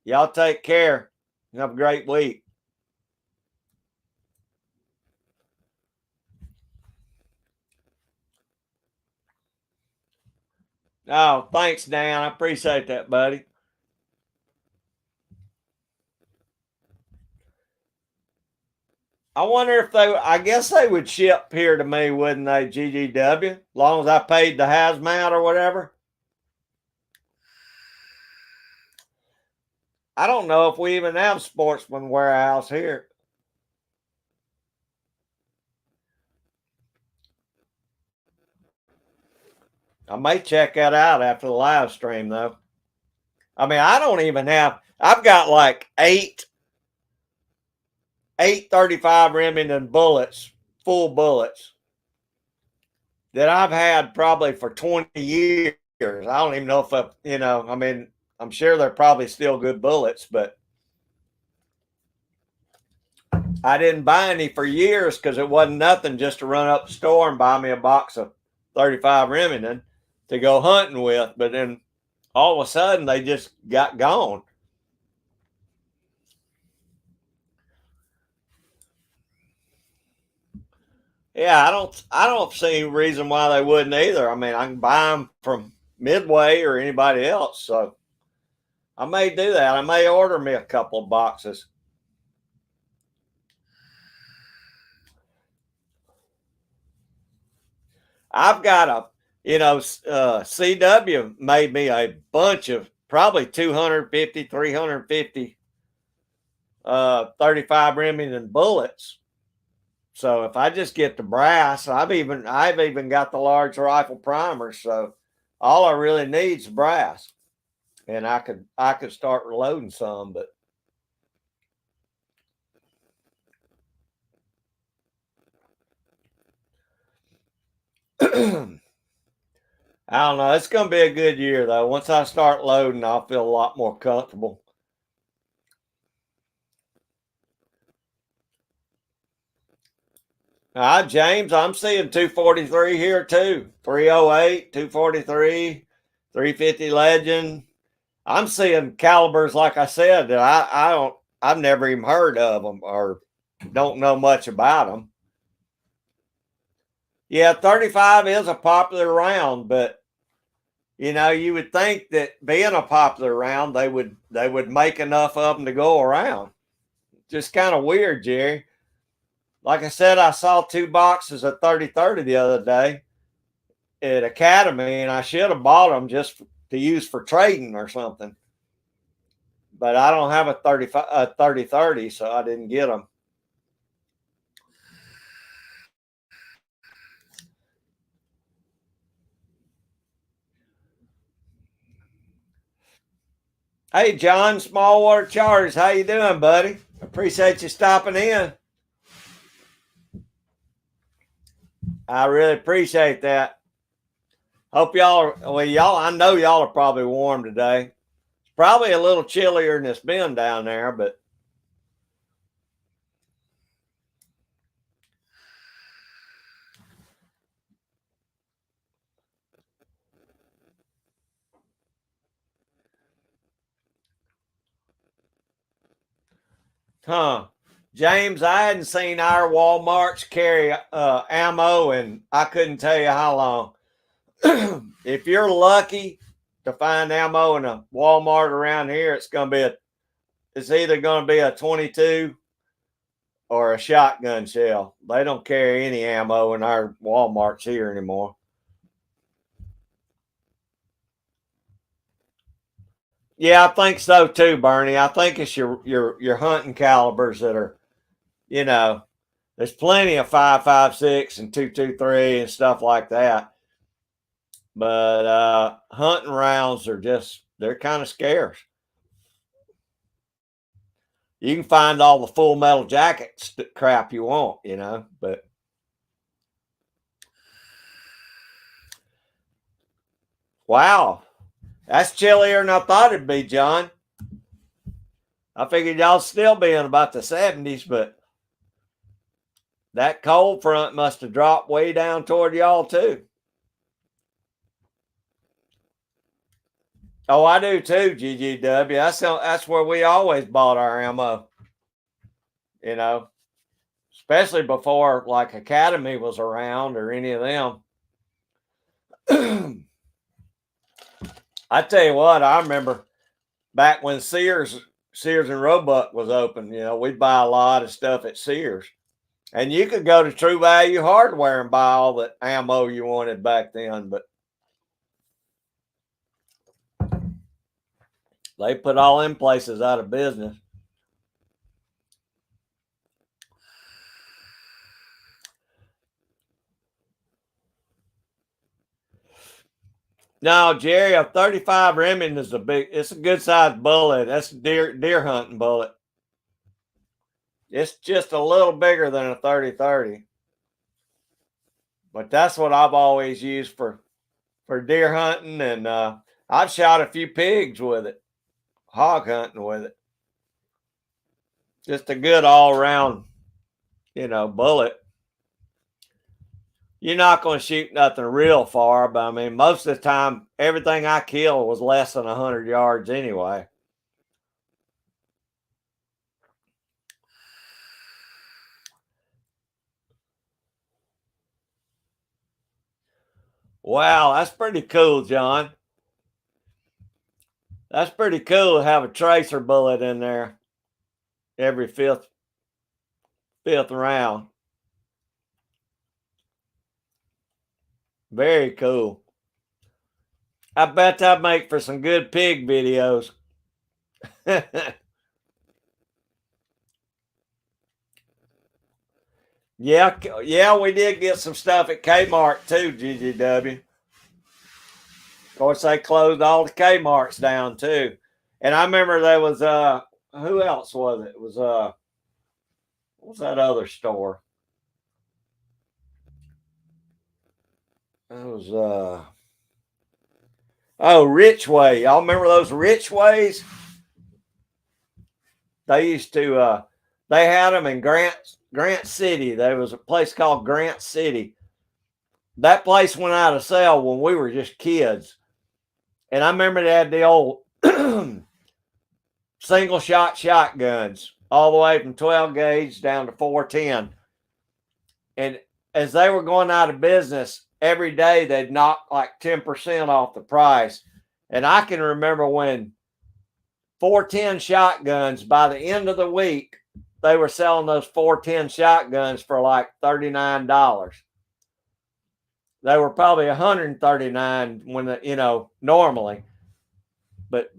Y'all take care. Have a great week. Oh, thanks, Dan. I appreciate that, buddy. I wonder if I guess they would ship here to me, wouldn't they, GGW? As long as I paid the hazmat or whatever. I don't know if we even have Sportsman Warehouse here. I may check that out after the live stream, though. I mean, I don't even have, I've got like eight 35 Remington bullets, full bullets, that I've had probably for 20 years. I don't even know if I mean, I'm sure they're probably still good bullets, but I didn't buy any for years because it wasn't nothing just to run up the store and buy me a box of 35 Remington to go hunting with. But then all of a sudden they just got gone. Yeah, I don't see any reason why they wouldn't either. I mean, I can buy them from Midway or anybody else, so I may do that. I may order me a couple of boxes. I've got CW made me a bunch of probably 250, 350 35 Remington bullets. So if I just get the brass, I've even got the large rifle primers. So all I really need is brass, and I could start reloading some. But I don't know. It's going to be a good year though. Once I start loading, I'll feel a lot more comfortable. James, I'm seeing 243 here too. 308, 243, 350 Legend. I'm seeing calibers, like I said, that I've never even heard of them or don't know much about them. Yeah, 35 is a popular round, but you would think that being a popular round, they would make enough of them to go around. Just kind of weird, Jerry. Like I said, I saw 2 boxes of 30-30 the other day at Academy, and I should have bought them just to use for trading or something. But I don't have a 30-30, so I didn't get them. Hey, John, Smallwater Charters, how you doing, buddy? Appreciate you stopping in. I really appreciate that. Hope y'all. I know y'all are probably warm today. It's probably a little chillier than it's been down there, but James, I hadn't seen our Walmarts carry ammo, and I couldn't tell you how long. If you're lucky to find ammo in a Walmart around here, it's either going to be a 22 or a shotgun shell. They don't carry any ammo in our Walmarts here anymore. Yeah, I think so too, Bernie. I think it's your hunting calibers that are, you know, there's plenty of 5.56 and 2.23 and stuff like that. But hunting rounds they're kind of scarce. You can find all the full metal jackets crap you want, but wow, that's chillier than I thought it'd be, John. I figured y'all still be in about the 70s, but that cold front must have dropped way down toward y'all too. Oh, I do too, GGW. That's where we always bought our ammo. Especially before like Academy was around or any of them. I tell you what, I remember back when Sears and Roebuck was open. We'd buy a lot of stuff at Sears, and you could go to True Value Hardware and buy all the ammo you wanted back then. But they put all them places out of business. No, Jerry, a 35 Remington it's a good sized bullet. That's a deer hunting bullet. It's just a little bigger than a 30-30. But that's what I've always used for deer hunting, and I've shot a few pigs with it, hog hunting with it. Just a good all around, bullet. You're not going to shoot nothing real far, but I mean, most of the time, everything I killed was less than 100 yards anyway. Wow, that's pretty cool, John. That's pretty cool to have a tracer bullet in there every fifth round. Very cool. I bet that make for some good pig videos. Yeah, we did get some stuff at Kmart too, GGW. Of course, they closed all the Kmarts down too. And I remember there was who else was it? It was what was that other store? It was oh, Richway. Y'all remember those Richways? They used to they had them in Grant City. There was a place called Grant City. That place went out of sale when we were just kids. And I remember they had the old single shot shotguns all the way from 12 gauge down to 410. And as they were going out of business, every day they'd knock like 10% off the price. And I can remember when 410 shotguns, by the end of the week, they were selling those 410 shotguns for like $39. They were probably $139 when normally, but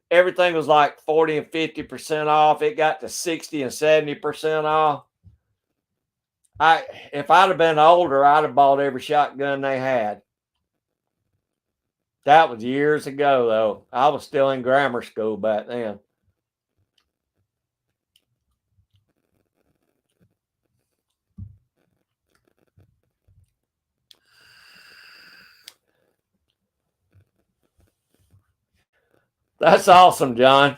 everything was like 40 and 50% off. It got to 60 and 70% off. If I'd have been older, I'd have bought every shotgun they had. That was years ago, though. I was still in grammar school back then. That's awesome, John.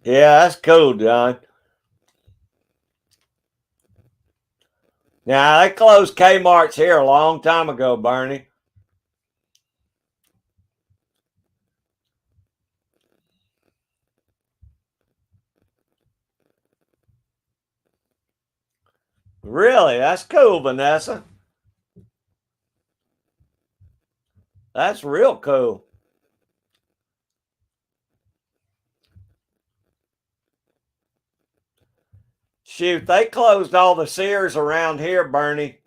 Yeah, that's cool, John. Now, they closed Kmart's here a long time ago, Bernie. Really? That's cool, Vanessa. That's real cool. Shoot, they closed all the Sears around here, Bernie.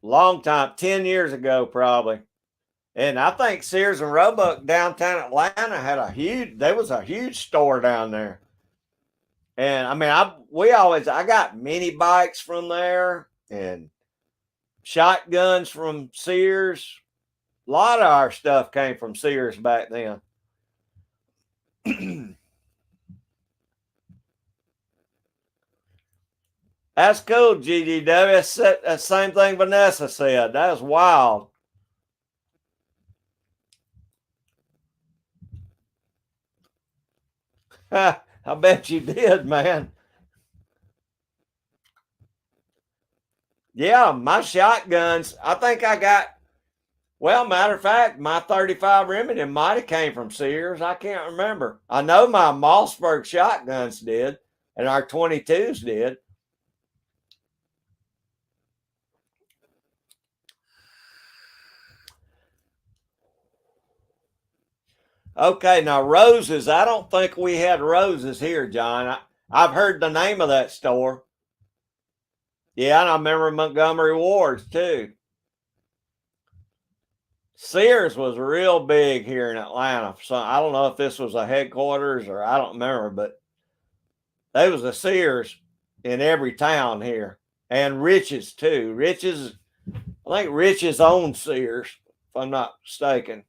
Long time, 10 years ago, probably. And I think Sears and Roebuck downtown Atlanta there was a huge store down there. And I mean, I got mini bikes from there and shotguns from Sears. A lot of our stuff came from Sears back then. That's cool, GDW. That's the same thing Vanessa said. That was wild. I bet you did, man. Yeah, my shotguns, I think I got, well, matter of fact, my 35 Remington might have came from Sears. I can't remember. I know my Mossberg shotguns did, and our 22s did. Okay, now Roses, I don't think we had Roses here, John. I've heard the name of that store. Yeah, and I remember Montgomery Ward's too. Sears was real big here in Atlanta. So I don't know if this was a headquarters or I don't remember, but there was a Sears in every town here. And Rich's too. I think Rich's owned Sears, if I'm not mistaken.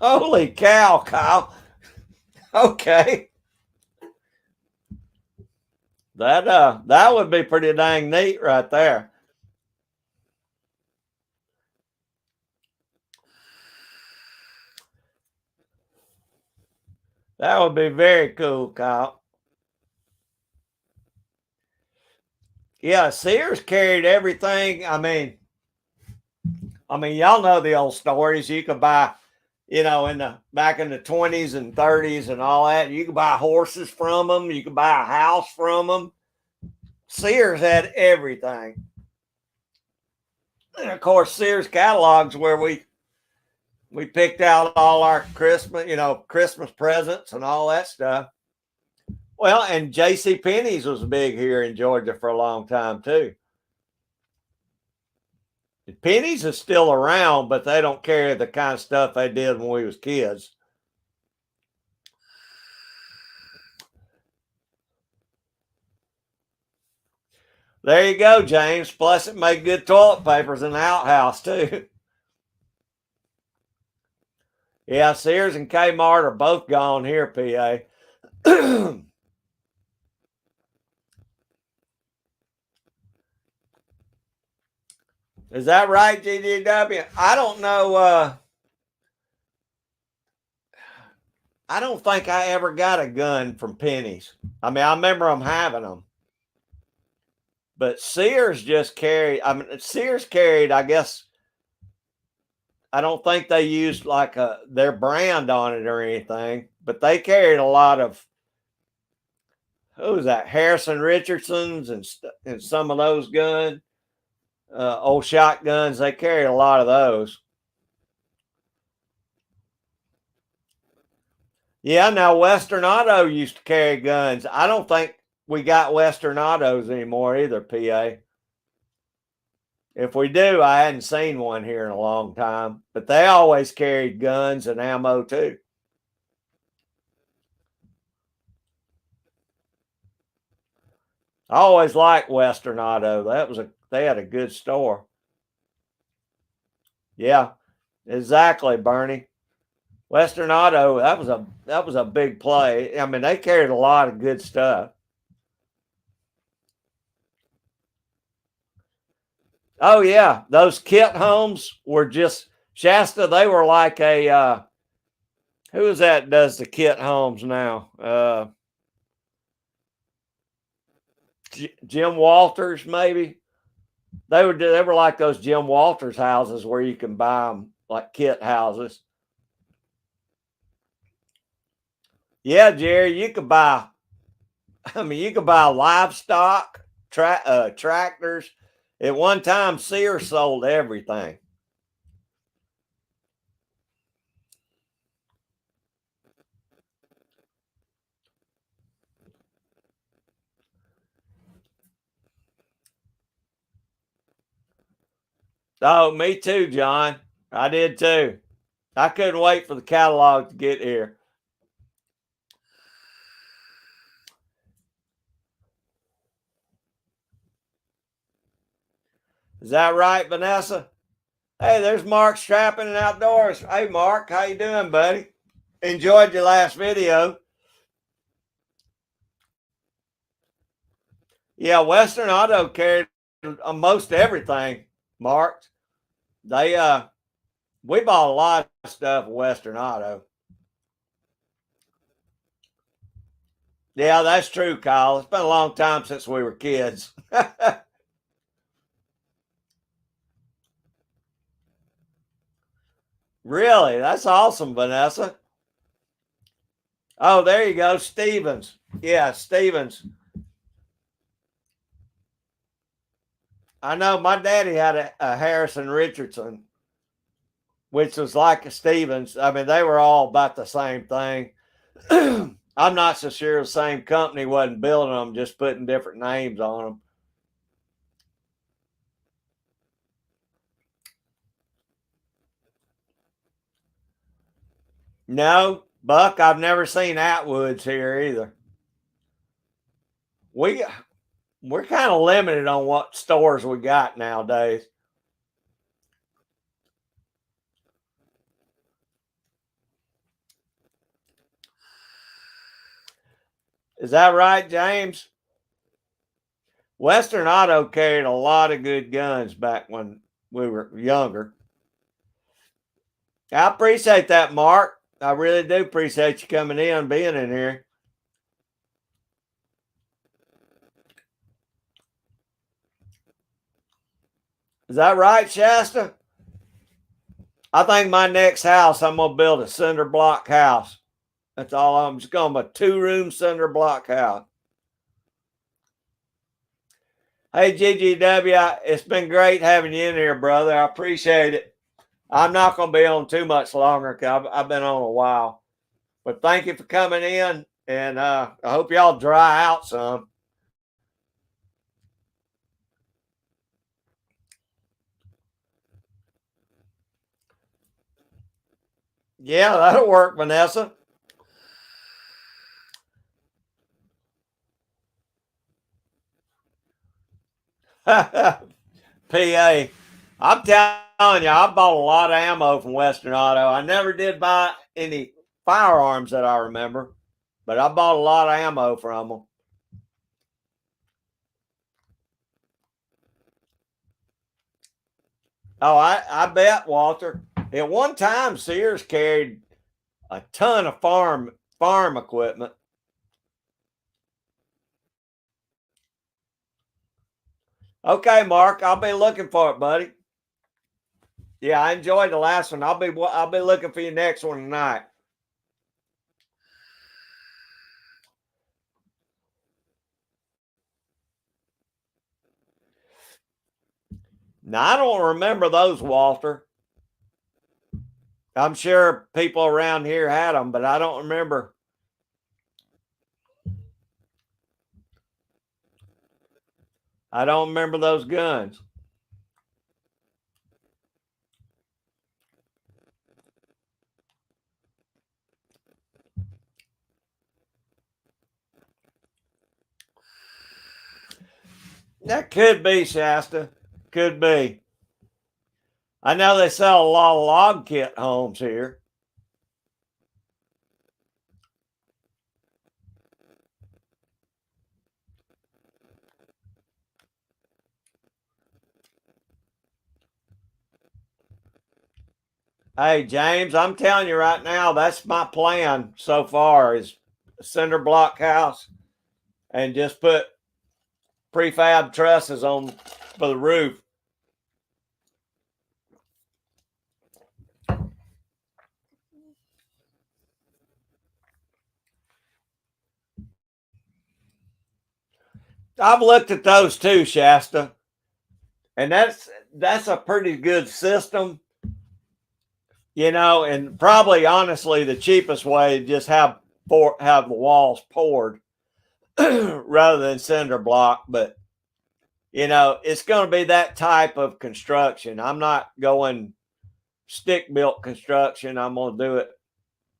Holy cow, Kyle. Okay. That would be pretty dang neat right there. That would be very cool, Kyle. Yeah, Sears carried everything. I mean, y'all know the old stories. You could buy back in the 20s and 30s and all that. You could buy horses from them. You could buy a house from them. Sears had everything. And of course, Sears catalogs where we picked out all our Christmas presents and all that stuff. Well, and J.C. Penney's was big here in Georgia for a long time too. Penny's is still around, but they don't carry the kind of stuff they did when we was kids. There you go, James. Plus, it made good toilet papers in the outhouse too. Yeah, Sears and Kmart are both gone here, PA. Is that right, GGW? I don't know. I don't think I ever got a gun from Penny's. I mean, I remember them having them. But Sears just carried, Sears carried, I guess, I don't think they used like their brand on it or anything, but they carried a lot of, who was that? Harrison Richardson's and some of those guns, old shotguns. They carried a lot of those. Yeah, now Western Auto used to carry guns. I don't think we got Western Autos anymore either, PA. If we do, I hadn't seen one here in a long time, but they always carried guns and ammo too. I always liked Western Auto. They had a good store. Yeah, exactly, Bernie. Western Auto, that was a big play. I mean, they carried a lot of good stuff. Oh yeah, those kit homes were just Shasta. They were like a who is that does the kit homes now? Jim Walters, maybe. They were like those Jim Walters houses where you can buy them like kit houses. Yeah, Jerry, you could buy. I mean, you could buy livestock, tractors. At one time, Sears sold everything. Oh, me too, John. I did too. I couldn't wait for the catalog to get here. Is that right, Vanessa? Hey, there's Mark Strapping and Outdoors. Hey, Mark, how you doing, buddy? Enjoyed your last video. Yeah, Western Auto carried most everything, Mark. They we bought a lot of stuff at Western Auto. Yeah, that's true, Kyle. It's been a long time since we were kids. Really? That's awesome, Vanessa. Oh, there you go, Stevens. Yeah, Stevens. I know my daddy had a Harrison Richardson, which was like a Stevens. I mean, they were all about the same thing. I'm not so sure the same company wasn't building them, just putting different names on them. No, Buck, I've never seen Atwood's here either. We we're kind of limited on what stores we got nowadays. Is that right, James? Western Auto carried a lot of good guns back when we were younger. I appreciate that, Mark. I really do appreciate you coming in and being in here. Is that right, Shasta? I think my next house, I'm gonna build a cinder block house. That's all. I'm just going to a 2-room cinder block house. Hey, GGW, it's been great having you in here, brother. I appreciate it. I'm not going to be on too much longer because I've been on a while. But thank you for coming in, and I hope y'all dry out some. Yeah, that'll work, Vanessa. PA. I'm telling you, I bought a lot of ammo from Western Auto. I never did buy any firearms that I remember, but I bought a lot of ammo from them. Oh, I bet, Walter. At one time, Sears carried a ton of farm equipment. Okay, Mark, I'll be looking for it, buddy. Yeah, I enjoyed the last one. I'll be looking for your next one tonight. Now I don't remember those, Walter. I'm sure people around here had them, but I don't remember. I don't remember those guns. That could be, Shasta. Could be. I know they sell a lot of log kit homes here. Hey, James, I'm telling you right now, that's my plan so far is a cinder block house and just put prefab trusses on for the roof. I've looked at those too, Shasta, and that's a pretty good system, and probably honestly the cheapest way to just have the walls poured rather than cinder block. But it's going to be that type of construction. I'm not going stick built construction. I'm going to do it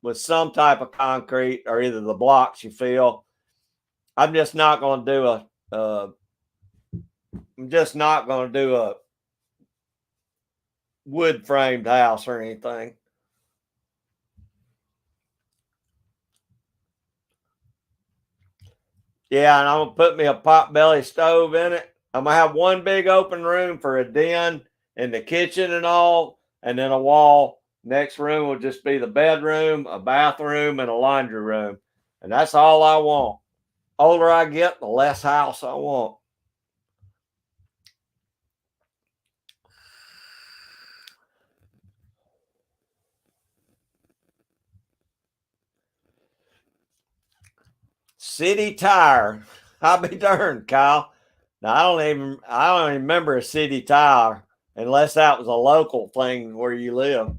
with some type of concrete or either the blocks you fill. I'm just not going to do a wood framed house or anything. Yeah, and I'm gonna put me a potbelly stove in it. I'm gonna have one big open room for a den and the kitchen and all, and then a wall. Next room will just be the bedroom, a bathroom, and a laundry room. And that's all I want. Older I get, the less house I want. City Tire. I'll be darned, Kyle. Now I don't even remember a City Tire unless that was a local thing where you live.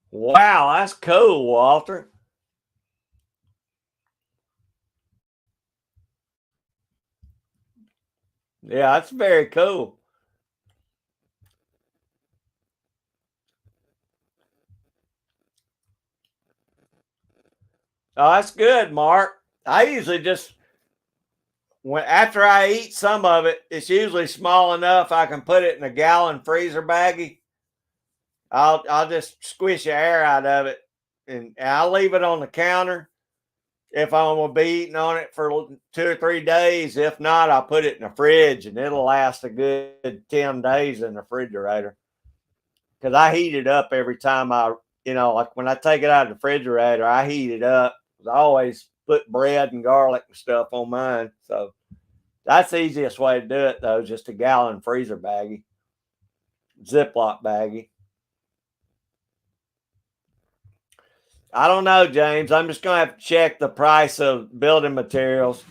Wow, that's cool, Walter. Yeah, that's very cool. Oh, that's good, Mark. I usually just when after I eat some of it, it's usually small enough I can put it in a gallon freezer baggie. I'll just squish the air out of it, and I'll leave it on the counter if I'm gonna be eating on it for 2 or 3 days. If not, I'll put it in the fridge, and it'll last a good 10 days in the refrigerator. because I heat it up every time like when I take it out of the refrigerator, I heat it up. I always put bread and garlic and stuff on mine. So that's the easiest way to do it, though, just a gallon freezer baggie, Ziploc baggie. I don't know, James. I'm just going to have to check the price of building materials.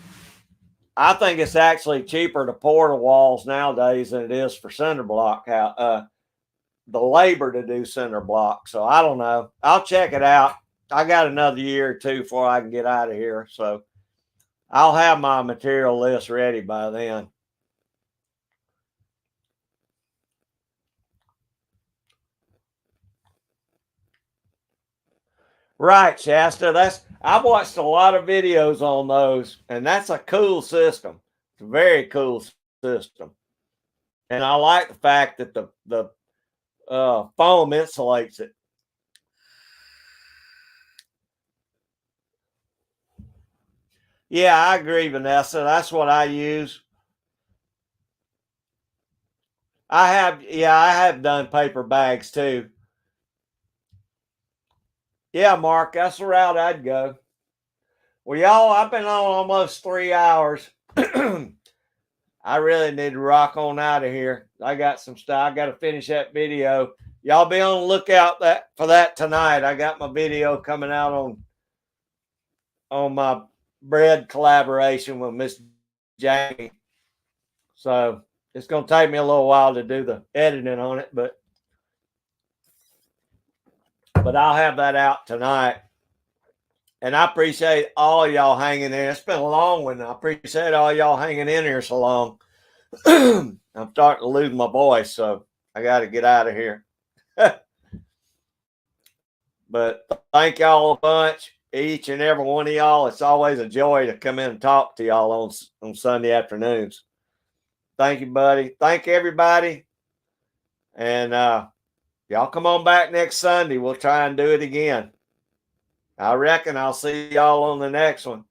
I think it's actually cheaper to pour the walls nowadays than it is for cinder block, the labor to do cinder block. So I don't know. I'll check it out. I got another year or two before I can get out of here. So I'll have my material list ready by then. Right, Shasta. I've watched a lot of videos on those, and that's a cool system. It's a very cool system. And I like the fact that the foam insulates it. Yeah, I agree, Vanessa. That's what I use. I have done paper bags too. Yeah, Mark, that's the route I'd go. Well, y'all, I've been on almost 3 hours. I really need to rock on out of here. I got some stuff. I got to finish that video. Y'all be on the lookout for that tonight. I got my video coming out on my bread collaboration with Miss Jamie. So it's going to take me a little while to do the editing on it, but I'll have that out tonight. And I appreciate all y'all hanging in. It's been a long one. I appreciate all y'all hanging in here so long. I'm starting to lose my voice, so I got to get out of here. But thank y'all a bunch, each and every one of y'all. It's always a joy to come in and talk to y'all on Sunday afternoons. Thank you, buddy. Thank everybody. And y'all come on back next Sunday. We'll try and do it again. I reckon I'll see y'all on the next one.